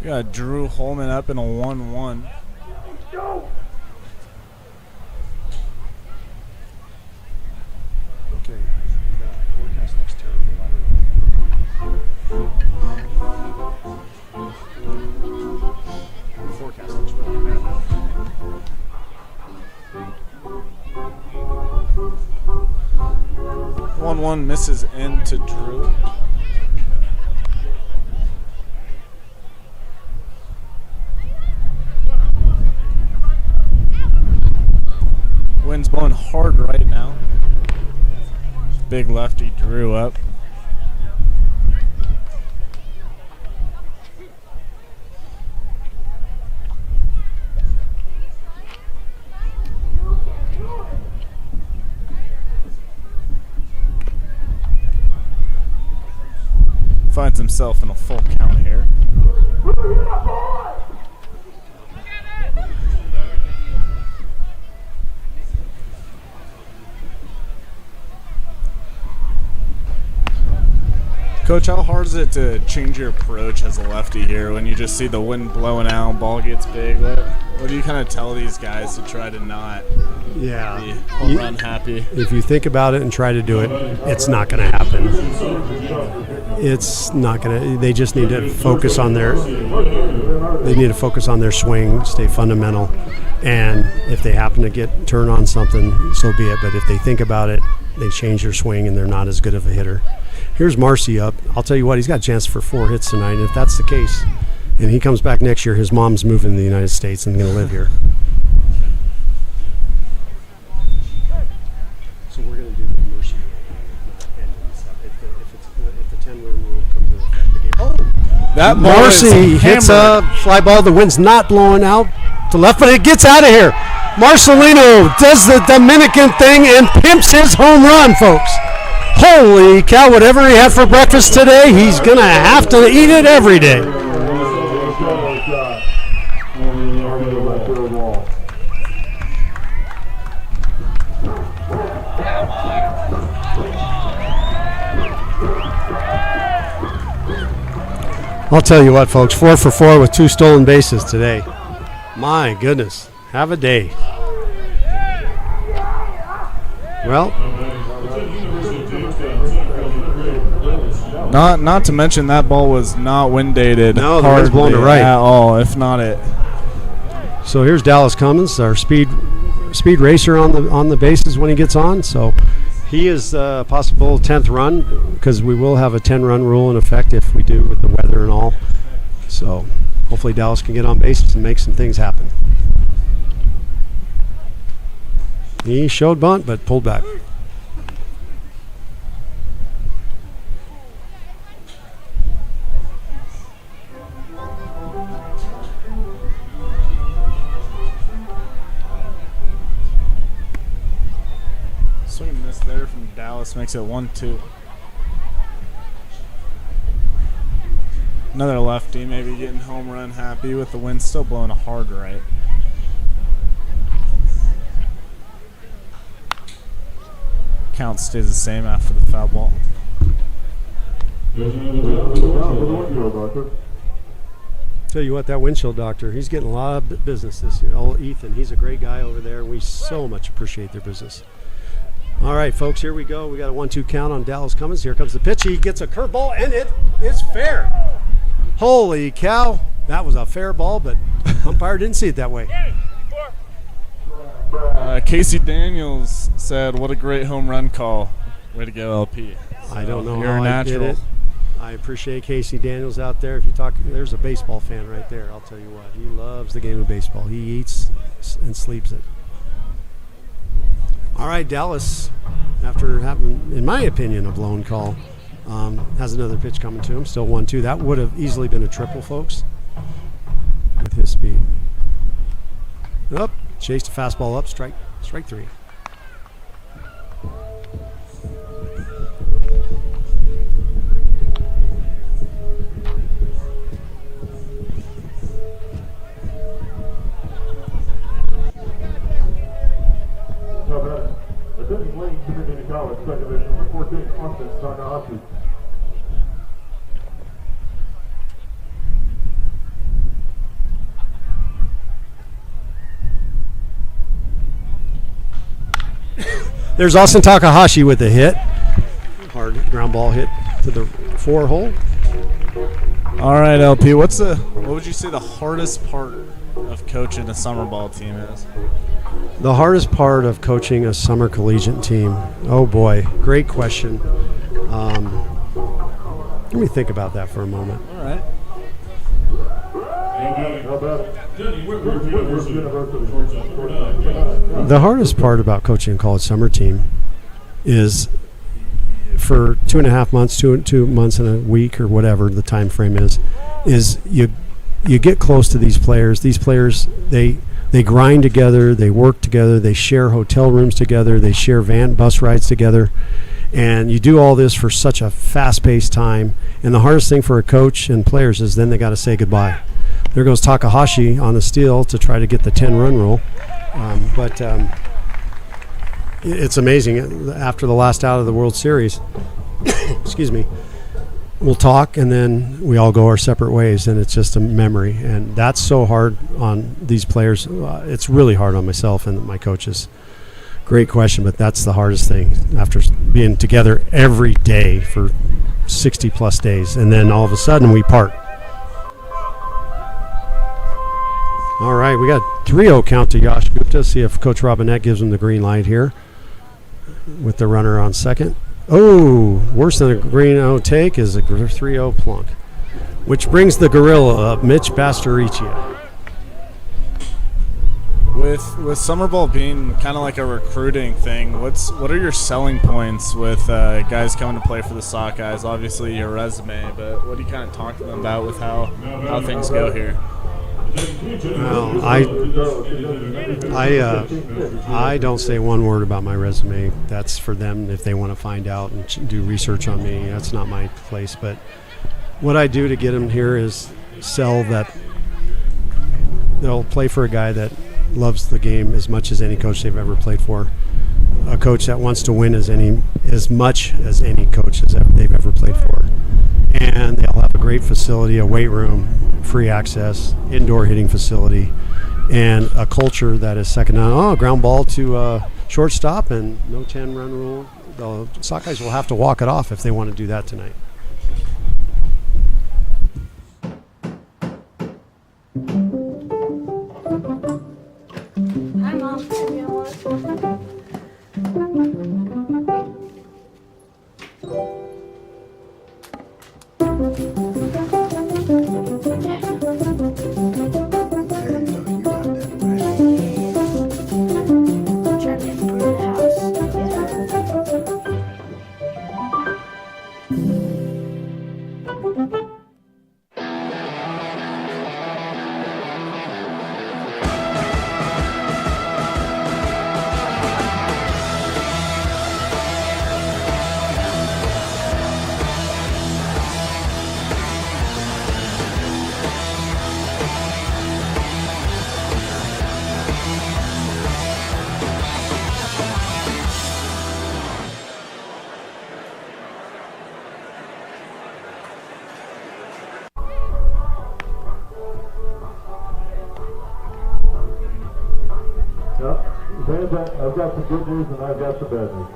We got Drew Holman up in a 1-1. Go! Okay, the forecast looks terrible. The forecast looks really bad now. One misses into Drew. Wind's blowing hard right now. Big lefty Drew up. Finds himself in a full count here. Coach, how hard is it to change your approach as a lefty here when you just see the wind blowing out, ball gets big? What do you kind of tell these guys to try to not be home run happy? If you think about it and try to do it, it's not going to happen. It's not going to. They just need to focus on their. They need to focus on their swing, stay fundamental, and if they happen to turn on something, so be it. But if they think about it they change their swing and they're not as good of a hitter. Here's Marcy up. I'll tell you what, he's got a chance for 4 hits tonight. And if that's the case, and he comes back next year, his mom's moving to the United States and going to live here. So we're going to do the Mercy. If the 10-run rule comes into effect, the game. Oh! That Marcy hits a fly ball. The wind's not blowing out to left, but it gets out of here. Marcelino does the Dominican thing and pimps his home run, folks. Holy cow, whatever he had for breakfast today, he's going to have to eat it every day. I'll tell you what, folks, 4 for 4 with 2 stolen bases today. My goodness, have a day. Well, not to mention that ball was not wind dated. No, the wind's blowing to right at all, if not it. So here's Dallas Cummins, our speed racer on the bases when he gets on. So he is a possible 10th run because we will have a 10-run rule in effect if we do with the weather and all. So hopefully Dallas can get on base and make some things happen. He showed bunt but pulled back. Swing and miss there from Dallas makes it 1-2. Another lefty, maybe getting home run happy with the wind still blowing a hard right. Count stays the same after the foul ball. Tell you what, that windshield doctor, he's getting a lot of business this year. Oh, Ethan, he's a great guy over there, and we so much appreciate their business. All right, folks, here we go. We got a 1-2 count on Dallas Cummins. Here comes the pitch. He gets a curveball, and it is fair. Holy cow. That was a fair ball, but umpire didn't see it that way. Casey Daniels said, "What a great home run call." Way to go, LP. So I don't know you're how natural. I did it. I appreciate Casey Daniels out there. If you talk, there's a baseball fan right there. I'll tell you what, he loves the game of baseball. He eats and sleeps it. All right, Dallas, after having, in my opinion, a blown call, has another pitch coming to him. Still 1-2. That would have easily been a triple, folks, with his speed. Up, chased a fastball up, strike 3. Attending Lane Community College, second division, number 14, Austin Takahashi. There's Austin Takahashi with a hit. Hard ground ball hit to the 4 hole. All right, LP, what would you say the hardest part of coaching a summer ball team is? The hardest part of coaching a summer collegiate team. Oh boy, great question. Let me think about that for a moment. All right. The hardest part about coaching a college summer team is for 2.5 months, 2 months and a week or whatever the time frame is you get close to these players. These players, they grind together, they work together, they share hotel rooms together, they share bus rides together, and you do all this for such a fast-paced time. And the hardest thing for a coach and players is then they got to say goodbye. There goes Takahashi on the steal to try to get the 10-run rule, but it's amazing. After the last out of the World Series, excuse me, we'll talk and then we all go our separate ways, and it's just a memory. And that's so hard on these players. It's really hard on myself and my coaches. Great question, but that's the hardest thing after being together every day for 60 plus days, and then all of a sudden we part. All right, we got 3-0 count to Yash Gupta. See if Coach Robinette gives him the green light here. with the runner on second. Oh, worse than a green O take is a 3-0 plunk, which brings the gorilla up, Mitch Bastariccia. With Summer Bowl being kind of like a recruiting thing, what are your selling points with guys coming to play for the Sockeyes? Obviously your resume, but what do you kind of talk to them about with how things go here? Well, I don't say one word about my resume. That's for them if they want to find out and do research on me. That's not my place. But what I do to get them here is sell that they'll play for a guy that loves the game as much as any coach they've ever played for. A coach that wants to win as much as any coach they've ever played for. And they'll have a great facility, a weight room, free access, indoor hitting facility, and a culture that is second on. Ground ball to shortstop and no 10-run rule. The Sockeyes will have to walk it off if they want to do that tonight. Hi, Mom. I've got some good news and I've got some bad news.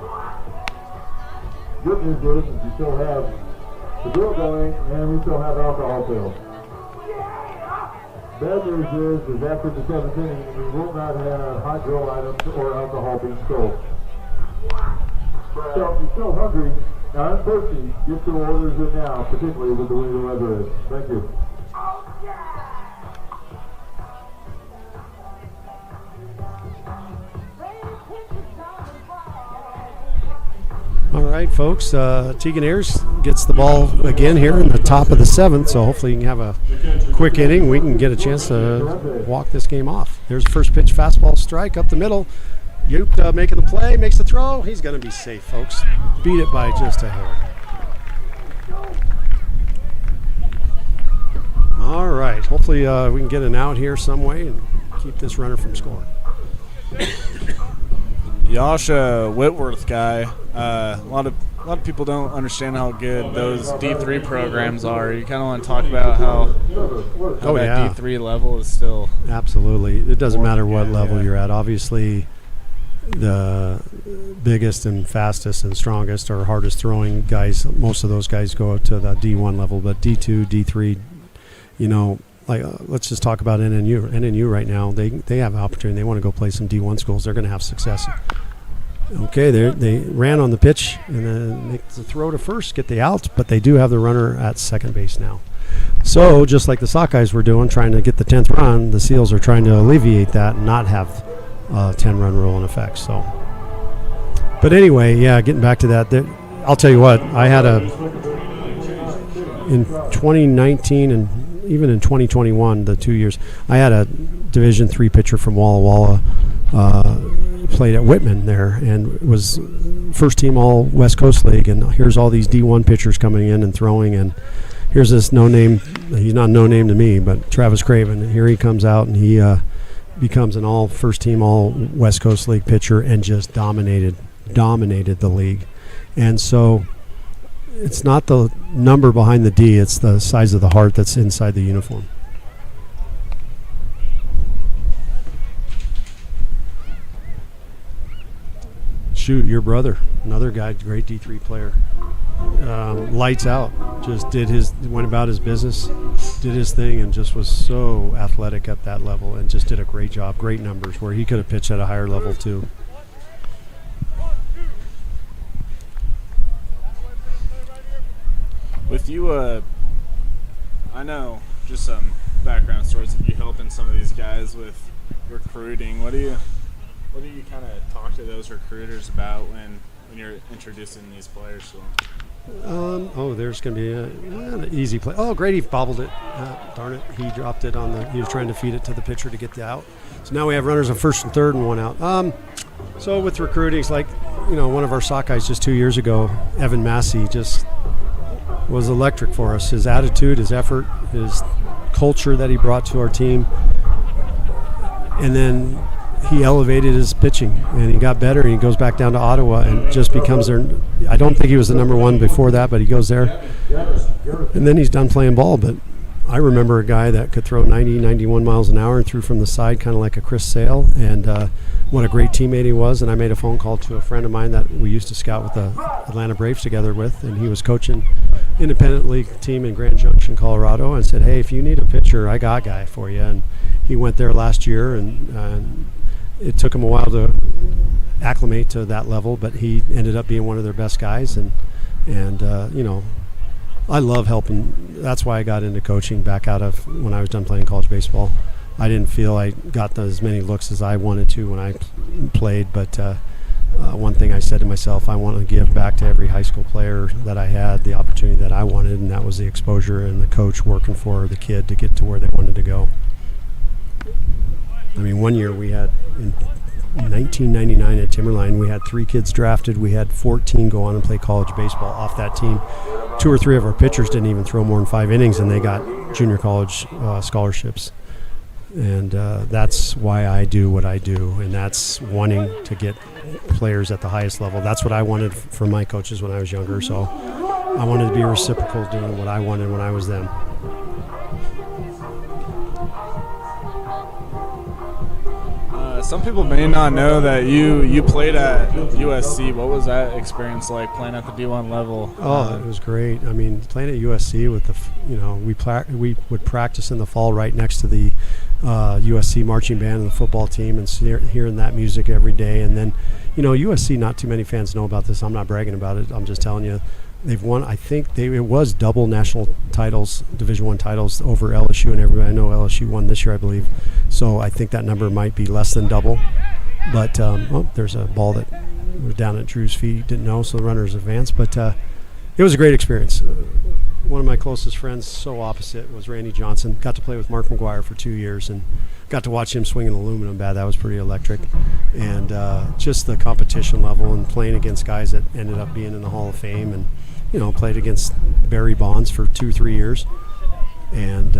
Good news is you still have the drill going and we still have alcohol sales. Bad news is after the 7th inning, we will not have hot drill items or alcohol being sold. So if you're still hungry and thirsty, get your orders in now, particularly with the way the weather is. Thank you. All right, folks. Tegan Ayers gets the ball again here in the top of the 7th, so hopefully you can have a quick inning. We can get a chance to walk this game off. There's first pitch fastball strike up the middle. Yoop making the play, makes the throw. He's going to be safe, folks. Beat it by just a hair. All right. Hopefully we can get an out here some way and keep this runner from scoring. Yasha Whitworth guy. A lot of people don't understand how good those D3 programs are. You kind of want to talk about how that D3 level is still. Absolutely. It doesn't matter what level you're at. Obviously, the biggest and fastest and strongest or hardest throwing guys, most of those guys go up to the D1 level, but D2, D3, let's just talk about NNU. NNU right now, they have an opportunity. They want to go play some D1 schools. They're going to have success. Okay, they ran on the pitch and then make the throw to first, get the out, but they do have the runner at second base now. So just like the Sockeyes were doing, trying to get the 10th run, the Seals are trying to alleviate that and not have a 10-run rule in effect. So, but anyway, getting back to that, I'll tell you what, I had in 2019 and even in 2021, the 2 years, I had a Division III pitcher from Walla Walla. Played at Whitman there and was first team all West Coast League, and here's all these D1 pitchers coming in and throwing, and here's this no name, he's not no name to me, but Travis Craven, here he comes out and he becomes an all first team all West Coast League pitcher and just dominated the league. And so it's not the number behind the D, it's the size of the heart that's inside the uniform. Shoot, your brother, another guy, great D3 player, lights out, just went about his business, did his thing, and just was so athletic at that level and just did a great job, great numbers, where he could have pitched at a higher level too. With you, I know just some background stories of you helping some of these guys with recruiting. What do you kind of talk to those recruiters about when you're introducing these players to them? There's going to be an easy play. Oh, Grady bobbled it. Darn it. He dropped it he was trying to feed it to the pitcher to get the out. So now we have runners on first and third and one out. So with recruiting, it's like, one of our Sockeyes just 2 years ago, Evan Massey, just was electric for us. His attitude, his effort, his culture that he brought to our team. And then he elevated his pitching, and he got better, and he goes back down to Ottawa and just becomes their – I don't think he was the number one before that, but he goes there. And then he's done playing ball. But I remember a guy that could throw 90, 91 miles an hour and threw from the side kind of like a Chris Sale, and what a great teammate he was. And I made a phone call to a friend of mine that we used to scout with the Atlanta Braves together with, and he was coaching independent league team in Grand Junction, Colorado, and said, hey, if you need a pitcher, I got a guy for you. And he went there last year, and it took him a while to acclimate to that level, but he ended up being one of their best guys. And I love helping. That's why I got into coaching back out of when I was done playing college baseball. I didn't feel I got as many looks as I wanted to when I played, but one thing I said to myself, I want to give back to every high school player that I had the opportunity that I wanted, and that was the exposure and the coach working for the kid to get to where they wanted to go. I mean, one year we had, in 1999 at Timberline, we had 3 kids drafted. We had 14 go on and play college baseball off that team. 2 or 3 of our pitchers didn't even throw more than 5 innings, and they got junior college scholarships. And that's why I do what I do, and that's wanting to get players at the highest level. That's what I wanted from my coaches when I was younger, so I wanted to be reciprocal doing what I wanted when I was them. Some people may not know that you played at USC. What was that experience like, playing at the D1 level? Oh, it was great. I mean, playing at USC with we would practice in the fall right next to the USC marching band and the football team, and hearing that music every day. And then, USC, not too many fans know about this. I'm not bragging about it. I'm just telling you. They've won, I think it was double national titles, Division I titles over LSU and everybody. I know LSU won this year, I believe. So I think that number might be less than double. But, there's a ball that was down at Drew's feet. He didn't know, so the runners advanced. But it was a great experience. One of my closest friends, so opposite, was Randy Johnson. Got to play with Mark McGuire for 2 years and got to watch him swing an aluminum bat. That was pretty electric. And just the competition level and playing against guys that ended up being in the Hall of Fame, and played against Barry Bonds for 2-3 years, and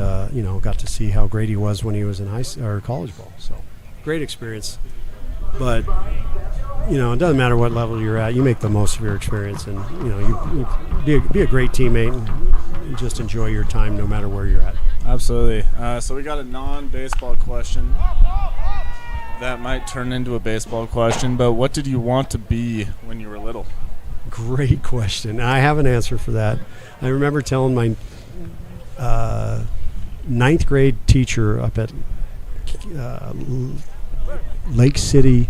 got to see how great he was when he was in college ball. So great experience. But it doesn't matter what level you're at. You make the most of your experience, and you be a great teammate and just enjoy your time no matter where you're at. Absolutely. So we got a non-baseball question that might turn into a baseball question. But what did you want to be when you were little? Great question. I have an answer for that. I remember telling my 9th grade teacher up at Lake City,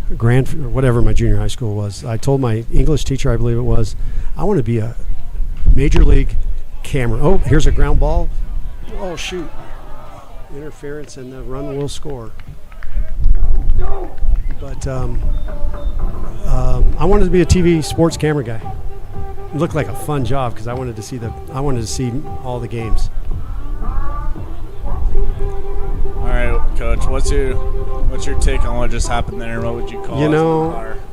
whatever my junior high school was. I told my English teacher, I believe it was, I want to be a major league camera. Oh, here's a ground ball. Oh, shoot. Interference, and the run will score. But I wanted to be a TV sports camera guy. It looked like a fun job because I wanted to see all the games. All right, Coach. What's your take on what just happened there? What would you call it?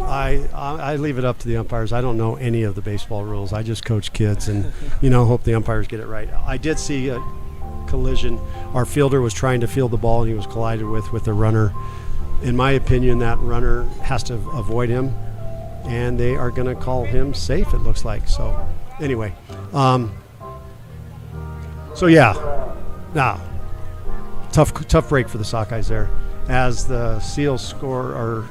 I leave it up to the umpires. I don't know any of the baseball rules. I just coach kids, and hope the umpires get it right. I did see a collision. Our fielder was trying to field the ball, and he was collided with the runner. In my opinion, that runner has to avoid him, and they are going to call him safe, it looks like. So, anyway. Tough break for the Sockeyes there, as the Seals score are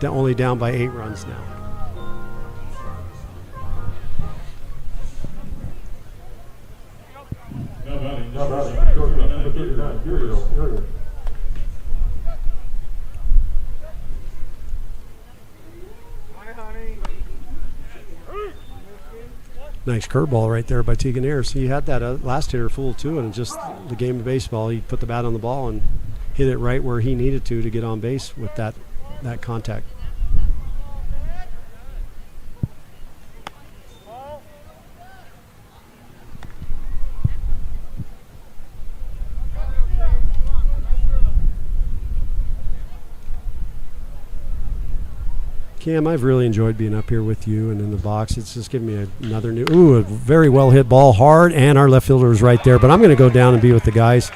only down by 8 runs now. Nice curveball right there by Tegan Ayers. He had that last hitter fooled too, and just the game of baseball, he put the bat on the ball and hit it right where he needed to get on base with that contact. Cam, I've really enjoyed being up here with you and in the box. It's just given me another a very well hit ball, hard, and our left fielder is right there. But I'm going to go down and be with the guys.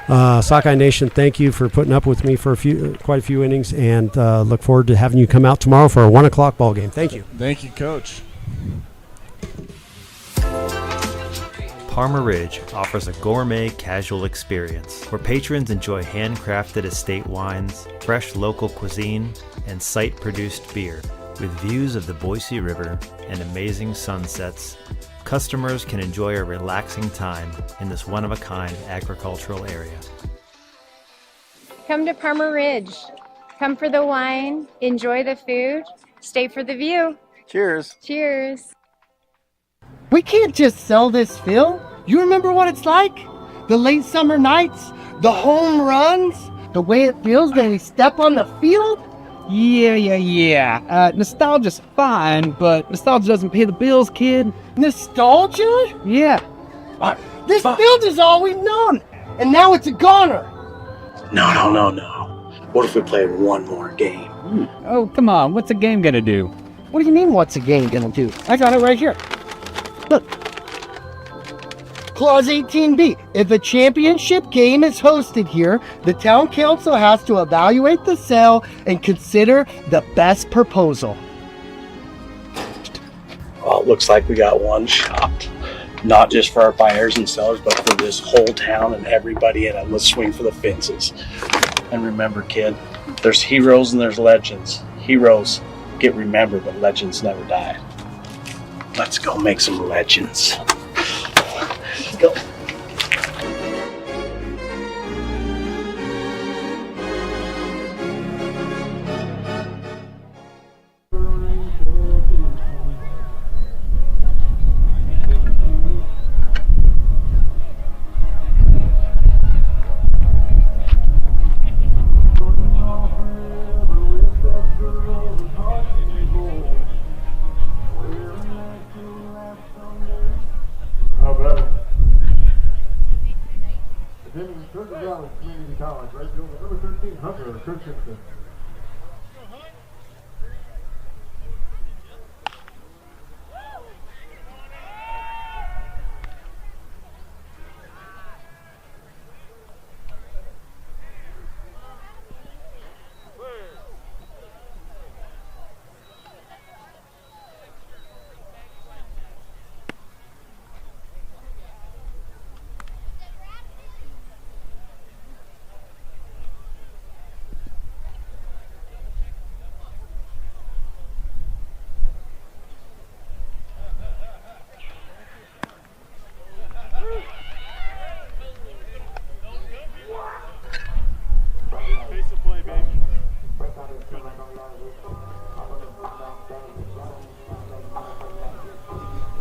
Sockeye Nation, thank you for putting up with me for quite a few innings, and look forward to having you come out tomorrow for our 1 o'clock ball game. Thank you. Thank you, Coach. Parma Ridge offers a gourmet casual experience where patrons enjoy handcrafted estate wines, fresh local cuisine, and site-produced beer. With views of the Boise River and amazing sunsets, customers can enjoy a relaxing time in this one-of-a-kind agricultural area. Come to Parma Ridge. Come for the wine, enjoy the food, stay for the view. Cheers. Cheers. We can't just sell this, Phil. You remember what it's like? The late summer nights, the home runs, the way it feels when we step on the field? Yeah. Nostalgia's fine, but nostalgia doesn't pay the bills, kid. Nostalgia? Yeah. This field is all we've known, and now it's a goner. No. What if we played one more game? Oh, come on. What's a game gonna do? What do you mean, what's a game gonna do? I got it right here. Look. Clause 18B. If a championship game is hosted here, the town council has to evaluate the sale and consider the best proposal. Well, it looks like we got one shot. Not just for our buyers and sellers, but for this whole town and everybody in it. Let's swing for the fences. And remember, kid, there's heroes and there's legends. Heroes get remembered, but legends never die. Let's go make some legends. Let's go. How about it? Attending Treasure Valley Community College, right field, number 13, Hunter Christensen.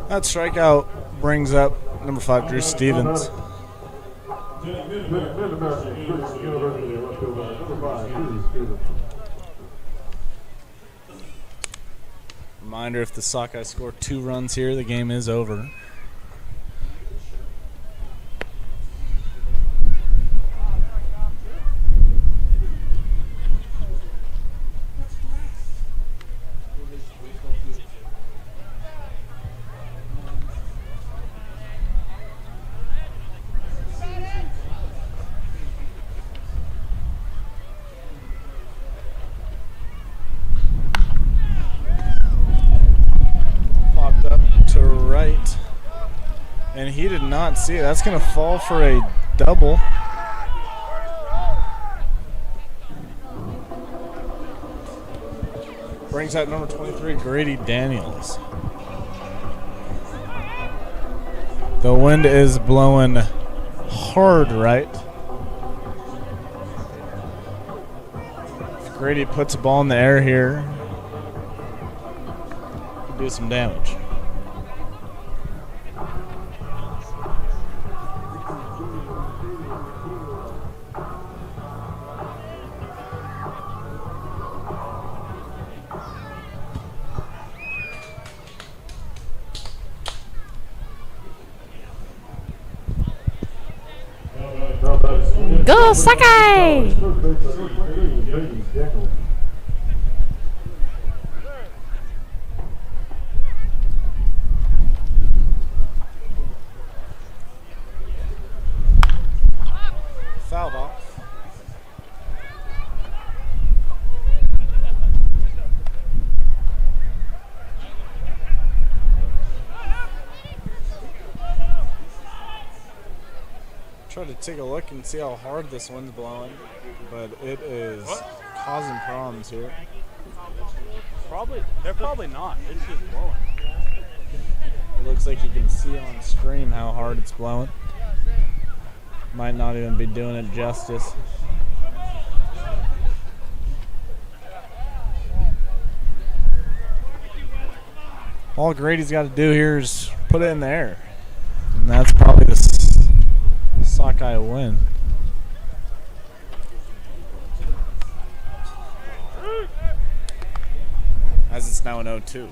That strikeout brings up number 5, Drew Stevens. Reminder, if the Sockeyes score 2 runs here, the game is over. And he did not see it. That's going to fall for a double. Brings out number 23, Grady Daniels. The wind is blowing hard right. If Grady puts a ball in the air here, could do some damage. go, Sockeye! Foul ball. Try to take a look and see how hard this wind's blowing, but it is causing problems here. They're probably not. It's just blowing. It looks like you can see on stream how hard it's blowing. Might not even be doing it justice. All Grady's got to do here is put it in the air, and that's probably the Sockeye win. As it's now an 0-2.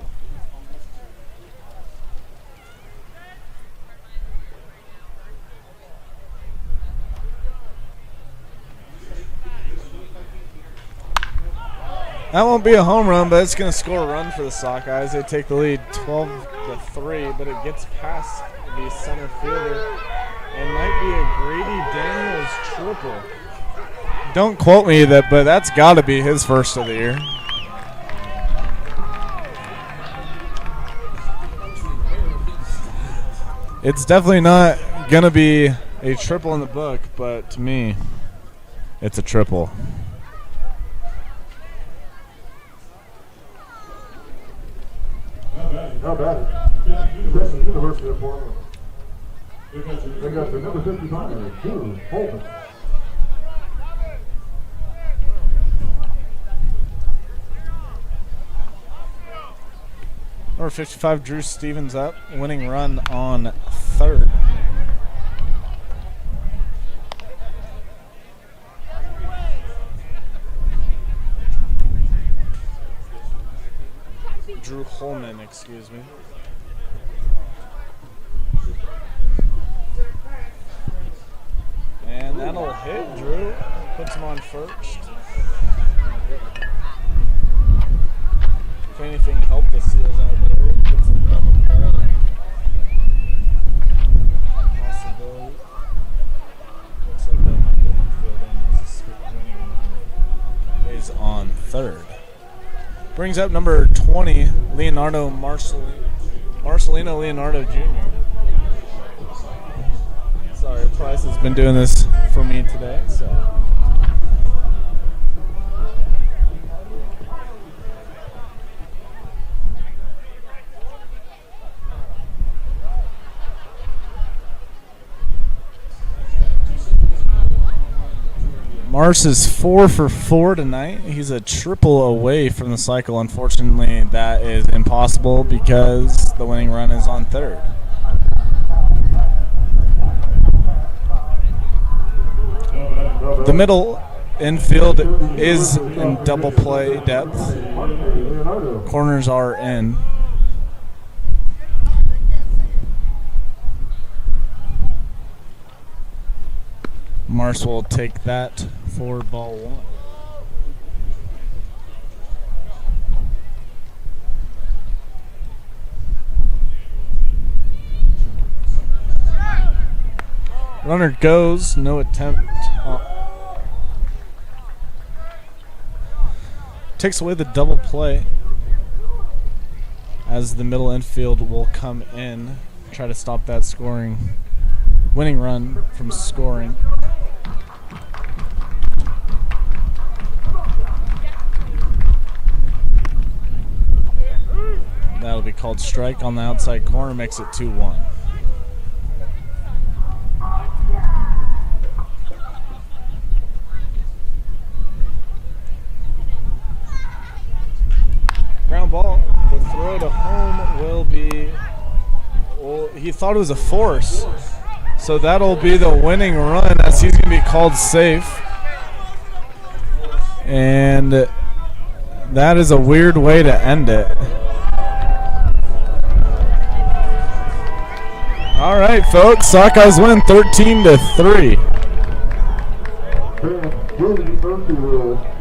That won't be a home run, but it's going to score a run for the Sockeyes. They take the lead 12-3, but it gets past the center fielder. It might be a Grady Daniels triple. Don't quote me that, but that's got to be his first of the year. It's definitely not going to be a triple in the book, but to me, it's a triple. Not bad. University of Portland. They got the number 55, Drew Holman. Number 55, Drew Stevens up, winning run on third. Drew Holman, excuse me. And that'll hit Drew. Puts him on first. If anything, help the Seals out there. It's a double play. Possibility. Looks like that might get filled in as a winning is on third. Brings up number 20, Leonardo Marcelino Leonardo Jr. Sorry, Price has been doing this for me today, so. Mars is 4 for 4 tonight. He's a triple away from the cycle. Unfortunately, that is impossible because the winning run is on third. The middle infield is in double play depth. Corners are in. Mars will take that for ball one. Runner goes, no attempt. Takes away the double play as the middle infield will come in, try to stop that winning run from scoring. That'll be called strike on the outside corner, makes it 2-1. Ground ball, the throw to home will be, well, he thought it was a force, so that'll be the winning run as he's going to be called safe. And that is a weird way to end it. All right, folks, Sockeyes win 13-3. emergency rule